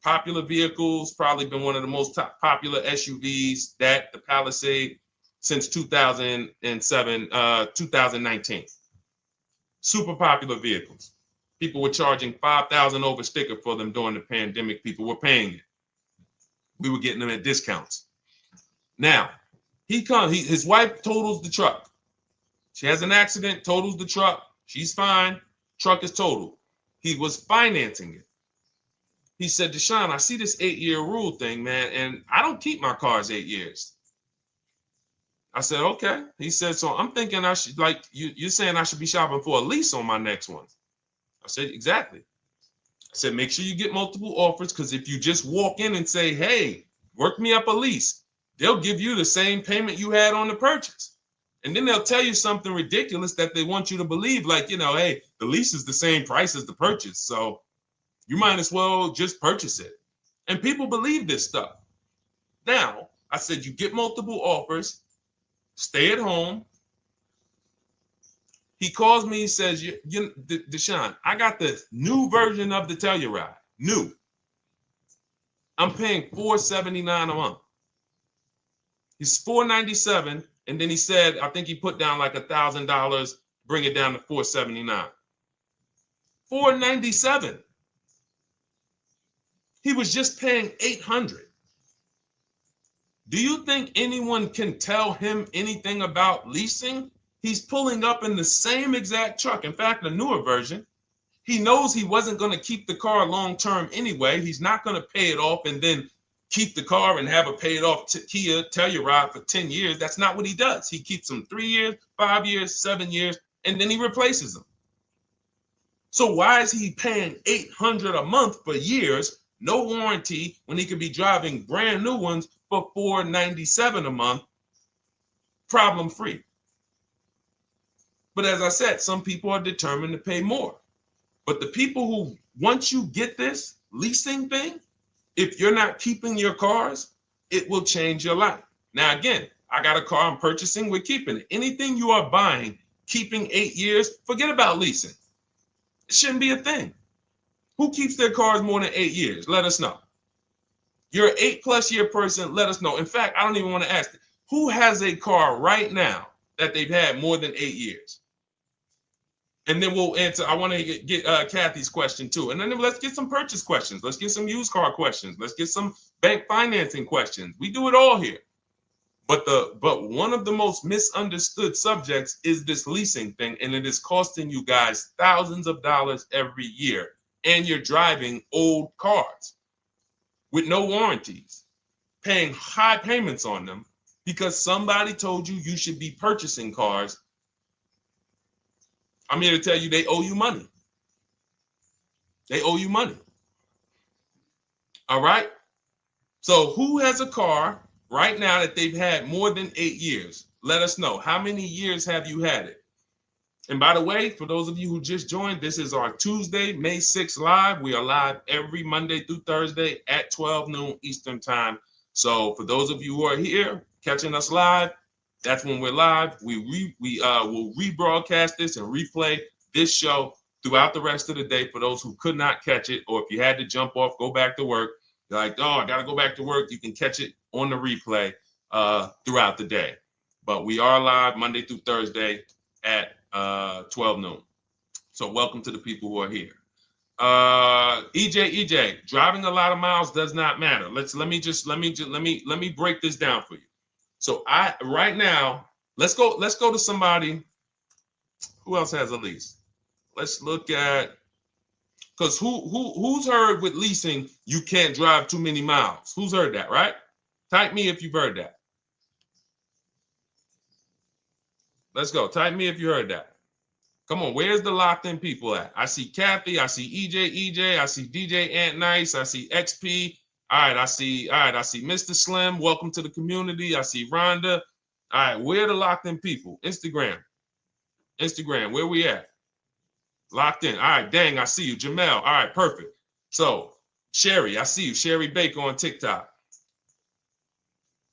Popular vehicles, probably been one of the most popular SUVs, that the Palisade, since 2007, 2019. Super popular vehicles. People were charging $5,000 over sticker for them during the pandemic. People were paying it. We were getting them at discounts. Now, his wife totals the truck. She has an accident, totals the truck. She's fine. Truck is totaled. He was financing it. He said, Deshone, I see this 8-year rule thing, man, and I don't keep my cars 8 years. I said, okay. He said, so I'm thinking I should, like, you're saying I should be shopping for a lease on my next one. I said, exactly. I said, make sure you get multiple offers, because if you just walk in and say, hey, work me up a lease, they'll give you the same payment you had on the purchase. And then they'll tell you something ridiculous that they want you to believe, like, hey, the lease is the same price as the purchase, so you might as well just purchase it. And people believe this stuff. Now, I said, you get multiple offers, stay at home. He calls me, he says, Deshone, I got the new version of the Telluride, new. I'm paying $479 a month. He's $497, and then he said, I think he put down like $1,000, bring it down to $479. $497. He was just paying $800. Do you think anyone can tell him anything about leasing? He's pulling up in the same exact truck. In fact, the newer version. He knows he wasn't going to keep the car long term anyway. He's not going to pay it off and then keep the car and have a paid off Kia Telluride for 10 years. That's not what he does. He keeps them 3 years, 5 years, 7 years, and then he replaces them. So why is he paying $800 a month for years, no warranty, when he could be driving brand new ones for $497 a month, problem free? But as I said, some people are determined to pay more. But the people who, once you get this leasing thing, if you're not keeping your cars, it will change your life. Now, again, I got a car I'm purchasing, we're keeping it. Anything you are buying, keeping 8 years, forget about leasing. It shouldn't be a thing. Who keeps their cars more than 8 years? Let us know. You're an 8+ year person, let us know. In fact, I don't even want to ask, who has a car right now that they've had more than 8 years? And then we'll answer. I want to get Kathy's question too. And then let's get some purchase questions. Let's get some used car questions. Let's get some bank financing questions. We do it all here. But one of the most misunderstood subjects is this leasing thing, and it is costing you guys thousands of dollars every year. And you're driving old cars with no warranties, paying high payments on them because somebody told you you should be purchasing cars. I'm here to tell you they owe you money. They owe you money. All right? So who has a car right now that they've had more than 8 years? Let us know. How many years have you had it? And by the way, for those of you who just joined, this is our Tuesday, May 6th live. We are live every Monday through Thursday at 12 noon Eastern time. So for those of you who are here catching us live, that's when we're live. We will rebroadcast this and replay this show throughout the rest of the day for those who could not catch it, or if you had to jump off, go back to work. You're like, oh, I got to go back to work. You can catch it on the replay throughout the day. But we are live Monday through Thursday at 12 noon. So welcome to the people who are here. EJ, driving a lot of miles does not matter. Let me break this down for you. So right now, let's go to somebody who else has a lease. Let's look at, because who's heard with leasing you can't drive too many miles? Who's heard that, right? Type me if you've heard that. Let's go. Type me if you heard that. Come on, where's the locked in people at? I see Kathy, I see EJ, I see DJ Ant Nice, I see XP. All right, I see Mr. Slim. Welcome to the community. I see Rhonda. All right, where are the locked in people? Instagram, where we at? Locked in. All right, dang, I see you. Jamel. All right, perfect. So, Sherry, I see you. Sherry Baker on TikTok.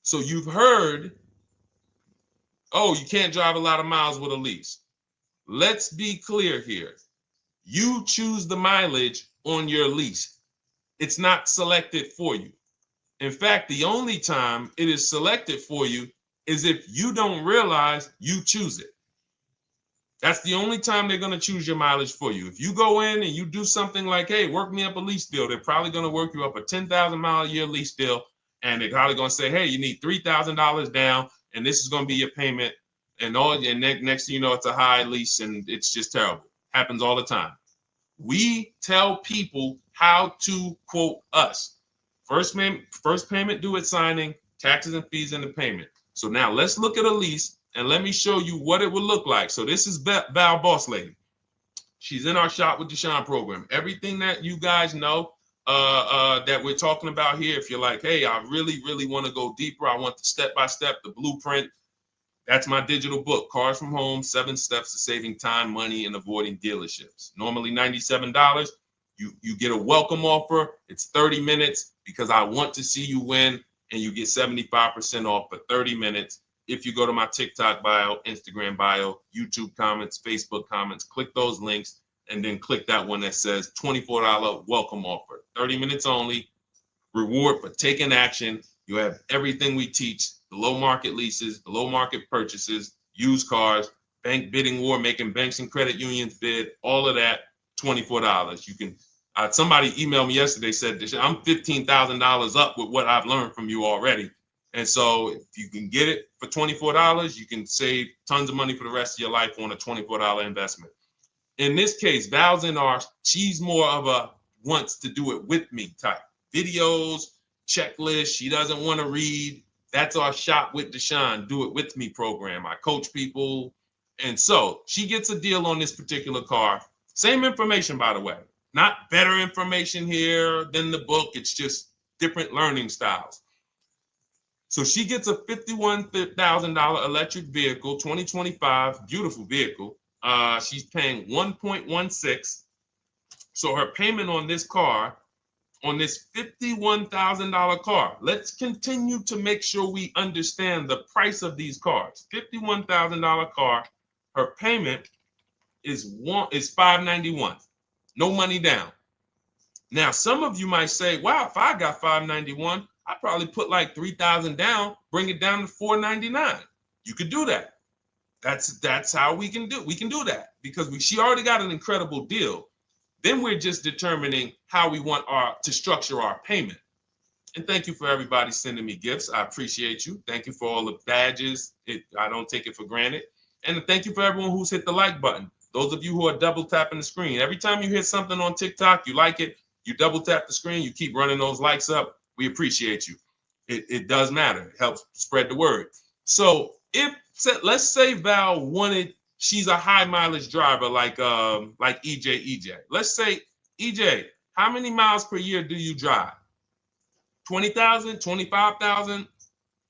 So you've heard, oh, you can't drive a lot of miles with a lease. Let's be clear here. You choose the mileage on your lease. It's not selected for you. In fact, the only time it is selected for you is if you don't realize you choose it. That's the only time they're going to choose your mileage for you. If you go in and you do something like, hey, work me up a lease deal, they're probably going to work you up a 10,000 mile a year lease deal. And they're probably going to say, hey, you need $3,000 down, and this is going to be your payment. And next thing you know, it's a high lease, and it's just terrible. Happens all the time. We tell people how to quote us. First payment due at signing, taxes and fees in the payment. So now let's look at a lease, and let me show you what it would look like. So this is Val Boss Lady. She's in our Shop with Deshone program. Everything that you guys know that we're talking about here, if you're like, hey, I really, really want to go deeper, I want the step-by-step, the blueprint, that's my digital book, Cars from Home, 7 Steps to Saving Time, Money, and Avoiding Dealerships. Normally $97. You get a welcome offer. It's 30 minutes because I want to see you win, and you get 75% off for 30 minutes. If you go to my TikTok bio, Instagram bio, YouTube comments, Facebook comments, click those links, and then click that one that says $24 welcome offer. 30 minutes only, reward for taking action. You have everything we teach, the low market leases, the low market purchases, used cars, bank bidding war, making banks and credit unions bid, all of that, $24. You can, somebody emailed me yesterday, said, I'm $15,000 up with what I've learned from you already. And so if you can get it for $24, you can save tons of money for the rest of your life on a $24 investment. In this case, Val's in our, she's more of a wants to do it with me type. Videos, checklist, she doesn't want to read. That's our Shop with Deshone, do it with me program. I coach people. And so she gets a deal on this particular car. Same information, by the way. Not better information here than the book. It's just different learning styles. So she gets a $51,000 electric vehicle, 2025, beautiful vehicle. She's paying 1.16. So her payment on this car, on this $51,000 car, let's continue to make sure we understand the price of these cars. $51,000 car, her payment is $591. No money down. Now, some of you might say, wow, if I got $591, I'd probably put like $3,000 down, bring it down to $499. You could do that. That's how we can do. We can do that because she already got an incredible deal. Then we're just determining how we want to structure our payment. And thank you for everybody sending me gifts. I appreciate you. Thank you for all the badges. I don't take it for granted. And thank you for everyone who's hit the like button. Those of you who are double tapping the screen. Every time you hit something on TikTok, you like it, you double tap the screen, you keep running those likes up. We appreciate you. It does matter. It helps spread the word. So let's say Val wanted, she's a high mileage driver like EJ. Let's say, EJ, how many miles per year do you drive? 20,000, 25,000?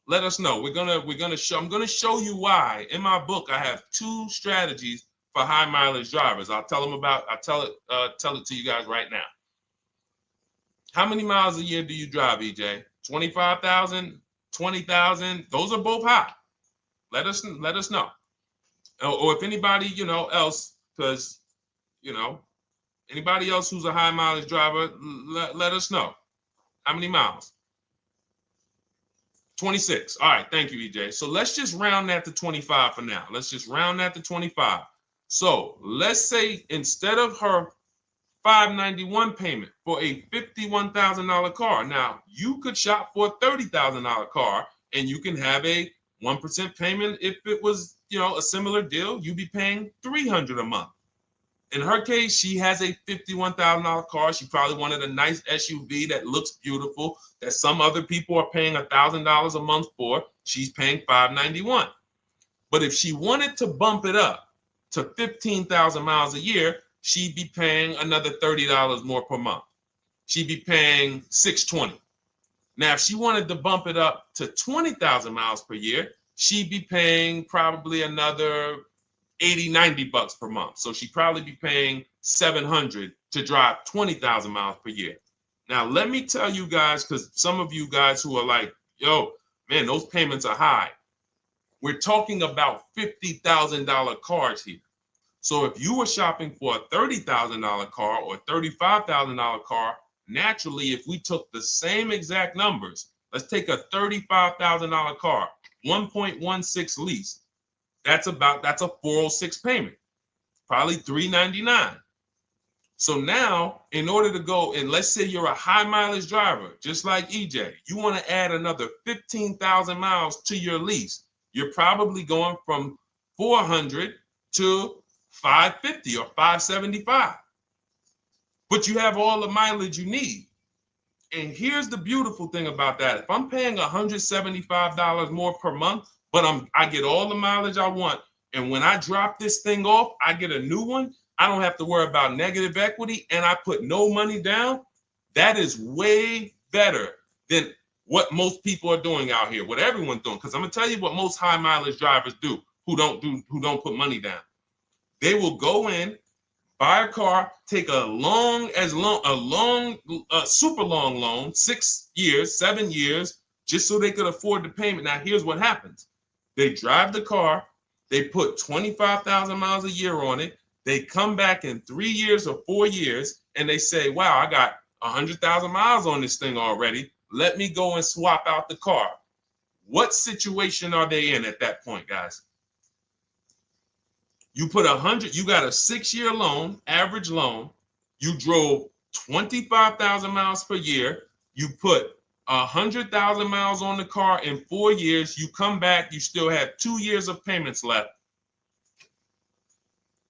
Let us know. I'm gonna show you why. In my book, I have 2 strategies for high mileage drivers. I'll tell it to you guys right now. How many miles a year do you drive, EJ? 25,000, 20,000? Those are both high. Let us know. Or if anybody, else, because, anybody else who's a high mileage driver, let us know. How many miles? 26. All right. Thank you, EJ. So let's just round that to 25 for now. Let's just round that to 25. So let's say instead of her $591 payment for a $51,000 car, now you could shop for a $30,000 car and you can have a 1% payment. If it was, a similar deal, you'd be paying $300 a month. In her case, she has a $51,000 car. She probably wanted a nice SUV that looks beautiful, that some other people are paying $1,000 a month for. She's paying $591. But if she wanted to bump it up to 15,000 miles a year, she'd be paying another $30 more per month. She'd be paying $620. Now, if she wanted to bump it up to 20,000 miles per year, she'd be paying probably another $80-90 per month. So she'd probably be paying $700 to drive 20,000 miles per year. Now, let me tell you guys, because some of you guys who are like, yo, man, those payments are high. We're talking about $50,000 cars here. So if you were shopping for a $30,000 car or $35,000 car, naturally, if we took the same exact numbers, let's take a $35,000 car, 1.16 lease. That's a 406 payment, probably $399. So now, in order to go, and let's say you're a high mileage driver, just like EJ, you want to add another 15,000 miles to your lease. You're probably going from 400 to 550 or 575. But you have all the mileage you need. And here's the beautiful thing about that. If I'm paying $175 more per month, but I get all the mileage I want, and when I drop this thing off, I get a new one, I don't have to worry about negative equity, and I put no money down. That is way better than what most people are doing out here, what everyone's doing. Because I'm gonna tell you what most high mileage drivers do who don't put money down. They will go in, buy a car, take a super long loan, 6 years, 7 years, just so they could afford the payment. Now, here's what happens. They drive the car, they put 25,000 miles a year on it. They come back in 3 years or 4 years, and they say, wow, I got 100,000 miles on this thing already. Let me go and swap out the car. What situation are they in at that point, guys? You put 100, you got a 6-year loan, average loan. You drove 25,000 miles per year. You put 100,000 miles on the car in 4 years. You come back, you still have 2 years of payments left.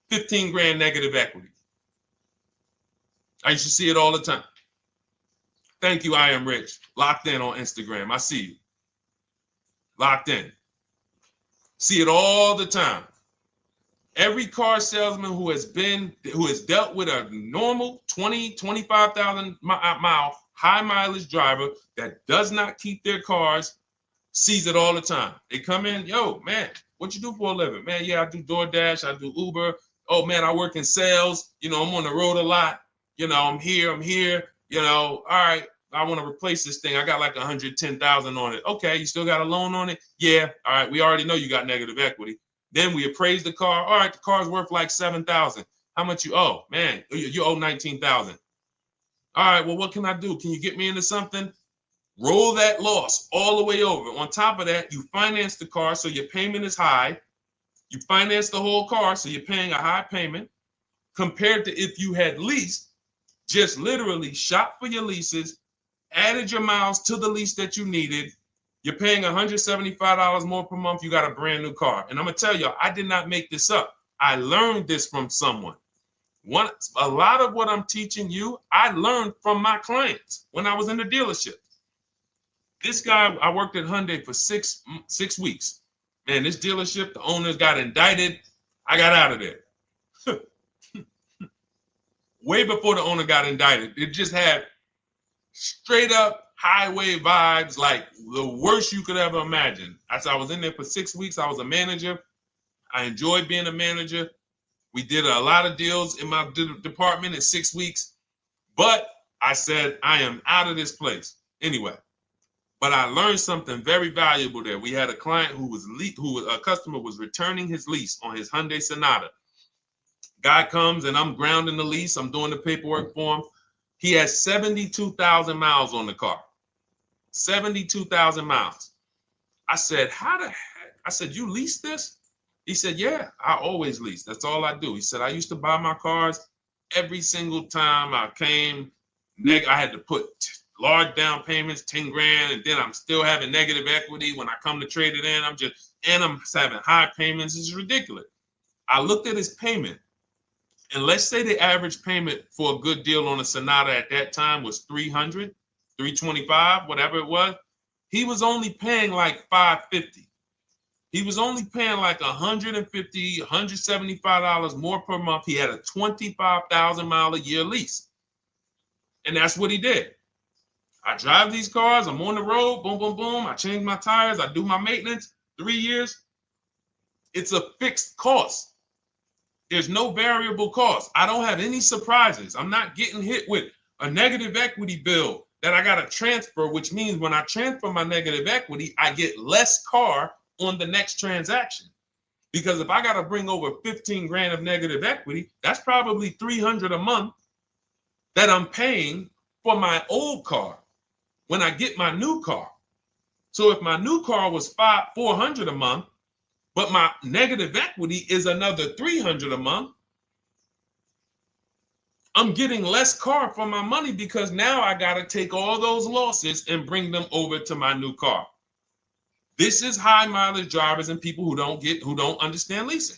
15 grand negative equity. I used to see it all the time. Thank you, I am rich. Locked in on Instagram. I see you. Locked in. See it all the time. Every car salesman who has dealt with a normal 25,000 mile high mileage driver that does not keep their cars sees it all the time. They come in, yo, man, what you do for a living? Man, yeah, I do DoorDash, I do Uber. Oh man, I work in sales. You know, I'm on the road a lot. You know, I'm here. You know, all right, I want to replace this thing. I got like 110,000 on it. Okay, you still got a loan on it? Yeah. All right, we already know you got negative equity. Then we appraise the car. All right, the car's worth like 7,000. How much you owe? Man, you owe 19,000. All right, well, what can I do? Can you get me into something? Roll that loss all the way over. On top of that, you finance the car, so your payment is high. You finance the whole car, so you're paying a high payment compared to if you had leased, just literally shop for your leases, added your miles to the lease that you needed. You're paying $175 more per month. You got a brand new car. And I'm going to tell you, I did not make this up. I learned this from someone. A lot of what I'm teaching you, I learned from my clients when I was in the dealership. This guy, I worked at Hyundai for six weeks. Man, this dealership, the owners got indicted. I got out of there. Way before the owner got indicted. It just had straight up highway vibes, like the worst you could ever imagine. As I was in there for 6 weeks, I was a manager. I enjoyed being a manager. We did a lot of deals in my department in 6 weeks. But I said, I am out of this place. Anyway. But I learned something very valuable there. We had a client a customer was returning his lease on his Hyundai Sonata. Guy comes and I'm grounding the lease. I'm doing the paperwork for him. He has 72,000 miles on the car. 72,000 miles. I said, how the heck? I said, you lease this? He said, yeah, I always lease. That's all I do. He said, I used to buy my cars every single time I came. I had to put large down payments, 10 grand, and then I'm still having negative equity when I come to trade it in. I'm having high payments. It's ridiculous. I looked at his payment, and let's say the average payment for a good deal on a Sonata at that time was $300, $325, whatever it was. He was only paying like $550. He was only paying like $150, $175 more per month. He had a 25,000 mile a year lease. And that's what he did. I drive these cars. I'm on the road. Boom, boom, boom. I change my tires. I do my maintenance. 3 years. It's a fixed cost. There's no variable cost. I don't have any surprises. I'm not getting hit with a negative equity bill that I got to transfer, which means when I transfer my negative equity, I get less car on the next transaction. Because if I got to bring over 15 grand of negative equity, that's probably 300 a month that I'm paying for my old car when I get my new car. So if my new car was 400 a month, but my negative equity is another 300 a month, I'm getting less car for my money because now I got to take all those losses and bring them over to my new car. This is high mileage drivers and people who don't understand leasing.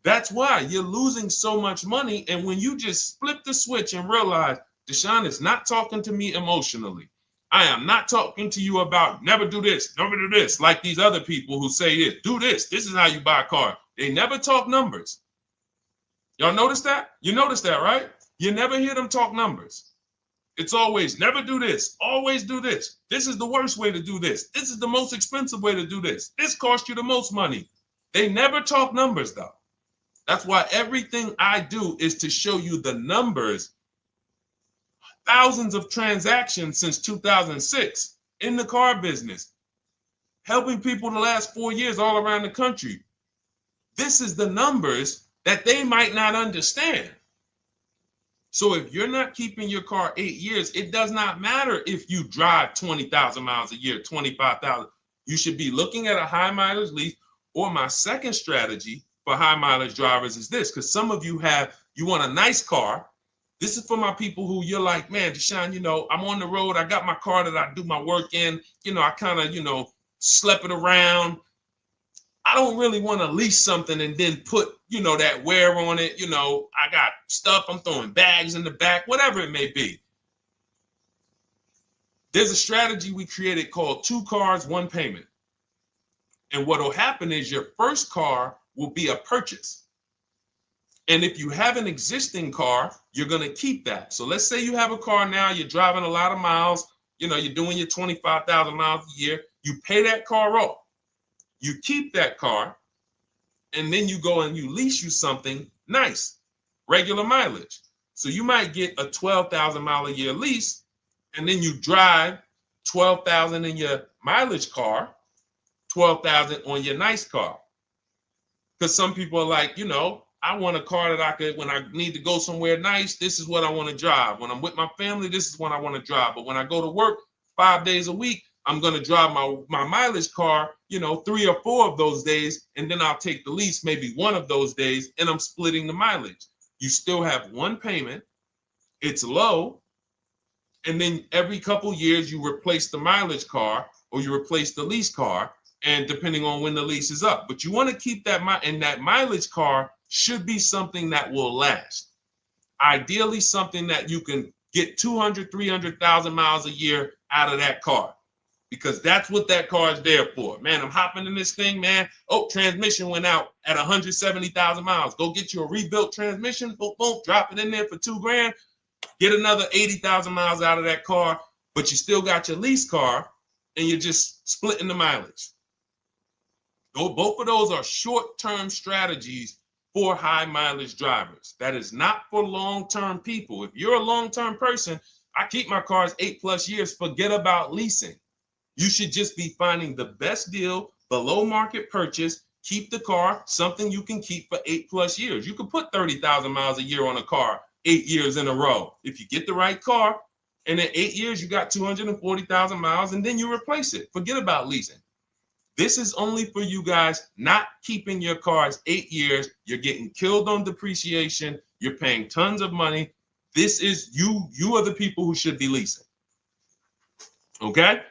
That's why you're losing so much money. And when you just flip the switch and realize Deshone is not talking to me emotionally, I am not talking to you about never do this, never do this, like these other people who say this, do this. This is how you buy a car. They never talk numbers. Y'all notice that? You notice that, right? You never hear them talk numbers. It's always never do this, always do this. This is the worst way to do this. This is the most expensive way to do this. This costs you the most money. They never talk numbers, though. That's why everything I do is to show you the numbers. Thousands of transactions since 2006 in the car business, helping people the last 4 years all around the country. This is the numbers that they might not understand. So if you're not keeping your car 8 years, it does not matter if you drive 20,000 miles a year, 25,000. You should be looking at a high mileage lease. Or my second strategy for high mileage drivers is this, because some of you want a nice car. This is for my people who you're like, man, Deshone, I'm on the road. I got my car that I do my work in. I kind of, slep it around. I don't really want to lease something and then put, that wear on it. I got stuff. I'm throwing bags in the back, whatever it may be. There's a strategy we created called 2 cars, 1 payment. And what will happen is your first car will be a purchase. And if you have an existing car, you're going to keep that. So let's say you have a car now, you're driving a lot of miles, you're doing your 25,000 miles a year. You pay that car off. You keep that car, and then you go and you lease you something nice, regular mileage. So you might get a 12,000 mile a year lease, and then you drive 12,000 in your mileage car, 12,000 on your nice car. Because some people are like, I want a car that I could, when I need to go somewhere nice, this is what I want to drive. When I'm with my family, this is what I want to drive. But when I go to work 5 days a week, I'm going to drive my mileage car, 3 or 4 of those days, and then I'll take the lease maybe 1 of those days, and I'm splitting the mileage. You still have 1 payment. It's low. And then every couple years, you replace the mileage car or you replace the lease car, and depending on when the lease is up. But you want to keep that, and that mileage car should be something that will last. Ideally, something that you can get 200, 300,000 miles a year out of that car. Because that's what that car is there for. Man, I'm hopping in this thing, man. Oh, transmission went out at 170,000 miles. Go get you a rebuilt transmission. Boom, boom, drop it in there for $2 grand. Get another 80,000 miles out of that car, but you still got your lease car, and you're just splitting the mileage. Both of those are short-term strategies for high mileage drivers. That is not for long-term people. If you're a long-term person, I keep my cars 8+ years. Forget about leasing. You should just be finding the best deal, below market purchase, keep the car, something you can keep for 8+ years. You can put 30,000 miles a year on a car 8 years in a row. If you get the right car, and in 8 years, you got 240,000 miles, and then you replace it. Forget about leasing. This is only for you guys not keeping your cars 8 years. You're getting killed on depreciation. You're paying tons of money. This is you are the people who should be leasing. Okay?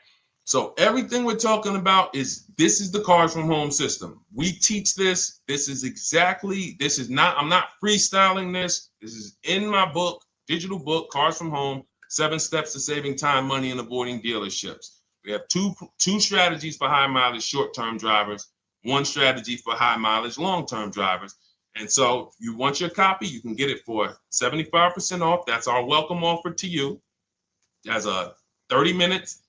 So everything we're talking about this is the Cars from Home system. We teach this. I'm not freestyling this. This is in my book, digital book, Cars from Home, 7 Steps to Saving Time, Money, and Avoiding Dealerships. We have two strategies for high mileage short-term drivers, 1 strategy for high mileage long-term drivers. And so if you want your copy, you can get it for 75% off. That's our welcome offer to you. As a 30 minutes.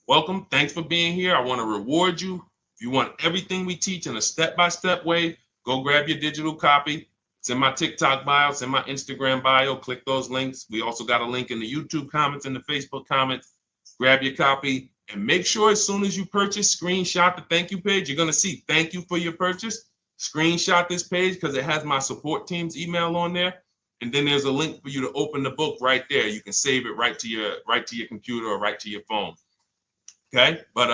Welcome. Thanks for being here. I want to reward you. If you want everything we teach in a step-by-step way, go grab your digital copy. It's in my TikTok bio. It's in my Instagram bio. Click those links. We also got a link in the YouTube comments and the Facebook comments. Grab your copy and make sure as soon as you purchase, screenshot the thank you page. You're going to see thank you for your purchase. screenshot this page because it has my support team's email on there. And then there's a link for you to open the book right there. You can save it right to your computer or right to your phone. Okay, but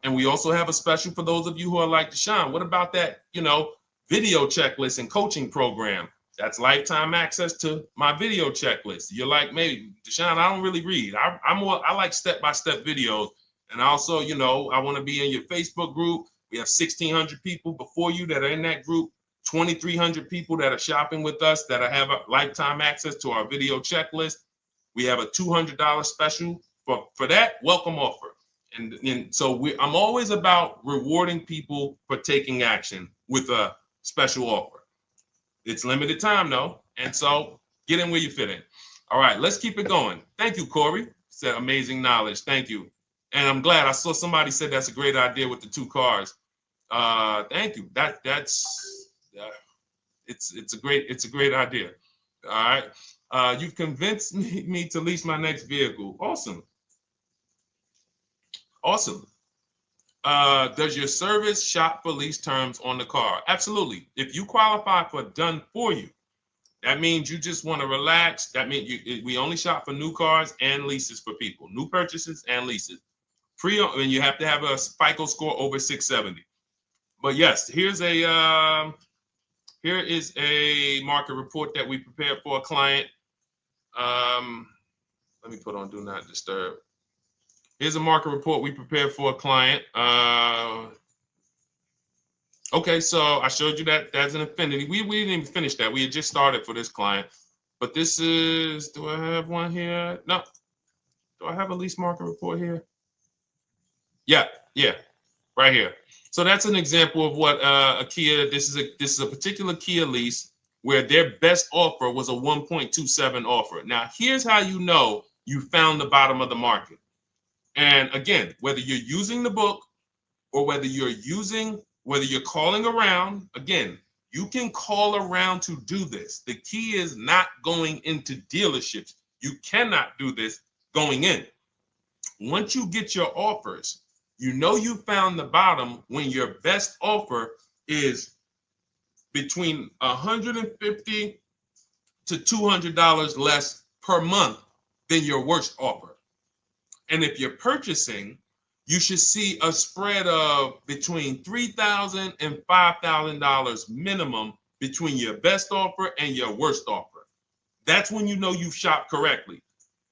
and we also have a special for those of you who are like Deshone. What about that, video checklist and coaching program? That's lifetime access to my video checklist. You're like, maybe Deshone, I don't really read. I like step-by-step videos. And also, I want to be in your Facebook group. We have 1,600 people before you that are in that group, 2,300 people that are shopping with us that have a lifetime access to our video checklist. We have a $200 special for that welcome offer. And so I'm always about rewarding people for taking action with a special offer. It's limited time though, and so get in where you fit in. All right, let's keep it going. Thank you, Corey. Said amazing knowledge. Thank you. And I'm glad I saw somebody said that's a great idea with the 2 cars. Thank you. It's a great idea. All right. You've convinced me to lease my next vehicle. Awesome. Awesome. Does your service shop for lease terms on the car? Absolutely. If you qualify for done for you, that means you just want to relax. That means we only shop for new cars and leases for people, new purchases and leases. And you have to have a FICO score over 670. But yes, here is a market report that we prepared for a client. Let me put on do not disturb. Here's a market report we prepared for a client. Okay, so I showed you that that's an affinity. We didn't even finish that. We had just started for this client. But this is, do I have one here? No. Do I have a lease market report here? Yeah, right here. So that's an example of what a Kia, this is a particular Kia lease where their best offer was a 1.27 offer. Now, here's how you know you found the bottom of the market. And again, whether you're using the book or whether you're calling around, again, you can call around to do this. The key is not going into dealerships. You cannot do this going in. Once you get your offers, you know you found the bottom when your best offer is between $150 to $200 less per month than your worst offer. And if you're purchasing, you should see a spread of between $3,000 and $5,000 minimum between your best offer and your worst offer. That's when you know you've shopped correctly.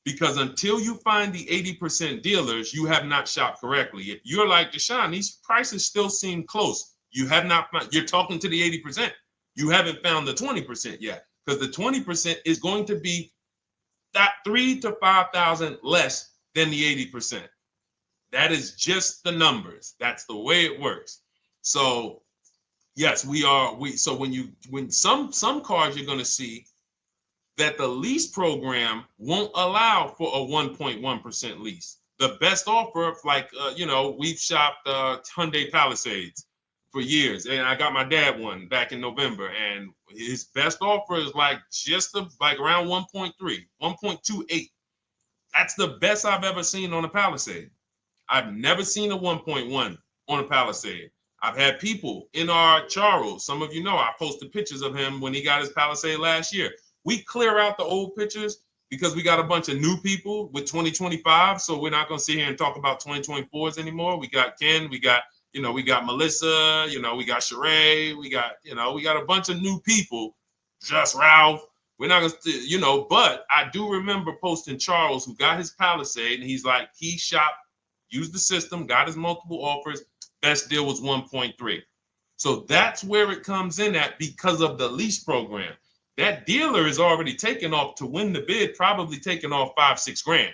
Because until you find the 80% dealers, you have not shopped correctly. If you're like Deshone, these prices still seem close. You have not found, you're talking to the 80%. You haven't found the 20% yet. Because the 20% is going to be that $3,000 to $5,000 less than the 80%. That is just the numbers. That's the way it works. So yes, so when some cars you're going to see that the lease program won't allow for a 1.1% lease. The best offer, like we've shopped Hyundai Palisades for years, and I got my dad one back in November, and his best offer is like around 1.3, 1.28. That's the best I've ever seen on a Palisade. I've never seen a 1.1 on a Palisade. I've had people in our Charles, some of you know, I posted pictures of him when he got his Palisade last year. We clear out the old pictures because we got a bunch of new people with 2025. So we're not going to sit here and talk about 2024s anymore. We got Ken, we got Melissa, we got Sheree, we got a bunch of new people, just Ralph. We're not going to, but I do remember posting Charles who got his Palisade and he's like, he shopped, used the system, got his multiple offers. Best deal was 1.3. So that's where it comes in at because of the lease program. That dealer is already taken off to win the bid, probably taking off $5-6 grand.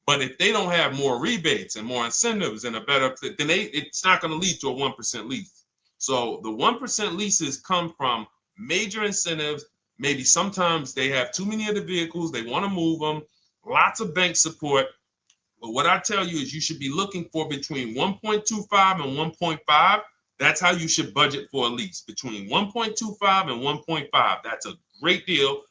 But if they don't have more rebates and more incentives and a better, then it's not going to lead to a 1% lease. So the 1% leases come from major incentives. Maybe sometimes they have too many of the vehicles. They want to move them. Lots of bank support. But what I tell you is you should be looking for between 1.25 and 1.5. That's how you should budget for a lease, between 1.25 and 1.5. That's a great deal.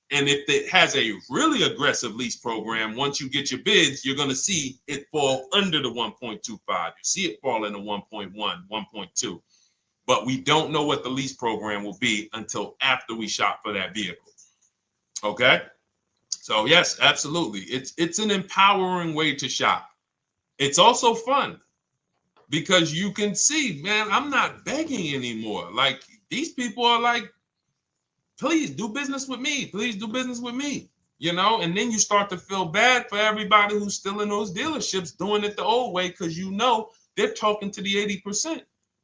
And if it has a really aggressive lease program, once you get your bids, you're going to see it fall under the 1.25. You see it fall into 1.1, 1.2. but we don't know what the lease program will be until after we shop for that vehicle. Okay? So yes, absolutely. It's an empowering way to shop. It's also fun because you can see, man, I'm not begging anymore. Like these people are like, please do business with me. Please do business with me. And then you start to feel bad for everybody who's still in those dealerships doing it the old way because they're talking to the 80%.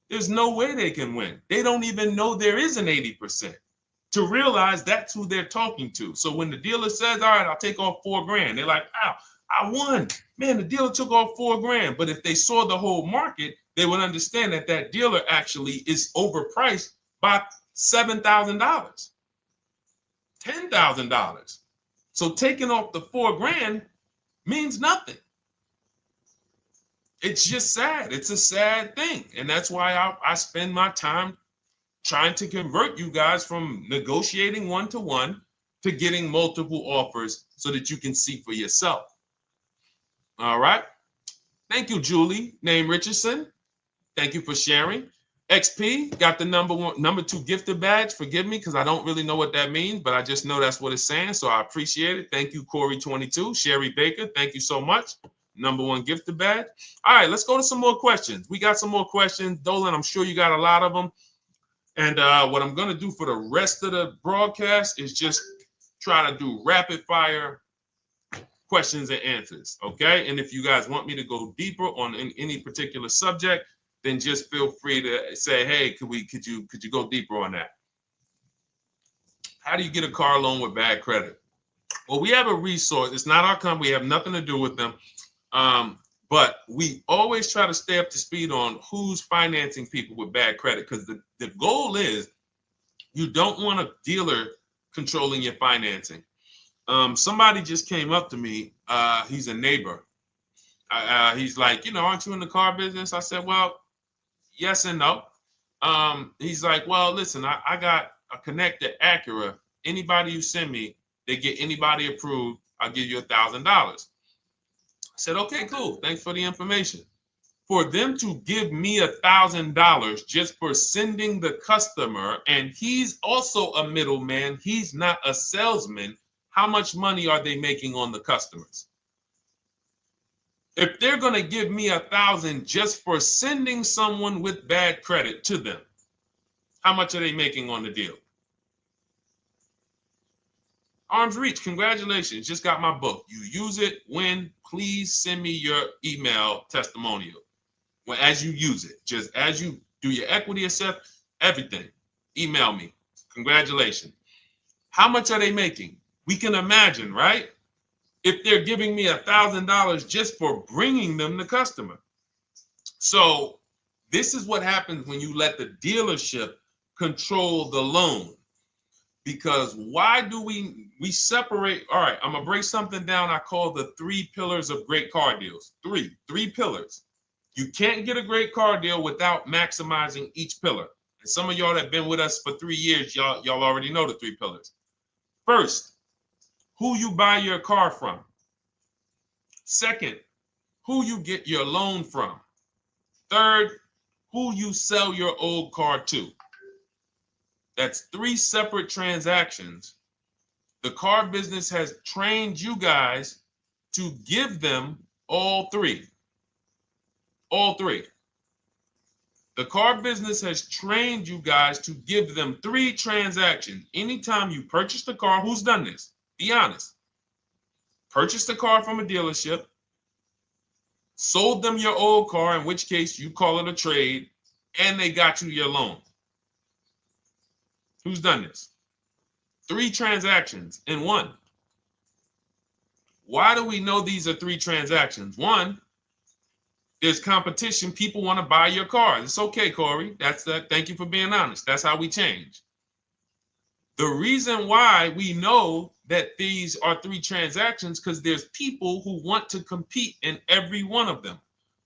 There's no way they can win. They don't even know there is an 80% to realize that's who they're talking to. So when the dealer says, all right, I'll take off $4,000, they're like, wow, I won. Man, the dealer took off $4,000. But if they saw the whole market, they would understand that that dealer actually is overpriced by $7,000, $10,000. So taking off the $4,000 means nothing. It's just sad. It's a sad thing. And that's why I spend my time trying to convert you guys from negotiating one-to-one to getting multiple offers so that you can see for yourself. All right. Thank you, Julie, name Richardson. Thank you for sharing. XP got the number 2 gifted badge. Forgive me because I don't really know what that means, but I just know that's what it's saying. So I appreciate it. Thank you, Corey22. Sherry Baker, thank you so much. Number 1 gifted badge. All right, let's go to some more questions. We got some more questions. Dolan, I'm sure you got a lot of them. And what I'm going to do for the rest of the broadcast is just try to do rapid fire questions and answers. Okay. And if you guys want me to go deeper on any particular subject, then just feel free to say, hey, could you go deeper on that? How do you get a car loan with bad credit? Well, we have a resource. It's not our company. We have nothing to do with them. But we always try to stay up to speed on who's financing people with bad credit, because the goal is you don't want a dealer controlling your financing. Somebody just came up to me. He's a neighbor. He's like, aren't you in the car business? I said, well, yes and no. He's like, well, listen, I got a connected Acura. Anybody you send me, they get anybody approved, I'll give you $1,000. I said, okay, cool. Thanks for the information. For them to give me $1,000 just for sending the customer, and he's also a middleman, he's not a salesman, how much money are they making on the customers? If they're going to give me $1,000 just for sending someone with bad credit to them, how much are they making on the deal? Arms Reach, congratulations. Just got my book. You use it when, please send me your email testimonial. Well, as you use it, just as you do your equity assess, everything, email me. Congratulations. How much are they making? We can imagine, right? If they're giving me $1,000 just for bringing them the customer. So this is what happens when you let the dealership control the loan. Because why do we separate? All right, I'm gonna break something down I call the 3 pillars of great car deals. Three pillars. You can't get a great car deal without maximizing each pillar. And some of y'all that have been with us for 3 years, y'all already know the 3 pillars. First, who you buy your car from. Second, who you get your loan from. Third, who you sell your old car to. That's 3 separate transactions. The car business has trained you guys to give them all 3. All 3. The car business has trained you guys to give them 3 transactions. Anytime you purchase the car, who's done this? Be honest. Purchased the car from a dealership, sold them your old car, in which case you call it a trade, and they got you your loan. Who's done this? 3 transactions in one. Why do we know these are 3 transactions? One, there's competition. People want to buy your car. It's okay, Corey. That's that. Thank you for being honest. That's how we change. The reason why we know that these are 3 transactions because there's people who want to compete in every one of them.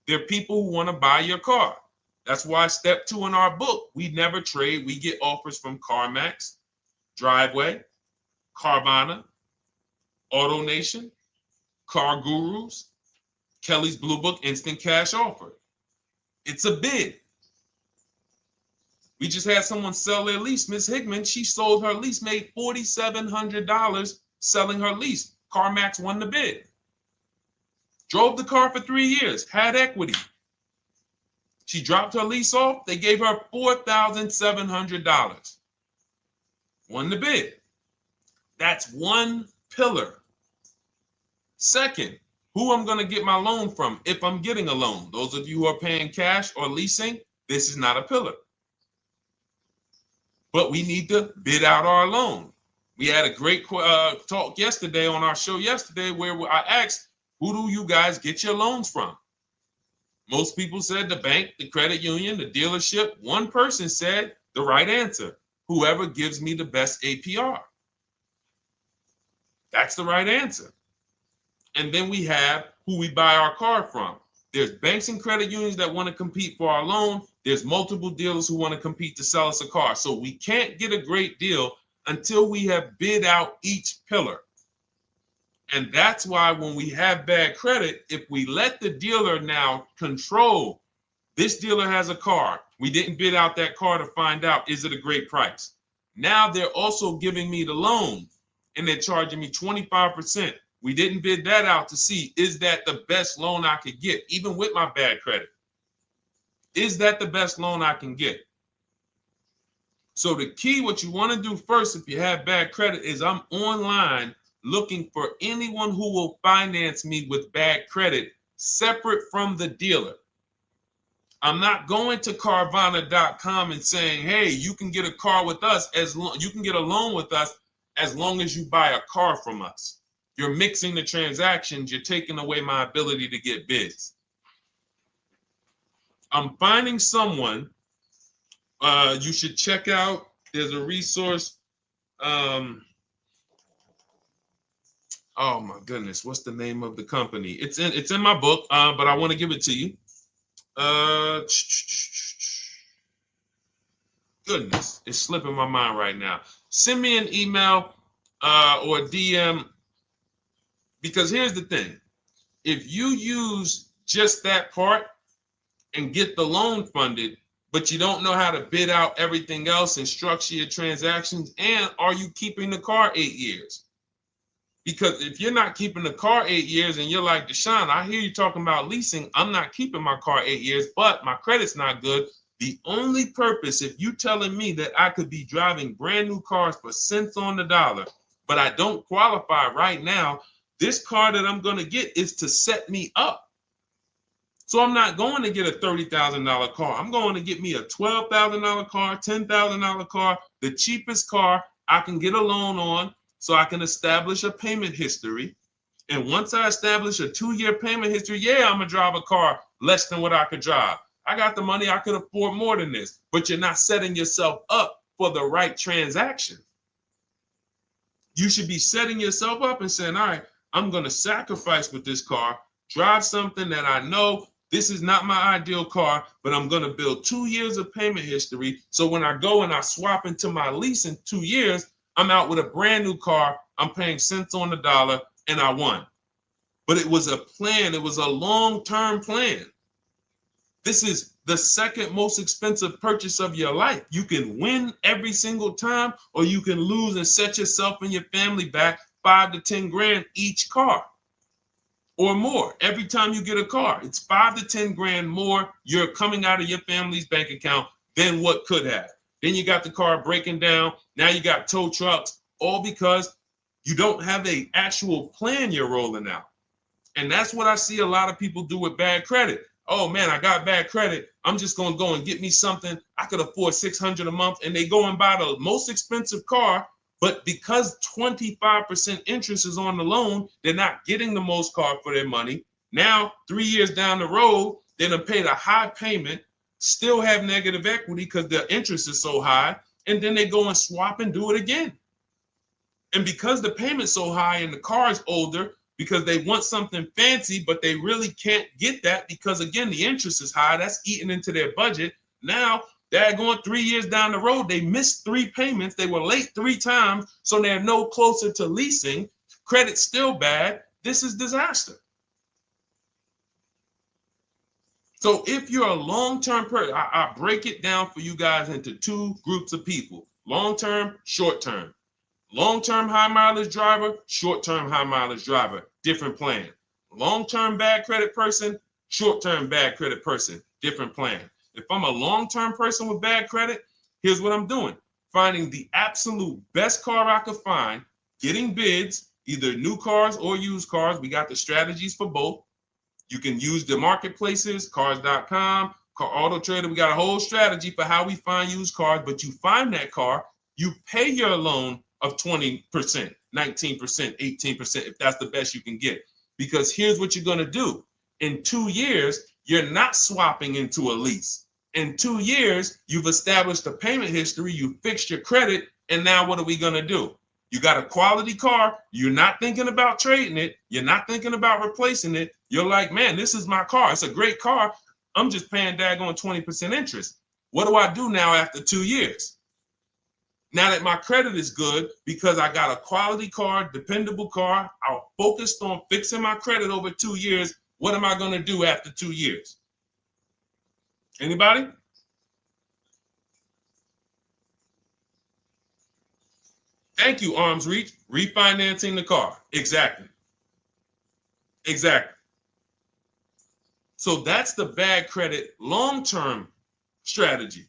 There are people who want to buy your car. That's why step 2 in our book, we never trade. We get offers from CarMax, Driveway, Carvana, AutoNation, Car Gurus, Kelly's Blue Book Instant Cash Offer. It's a bid. We just had someone sell their lease. Miss Hickman, she sold her lease, made $4,700 selling her lease. CarMax won the bid. Drove the car for 3 years, had equity. She dropped her lease off. They gave her $4,700. Won the bid. That's one pillar. Second, who I'm going to get my loan from if I'm getting a loan. Those of you who are paying cash or leasing, this is not a pillar. But we need to bid out our loan. We had a great talk yesterday on our show yesterday where I asked, who do you guys get your loans from? Most people said the bank, the credit union, the dealership. One person said the right answer, whoever gives me the best APR. That's the right answer. And then we have who we buy our car from. There's banks and credit unions that want to compete for our loan. There's multiple dealers who want to compete to sell us a car. So we can't get a great deal until we have bid out each pillar. And that's why when we have bad credit, if we let the dealer now control, this dealer has a car. We didn't bid out that car to find out, is it a great price? Now they're also giving me the loan and they're charging me 25%. We didn't bid that out to see, is that the best loan I could get, even with my bad credit? Is that the best loan I can get? So the key, what you want to do first, if you have bad credit, is I'm online looking for anyone who will finance me with bad credit separate from the dealer. I'm not going to Carvana.com and saying, hey, you can get a car with us you can get a loan with us as long as you buy a car from us. You're mixing the transactions. You're taking away my ability to get bids. I'm finding someone you should check out. There's a resource. Oh my goodness, what's the name of the company? It's in my book, but I want to give it to you. Goodness, it's slipping my mind right now. Send me an email or a DM, because here's the thing. If you use just that part and get the loan funded, but you don't know how to bid out everything else and structure your transactions, and are you keeping the car 8 years? Because if you're not keeping the car 8 years and you're like, Deshone, I hear you talking about leasing. I'm not keeping my car 8 years, but my credit's not good. The only purpose, if you telling me that I could be driving brand new cars for cents on the dollar, but I don't qualify right now, this car that I'm going to get is to set me up. So I'm not going to get a $30,000 car. I'm going to get me a $12,000 car, $10,000 car, the cheapest car I can get a loan on, so I can establish a payment history. And once I establish a 2-year payment history, yeah, I'm going to drive a car less than what I could drive. I got the money. I could afford more than this. But you're not setting yourself up for the right transaction. You should be setting yourself up and saying, all right, I'm going to sacrifice with this car, drive something that I know this is not my ideal car, but I'm going to build 2 years of payment history. So when I go and I swap into my lease in 2 years, I'm out with a brand new car. I'm paying cents on the dollar, and I won. But it was a plan. It was a long-term plan. This is the second most expensive purchase of your life. You can win every single time, or you can lose and set yourself and your family back 5 to 10 grand each car or more. Every time you get a car, it's 5 to 10 grand more you're coming out of your family's bank account than what could have. Then you got the car breaking down. Now you got tow trucks, all because you don't have an actual plan you're rolling out. And that's what I see a lot of people do with bad credit. Oh man, I got bad credit. I'm just going to go and get me something. I could afford $600 a month. And they go and buy the most expensive car. But because 25% interest is on the loan, they're not getting the most car for their money. Now, 3 years down the road, they're going to pay the high payment, still have negative equity because the interest is so high, and then they go and swap and do it again. And because the payment's so high and the car is older, because they want something fancy, but they really can't get that because, again, the interest is high. That's eating into their budget. Now they're going 3 years down the road. They missed 3 payments. They were late 3 times, so they're no closer to leasing. Credit's still bad. This is disaster. So if you're a long-term person, I break it down for you guys into two groups of people: long-term, short-term. Long-term high mileage driver, short-term high mileage driver, different plan. Long-term bad credit person, short-term bad credit person, different plan. If I'm a long-term person with bad credit, here's what I'm doing: finding the absolute best car I could find, getting bids, either new cars or used cars. We got the strategies for both. You can use the marketplaces, cars.com, Car Auto Trader. We got a whole strategy for how we find used cars, but you find that car, you pay your loan of 20%, 19%, 18%, if that's the best you can get. Because here's what you're going to do. In 2 years, you're not swapping into a lease. In 2 years, you've established a payment history, you fixed your credit, and now what are we going to do? You got a quality car. You're not thinking about trading it. You're not thinking about replacing it. You're like, man, this is my car. It's a great car. I'm just paying daggone 20% interest. What do I do now after 2 years? Now that my credit is good because I got a quality car, dependable car, I'm focused on fixing my credit over 2 years. What am I going to do after 2 years? Anybody? Thank you, Arms Reach. Refinancing the car. Exactly. Exactly. So that's the bad credit long-term strategy.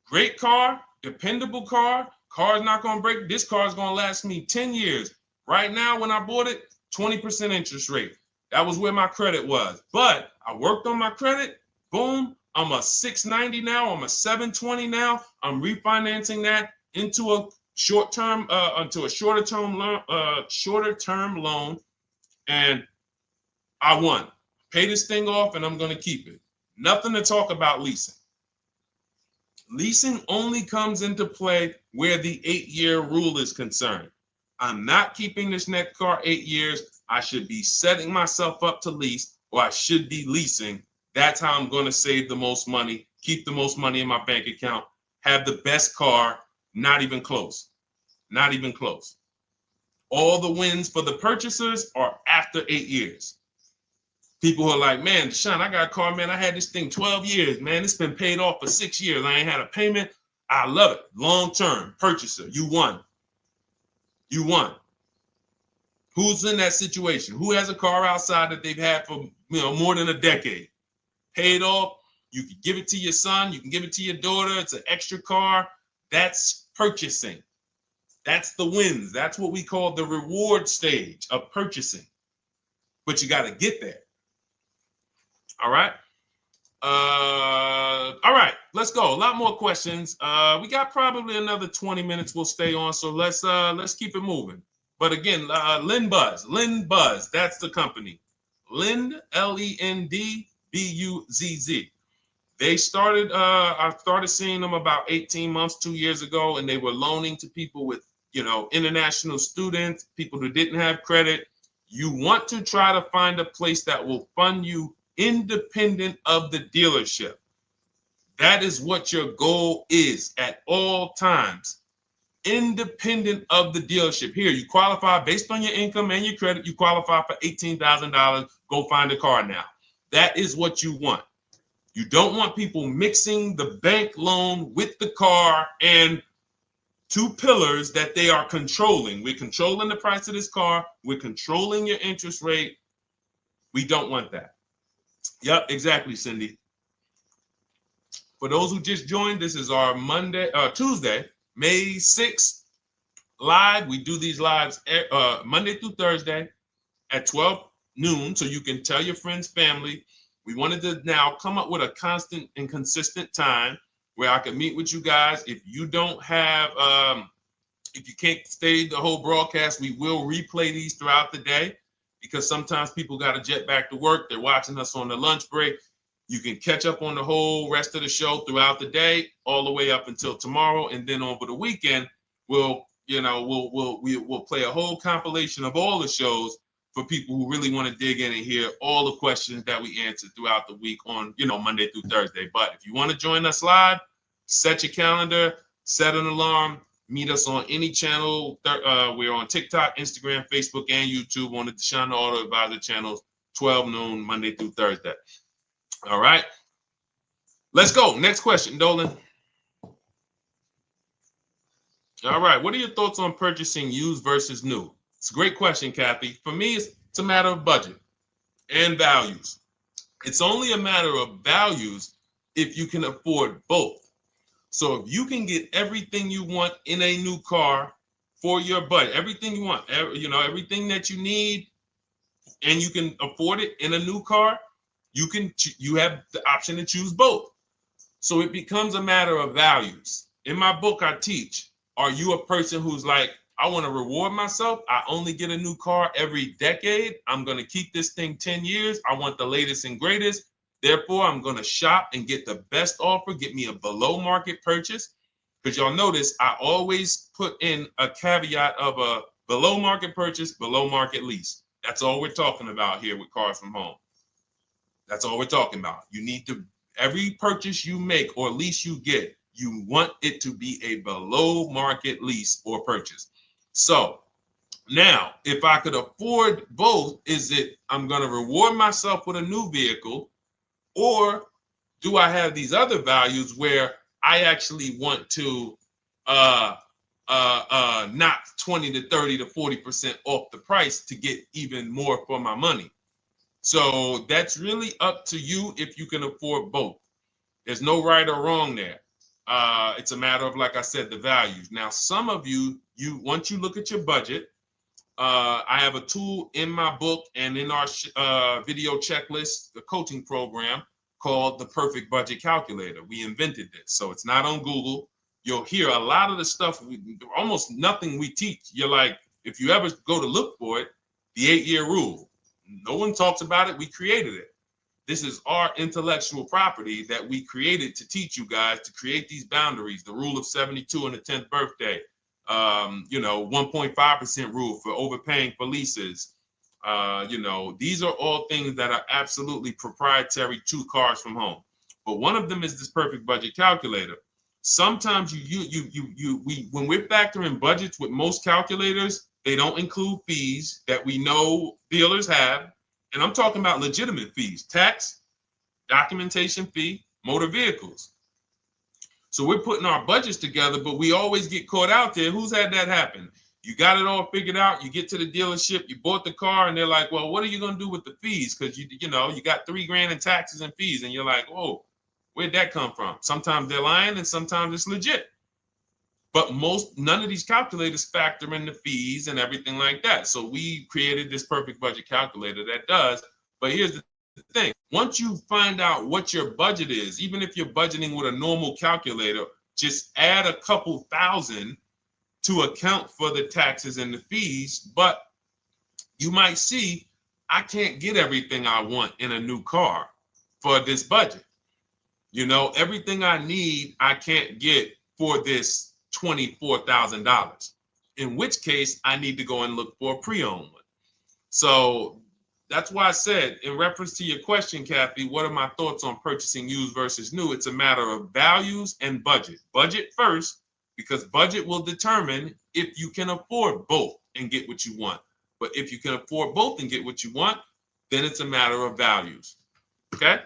Great car, dependable car, car's not going to break. This car is going to last me 10 years. Right now, when I bought it, 20% interest rate. That was where my credit was. But I worked on my credit. Boom. I'm a 690 now. I'm a 720 now. I'm refinancing that into a short-term, into a shorter-term loan, and I won. Pay this thing off, and I'm going to keep it. Nothing to talk about leasing. Leasing only comes into play where the 8-year rule is concerned. I'm not keeping this next car 8 years. I should be setting myself up to lease, or I should be leasing. That's how I'm going to save the most money, keep the most money in my bank account, have the best car. Not even close. Not even close. All the wins for the purchasers are after 8 years. People who are like, man, Deshone, I got a car, man. I had this thing 12 years, man. It's been paid off for 6 years. I ain't had a payment. I love it. Long-term purchaser. You won. You won. Who's in that situation? Who has a car outside that they've had for more than a decade? Paid off. You can give it to your son. You can give it to your daughter. It's an extra car. That's purchasing. That's the wins. That's what we call the reward stage of purchasing. But you got to get there. All right. All right, let's go. A lot more questions. We got probably another 20 minutes we'll stay on, so let's keep it moving. But again, Lend Buzz, that's the company. Lend, Lendbuzz. They started, I started seeing them about 18 months, 2 years ago, and they were loaning to people with, international students, people who didn't have credit. You want to try to find a place that will fund you independent of the dealership. That is what your goal is at all times. Independent of the dealership. Here, you qualify based on your income and your credit. You qualify for $18,000. Go find a car now. That is what you want. You don't want people mixing the bank loan with the car and two pillars that they are controlling. We're controlling the price of this car. We're controlling your interest rate. We don't want that. Yep, exactly, Cindy. For those who just joined, this is our Tuesday, May 6th live. We do these lives Monday through Thursday at 12 noon, so you can tell your friends, family. We wanted to now come up with a constant and consistent time where I can meet with you guys. If you don't have, if you can't stay the whole broadcast, we will replay these throughout the day because sometimes people got to jet back to work. They're watching us on the lunch break. You can catch up on the whole rest of the show throughout the day, all the way up until tomorrow, and then over the weekend, we'll play a whole compilation of all the shows for people who really want to dig in and hear all the questions that we answered throughout the week on, Monday through Thursday. But if you want to join us live, set your calendar, set an alarm, meet us on any channel. We're on TikTok, Instagram, Facebook, and YouTube on the Deshone the Auto Advisor channels, 12 noon, Monday through Thursday. All right. Let's go. Next question, Dolan. All right. What are your thoughts on purchasing used versus new? It's a great question, Kathy. For me, it's a matter of budget and values. It's only a matter of values if you can afford both. So if you can get everything you want in a new car for your budget, everything you want, everything that you need, and you can afford it in a new car, you have the option to choose both. So it becomes a matter of values. In my book, I teach, are you a person who's like, I want to reward myself. I only get a new car every decade. I'm going to keep this thing 10 years. I want the latest and greatest. Therefore, I'm going to shop and get the best offer, get me a below market purchase. Because y'all notice I always put in a caveat of a below market purchase, below market lease. That's all we're talking about here with Cars from Home. That's all we're talking about. You need to, every purchase you make or lease you get, you want it to be a below market lease or purchase. So now, if I could afford both, is it I'm going to reward myself with a new vehicle, or do I have these other values where I actually want to knock 20 to 30 to 40% off the price to get even more for my money? So that's really up to you if you can afford both. There's no right or wrong there. It's a matter of, like I said, the values. Now, some of you once you look at your budget, I have a tool in my book and in our video checklist, the coaching program called the Perfect Budget Calculator. We invented this. So it's not on Google. You'll hear a lot of the stuff, almost nothing we teach. You're like, if you ever go to look for it, the 8-year rule. No one talks about it. We created it. This is our intellectual property that we created to teach you guys to create these boundaries, the rule of 72 and the 10th birthday, 1.5% rule for overpaying for leases. These are all things that are absolutely proprietary to Cars from Home. But one of them is this Perfect Budget Calculator. Sometimes when we're factoring budgets with most calculators, they don't include fees that we know dealers have. And I'm talking about legitimate fees, tax, documentation fee, motor vehicles. So we're putting our budgets together, but we always get caught out there. Who's had that happen? You got it all figured out. You get to the dealership, you bought the car, and they're like, well, what are you going to do with the fees? Because you got $3,000 in taxes and fees. And you're like, whoa, where'd that come from? Sometimes they're lying and sometimes it's legit. But none of these calculators factor in the fees and everything like that. So we created this Perfect Budget Calculator that does. But here's the thing. Once you find out what your budget is, even if you're budgeting with a normal calculator, just add a couple thousand to account for the taxes and the fees. But you might see, I can't get everything I want in a new car for this budget. Everything I need, I can't get for this $24,000, in which case I need to go and look for a pre-owned one. So that's why I said, in reference to your question, Kathy, what are my thoughts on purchasing used versus new? It's a matter of values and budget. Budget first, because budget will determine if you can afford both and get what you want. But if you can afford both and get what you want, then it's a matter of values. Okay?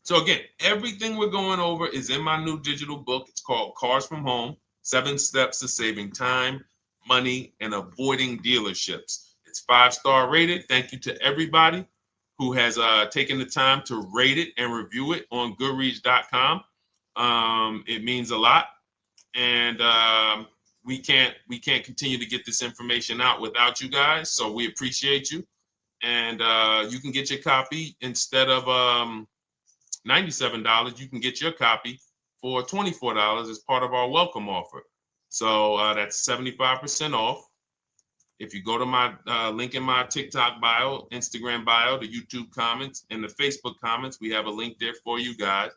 So again, everything we're going over is in my new digital book. It's called Cars from Home, 7 Steps to Saving Time, Money, and Avoiding Dealerships. It's 5-star rated. Thank you to everybody who has taken the time to rate it and review it on Goodreads.com. It means a lot. And we can't continue to get this information out without you guys. So we appreciate you. And you can get your copy instead of $97, you can get your copy for $24 as part of our welcome offer. So that's 75% off. If you go to my link in my TikTok bio, Instagram bio, the YouTube comments, and the Facebook comments, we have a link there for you guys.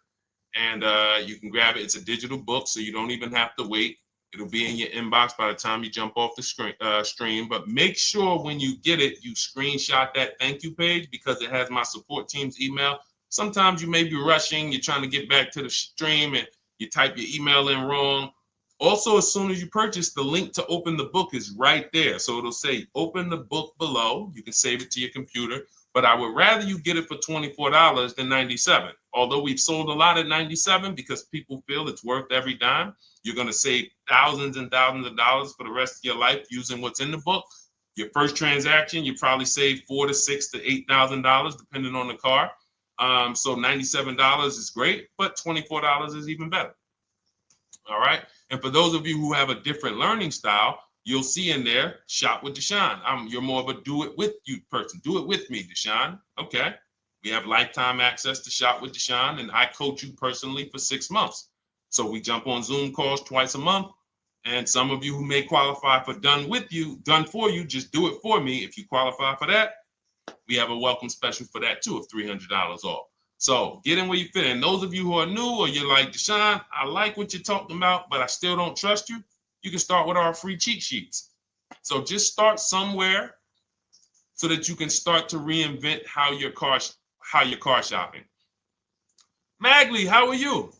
And you can grab it. It's a digital book, so you don't even have to wait. It'll be in your inbox by the time you jump off the stream. But make sure when you get it, you screenshot that thank you page, because it has my support team's email. Sometimes you may be rushing, you're trying to get back to the stream and you type your email in wrong. Also, as soon as you purchase, the link to open the book is right there. So it'll say open the book below. You can save it to your computer. but I would rather you get it for $24 than $97. Although we've sold a lot at $97 because people feel it's worth every dime. You're going to save thousands and thousands of dollars for the rest of your life using what's in the book. Your first transaction, you probably save $4,000 to $6,000 to $8,000 depending on the car. So $97 is great, but $24 is even better. All right. And for those of you who have a different learning style, you'll see in there, shop with Deshone. You're more of a do it with you person. Do it with me, Deshone. Okay. We have lifetime access to shop with Deshone, and I coach you personally for 6 months. So we jump on Zoom calls twice a month. And some of you who may qualify for done for you, just do it for me. If you qualify for that, we have a welcome special for that too of $300 off. So get in where you fit. And those of you who are new or you're like, Deshone, I like what you're talking about, but I still don't trust you. You can start with our free cheat sheets. So just start somewhere so that you can start to reinvent how you're car shopping. Magley, how are you?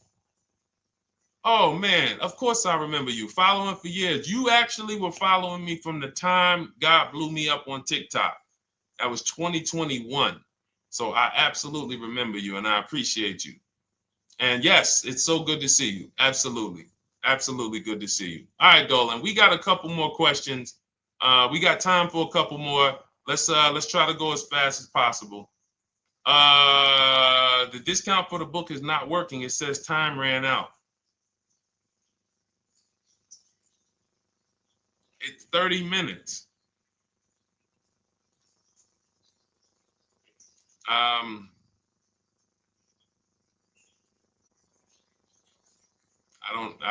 Oh man, of course I remember you. Following for years. You actually were following me from the time God blew me up on TikTok. That was 2021. So I absolutely remember you and I appreciate you. And yes, it's so good to see you. Absolutely. Absolutely good to see you. All right, Dolan, we got a couple more questions. We got time for a couple more. Let's try to go as fast as possible. The discount for the book is not working. It says time ran out. It's 30 minutes. I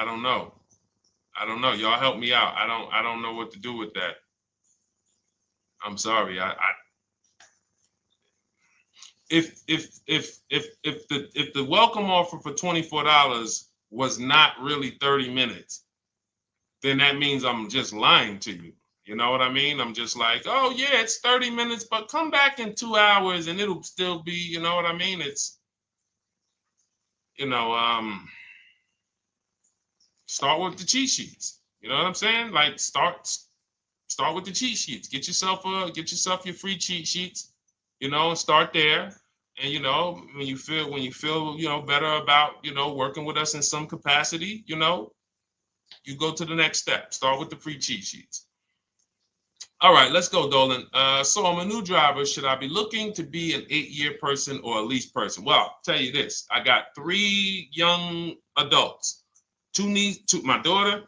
don't know. I don't know. Y'all help me out. I don't know what to do with that. I'm sorry. If the welcome offer for $24 was not really 30 minutes, then that means I'm just lying to you. You know what I mean? I'm just like, oh yeah, it's 30 minutes, but come back in 2 hours and it'll still be, you know what I mean? It's, start with the cheat sheets. You know what I'm saying? Like start with the cheat sheets. Get yourself your free cheat sheets, and start there. And when you feel better about working with us in some capacity, you go to the next step. Start with the free cheat sheets. All right, let's go, Dolan. So I'm a new driver. Should I be looking to be an 8-year person or a lease person? Well, I'll tell you this. I got 3 young adults. 2 my daughter,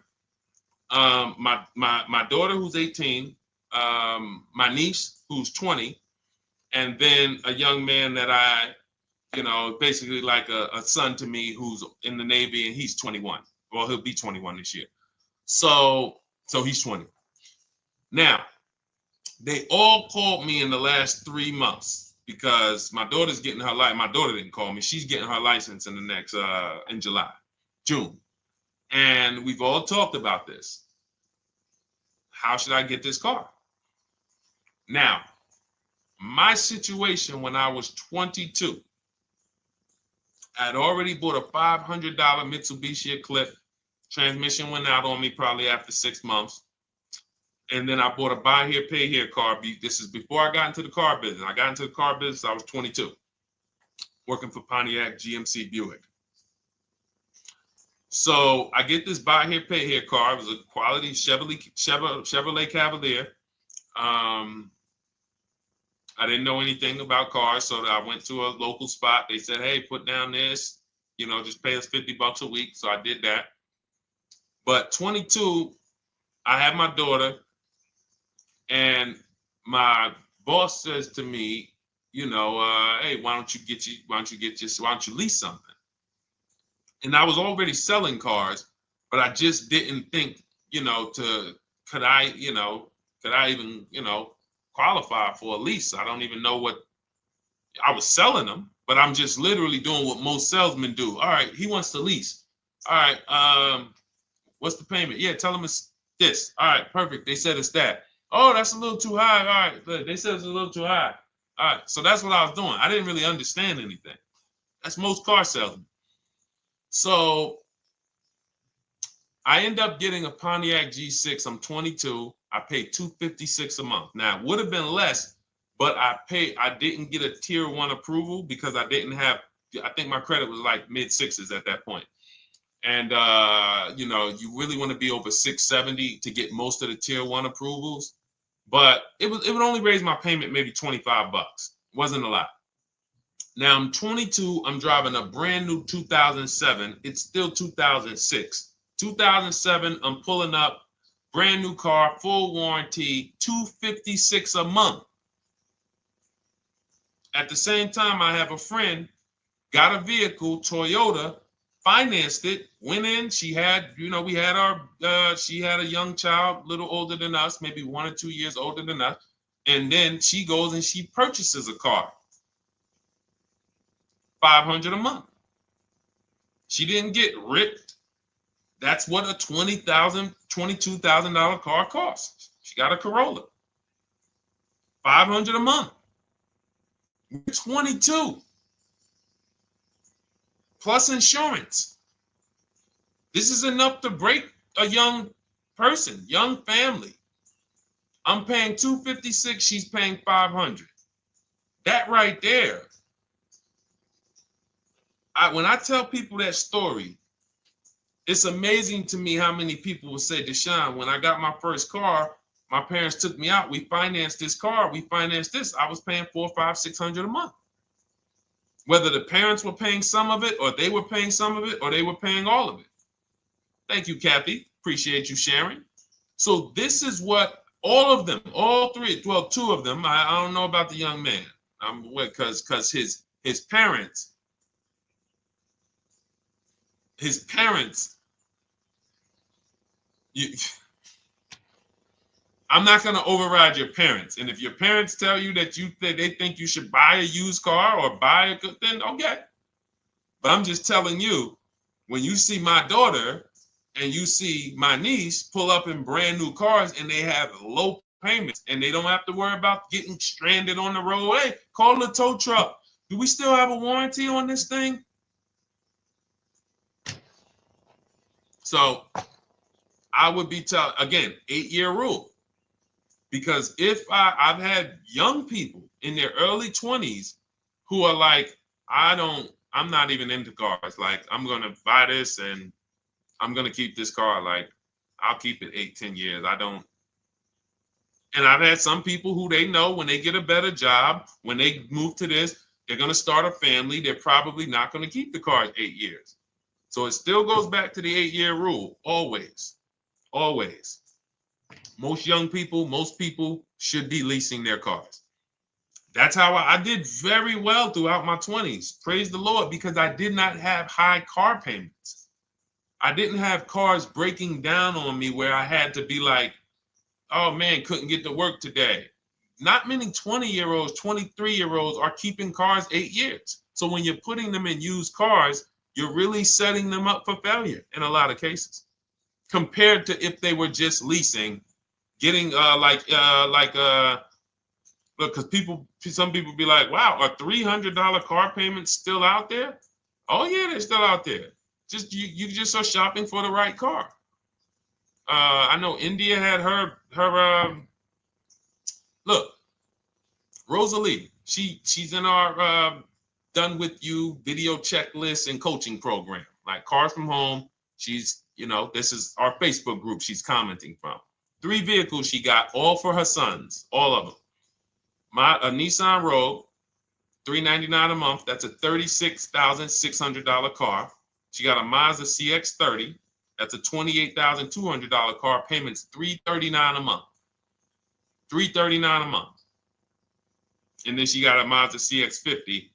my daughter who's 18, my niece who's 20, and then a young man that I, basically like a son to me who's in the Navy and he's 21. Well, he'll be 21 this year. So he's 20. Now, they all called me in the last 3 months because my daughter's getting her license. My daughter didn't call me. She's getting her license in the next, in June. And we've all talked about this. How should I get this car? Now, my situation when I was 22, I'd already bought a $500 Mitsubishi Eclipse. Transmission went out on me probably after 6 months. And then I bought a buy here, pay here car. This is before I got into the car business. I got into the car business, I was 22, working for Pontiac GMC Buick. So I get this buy here, pay here car. It was a quality Chevrolet Cavalier. I didn't know anything about cars, so I went to a local spot. They said, hey, put down this, just pay us $50 a week. So I did that. But 22, I had my daughter, and my boss says to me, hey, why don't you lease something? And I was already selling cars, but I just didn't think, could I even, qualify for a lease? I don't even know what I was selling them, but I'm just literally doing what most salesmen do. All right, he wants to lease. All right, what's the payment? Yeah, tell him it's this. All right, perfect. They said it's that. Oh, that's a little too high. All right, they said it's a little too high. All right, so that's what I was doing. I didn't really understand anything. That's most car salesmen. So I end up getting a Pontiac G6. I'm 22. I paid $256 a month. Now, it would have been less, but I didn't get a tier 1 approval because I didn't have, I think my credit was like mid sixes at that point. And you know, you really want to be over 670 to get most of the tier 1 approvals. But it would only raise my payment maybe 25 bucks. Wasn't a lot. Now I'm 22. I'm driving a brand new 2007. It's still 2006. 2007. I'm pulling up, brand new car, full warranty, $256 a month. At the same time, I have a friend, got a vehicle, Toyota, financed it, went in. She had, you know, we had our, she had a young child, a little older than us, maybe 1 or 2 years older than us. And then she goes and she purchases a car. $500 a month. She didn't get ripped. That's what a $20,000, $22,000 car costs. She got a Corolla. $500 a month. We're 22. Plus insurance. This is enough to break a young person, young family. I'm paying $256. She's paying $500. That right there. When I tell people that story, it's amazing to me how many people will say, Deshone, when I got my first car, my parents took me out. We financed this car. We financed this. I was paying $400, $500, $600 a month. Whether the parents were paying some of it, or they were paying some of it, or they were paying all of it. Thank you, Kathy. Appreciate you sharing. So this is what all of them, all three, well, 2 of them. I don't know about the young man. Because his parents. I'm not going to override your parents. And if your parents tell you that they think you should buy a used car or buy a good, then okay. But I'm just telling you, when you see my daughter and you see my niece pull up in brand new cars and they have low payments and they don't have to worry about getting stranded on the road, hey, call the tow truck. Do we still have a warranty on this thing? So I would be telling, again, 8-year rule. Because if I've had young people in their early 20s who are like, I'm not even into cars. Like, I'm going to buy this and I'm going to keep this car. Like, I'll keep it 8, 10 years. I don't. And I've had some people who they know when they get a better job, when they move to this, they're going to start a family. They're probably not going to keep the car 8 years. So it still goes back to the 8-year rule. Always. Always. Most young people, most people should be leasing their cars. That's how I did very well throughout my 20s. Praise the Lord, because I did not have high car payments. I didn't have cars breaking down on me where I had to be like, oh man, couldn't get to work today. Not many 20-year-olds, 23-year-olds are keeping cars 8 years. So when you're putting them in used cars, you're really setting them up for failure in a lot of cases, compared to if they were just leasing, getting look, because some people be like, wow, are $300 car payments still out there? Oh yeah, they're still out there. Just you just are shopping for the right car. I know India had her look, Rosalie, she's in our Done With You video checklist and coaching program, like Cars from Home. She's, you know, this is our Facebook group she's commenting from. 3 vehicles she got, all for her sons, all of them. A Nissan Rogue, $399 a month. That's a $36,600 car. She got a Mazda CX-30. That's a $28,200 car. Payments $339 a month. $339 a month. And then she got a Mazda CX-50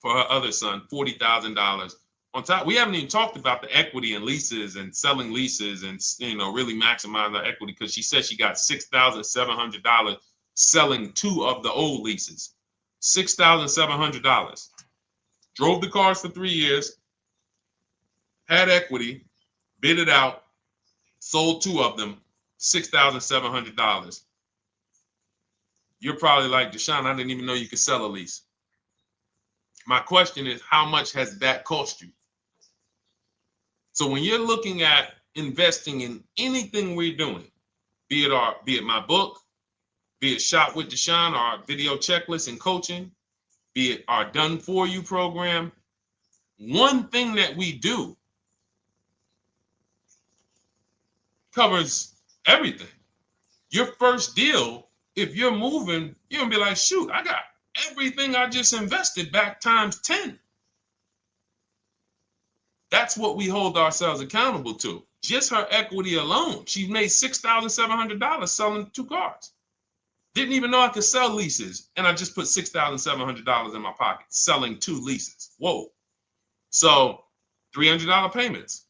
for her other son, $40,000. On top, we haven't even talked about the equity and leases and selling leases and, you know, really maximizing the equity, because she said she got $6,700 selling 2 of the old leases. $6,700. Drove the cars for 3 years, had equity, bid it out, sold 2 of them, $6,700. You're probably like, Deshone, I didn't even know you could sell a lease. My question is, how much has that cost you? So when you're looking at investing in anything we're doing, be it my book, be it Shop with Deshone, our video checklist and coaching, be it our Done For You program. One thing that we do covers everything. Your first deal, if you're moving, you're gonna be like, shoot, I got everything I just invested back times 10. That's what we hold ourselves accountable to. Just her equity alone, she made $6,700 selling 2 cars. Didn't even know I could sell leases, and I just put $6,700 in my pocket selling 2 leases. Whoa. So $300 payments.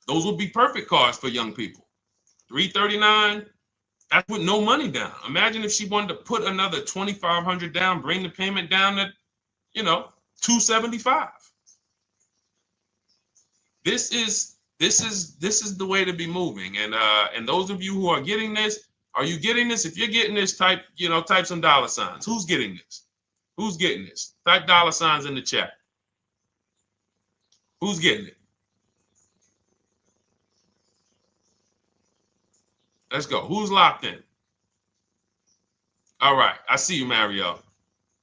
Those would be perfect cars for young people. $339, that's with no money down. Imagine if she wanted to put another $2,500 down, bring the payment down to, $275. This is the way to be moving. And those of you who are getting this, are you getting this? If you're getting this, type some dollar signs. Who's getting this? Who's getting this? Type dollar signs in the chat. Who's getting it? Let's go. Who's locked in? All right. I see you, Mario.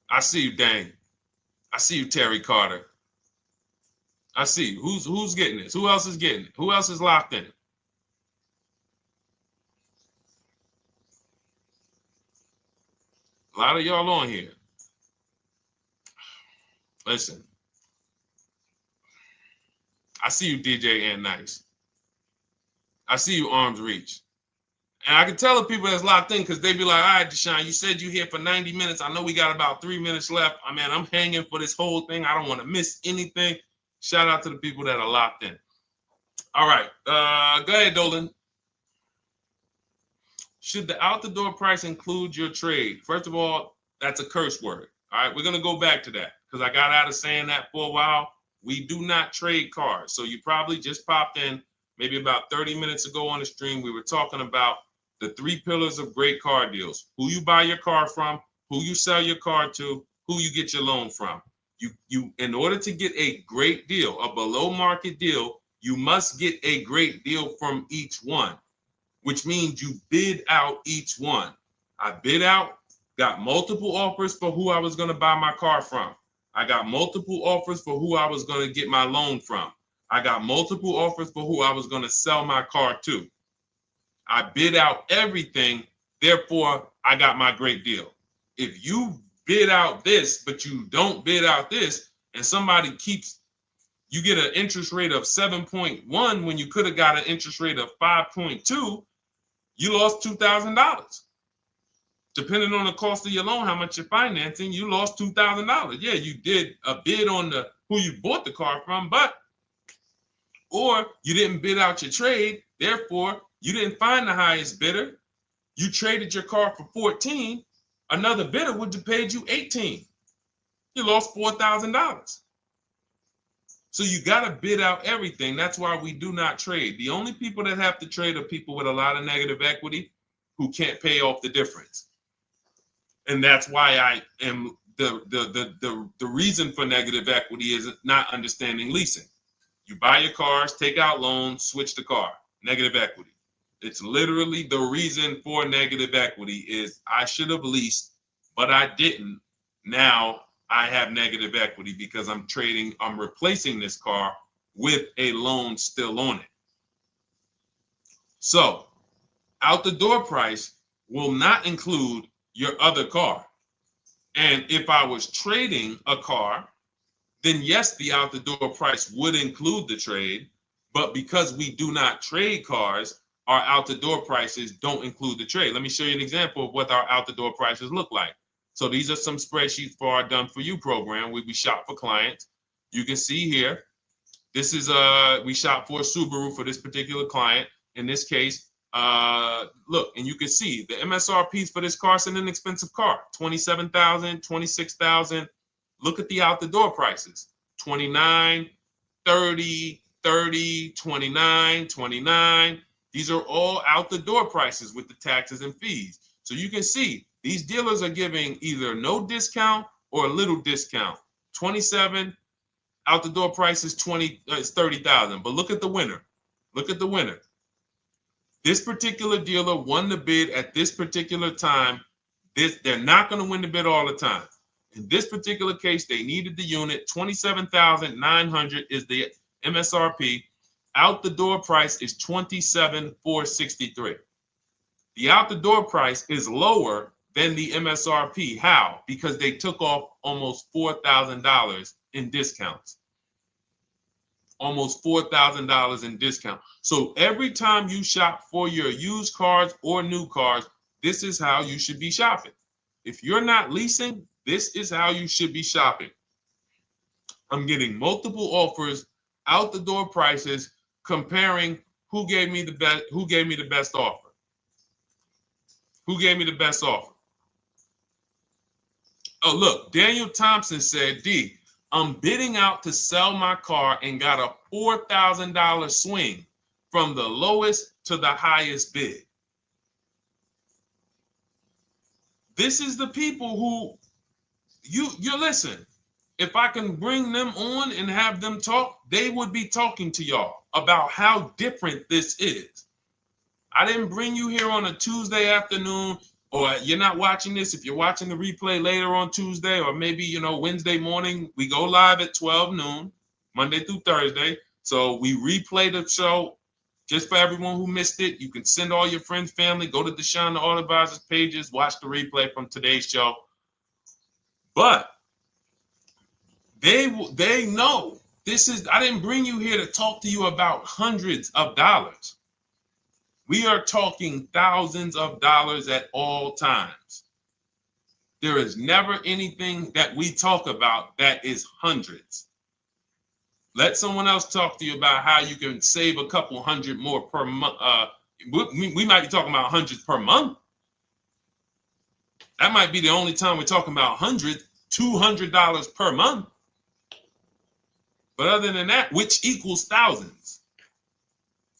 I see you, Dane. I see you, Terry Carter. I see you. Who's getting this? Who else is getting it? Who else is locked in? A lot of y'all on here. Listen. I see you, DJ and Nice. I see you, Arms Reach. And I can tell the people that's locked in because they be like, all right, Deshone, you said you're here for 90 minutes. I know we got about 3 minutes left. I mean, I'm hanging for this whole thing. I don't want to miss anything. Shout out to the people that are locked in. All right. Go ahead, Dolan. Should the out-the-door price include your trade? First of all, that's a curse word. All right, we're going to go back to that because I got out of saying that for a while. We do not trade cars. So you probably just popped in maybe about 30 minutes ago on the stream. We were talking about the 3 pillars of great car deals: who you buy your car from, who you sell your car to, who you get your loan from. You in order to get a great deal, a below market deal, you must get a great deal from each one, which means you bid out each one. I bid out, got multiple offers for who I was going to buy my car from. I got multiple offers for who I was going to get my loan from. I got multiple offers for who I was going to sell my car to. I bid out everything, therefore I got my great deal. If you bid out this, but you don't bid out this, and somebody you get an interest rate of 7.1 when you could have got an interest rate of 5.2, you lost $2,000. Depending on the cost of your loan, how much you're financing, you lost $2,000. Yeah, you did a bid on who you bought the car from, or you didn't bid out your trade, therefore you didn't find the highest bidder. You traded your car for 14. Another bidder would have paid you 18. You lost $4,000. So you got to bid out everything. That's why we do not trade. The only people that have to trade are people with a lot of negative equity who can't pay off the difference. And that's why I am the reason for negative equity is not understanding leasing. You buy your cars, take out loans, switch the car. Negative equity. It's literally the reason for negative equity is I should have leased, but I didn't. Now I have negative equity because I'm replacing this car with a loan still on it. So out the door price will not include your other car. And if I was trading a car, then yes, the out the door price would include the trade. But because we do not trade cars, our out the door prices don't include the trade. Let me show you an example of what our out the door prices look like. So these are some spreadsheets for our Done For You program where we shop for clients. You can see here, this is we shop for a Subaru for this particular client. In this case, look, and you can see the MSRPs for this car is an inexpensive car, $27,000, $26,000. Look at the out the door prices, 29, 30, 30, 29, 29. These are all out the door prices with the taxes and fees. So you can see these dealers are giving either no discount or a little discount. 27 out the door price is 30,000. But look at the winner. Look at the winner. This particular dealer won the bid at this particular time They're not going to win the bid all the time. In this particular case, they needed the unit. $27,900 is the MSRP. Out the door price is $27,463. The out the door price is lower than the MSRP. How? Because they took off almost $4,000 in discounts. Almost $4,000 in discount. So every time you shop for your used cars or new cars, this is how you should be shopping. If you're not leasing, this is how you should be shopping. I'm getting multiple offers, out the door prices, comparing who gave me the best offer. Who gave me the best offer? Oh, look, Daniel Thompson said, D, I'm bidding out to sell my car and got a $4,000 swing from the lowest to the highest bid. This is the people who you listen. If I can bring them on and have them talk, they would be talking to y'all about how different this is. I didn't bring you here on a Tuesday afternoon, or you're not watching this. If you're watching the replay later on Tuesday, or maybe, Wednesday morning, we go live at 12 noon, Monday through Thursday. So we replay the show just for everyone who missed it. You can send all your friends, family, go to Deshone the Auto Advisor's pages, watch the replay from today's show. But they know this is, I didn't bring you here to talk to you about hundreds of dollars. We are talking thousands of dollars at all times. There is never anything that we talk about that is hundreds. Let someone else talk to you about how you can save a couple hundred more per month. We might be talking about hundreds per month. That might be the only time we're talking about hundreds, $200 per month. But other than that, which equals thousands.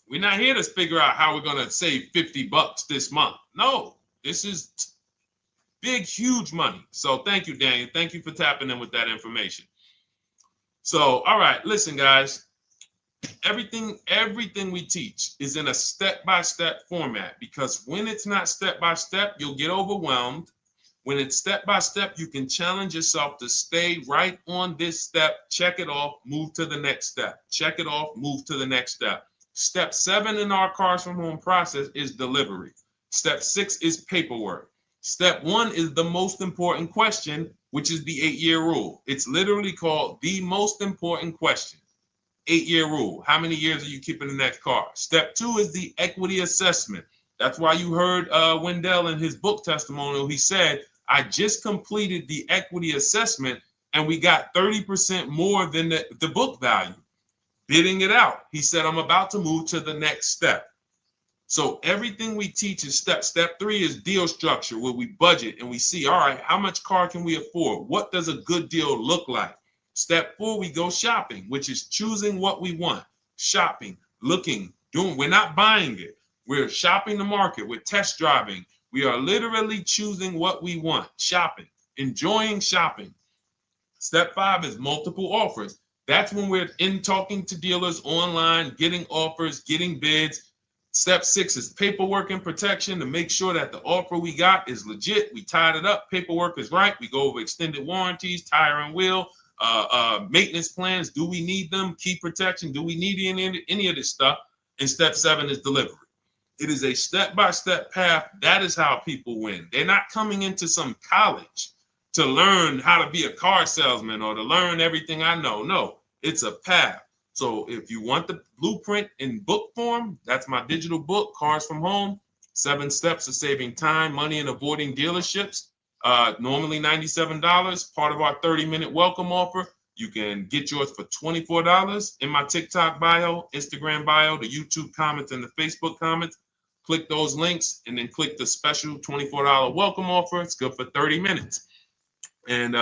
We're not here to figure out how we're going to save $50 this month. No, this is big, huge money. So thank you, Daniel. Thank you for tapping in with that information. So, all right, listen, guys. Everything we teach is in a step-by-step format, because when it's not step-by-step, you'll get overwhelmed. When it's step-by-step, you can challenge yourself to stay right on this step, check it off, move to the next step. Check it off, move to the next step. Step 7 in our Cars from Home process is delivery. Step 6 is paperwork. Step 1 is the most important question, which is the 8-year rule. It's literally called the most important question. 8-year rule. How many years are you keeping the next car? Step 2 is the equity assessment. That's why you heard Wendell in his book testimonial. He said, I just completed the equity assessment and we got 30% more than the book value. Bidding it out. He said, I'm about to move to the next step. So everything we teach is step. Step 3 is deal structure, where we budget and we see, all right, how much car can we afford? What does a good deal look like? Step 4, we go shopping, which is choosing what we want. Shopping, looking, doing. We're not buying it. We're shopping the market. We're test driving. We are literally choosing what we want. Shopping, enjoying shopping. Step 5 is multiple offers. That's when we're in talking to dealers online, getting offers, getting bids. Step 6 is paperwork and protection to make sure that the offer we got is legit. We tied it up. Paperwork is right. We go over extended warranties, tire and wheel, maintenance plans. Do we need them? Key protection. Do we need any of this stuff? And step 7 is delivery. It is a step-by-step path. That is how people win. They're not coming into some college to learn how to be a car salesman or to learn everything I know. No, it's a path. So if you want the blueprint in book form, that's my digital book, Cars from Home, 7 Steps of Saving Time, Money, and Avoiding Dealerships. Normally $97, part of our 30-minute welcome offer. You can get yours for $24 in my TikTok bio, Instagram bio, the YouTube comments, and the Facebook comments. Click those links and then click the special $24 welcome offer. It's good for 30 minutes. And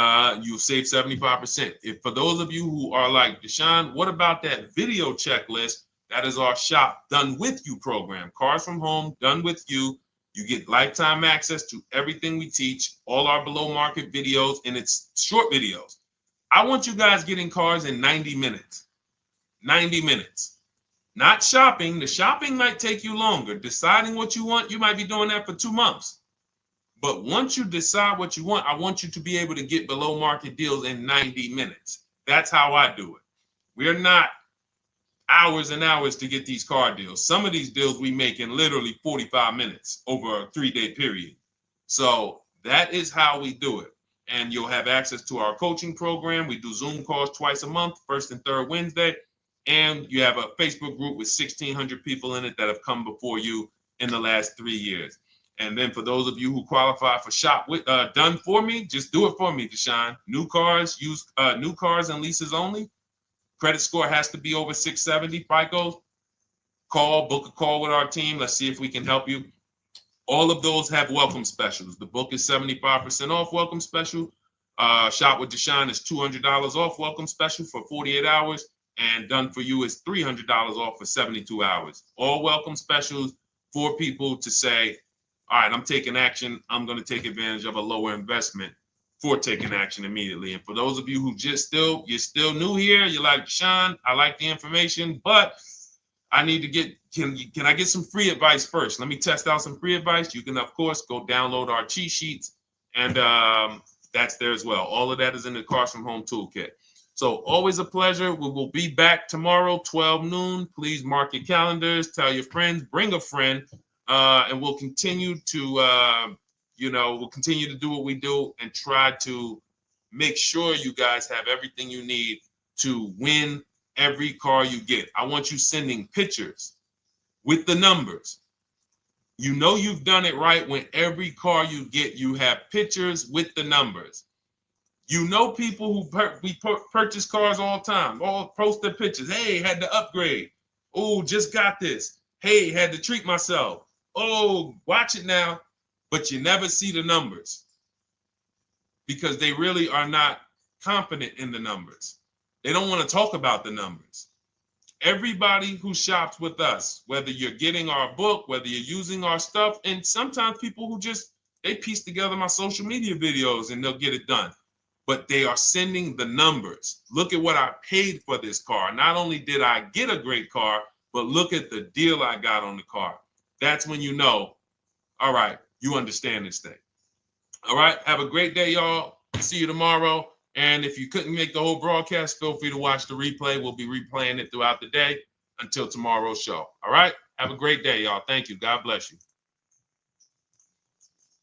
you'll save 75%. If for those of you who are like, Deshone, what about that video checklist? That is our Shop Done With You program. Cars from Home, done with you. You get lifetime access to everything we teach, all our below market videos, and it's short videos. I want you guys getting cars in 90 minutes. 90 minutes. Not shopping. The shopping might take you longer. Deciding what you want, you might be doing that for 2 months. But once you decide what you want, I want you to be able to get below market deals in 90 minutes. That's how I do it. We're not hours and hours to get these car deals. Some of these deals we make in literally 45 minutes over a 3-day period. So that is how we do it. And you'll have access to our coaching program. We do Zoom calls twice a month, first and third Wednesday. And you have a Facebook group with 1,600 people in it that have come before you in the last 3 years. And then for those of you who qualify for shop with done for me, just do it for me, Deshone. New cars, new cars and leases only. Credit score has to be over 670 FICO. Book a call with our team. Let's see if we can help you. All of those have welcome specials. The book is 75% off welcome special. Shop with Deshone is $200 off welcome special for 48 hours. And done for you is $300 off for 72 hours. All welcome specials for people to say, all right, I'm taking action. I'm going to take advantage of a lower investment for taking action immediately. And for those of you who you're still new here, you're like, Deshone, I like the information, but I need to get, can I get some free advice first? Let me test out some free advice. You can, of course, go download our cheat sheets, and that's there as well. All of that is in the Cars from Home Toolkit. So always a pleasure. We will be back tomorrow, 12 noon. Please mark your calendars, tell your friends, bring a friend, and we'll continue to, we'll continue to do what we do and try to make sure you guys have everything you need to win every car you get. I want you sending pictures with the numbers. You know you've done it right when every car you get, you have pictures with the numbers. You know people who purchase cars all the time, all post their pictures. Hey, had to upgrade. Oh, just got this. Hey, had to treat myself. Oh, watch it now. But you never see the numbers because they really are not confident in the numbers. They don't want to talk about the numbers. Everybody who shops with us, whether you're getting our book, whether you're using our stuff, and sometimes people who they piece together my social media videos and they'll get it done. But they are sending the numbers. Look at what I paid for this car. Not only did I get a great car, but look at the deal I got on the car. That's when you know, all right, you understand this thing. All right, have a great day, y'all. See you tomorrow. And if you couldn't make the whole broadcast, feel free to watch the replay. We'll be replaying it throughout the day until tomorrow's show. All right, have a great day, y'all. Thank you. God bless you.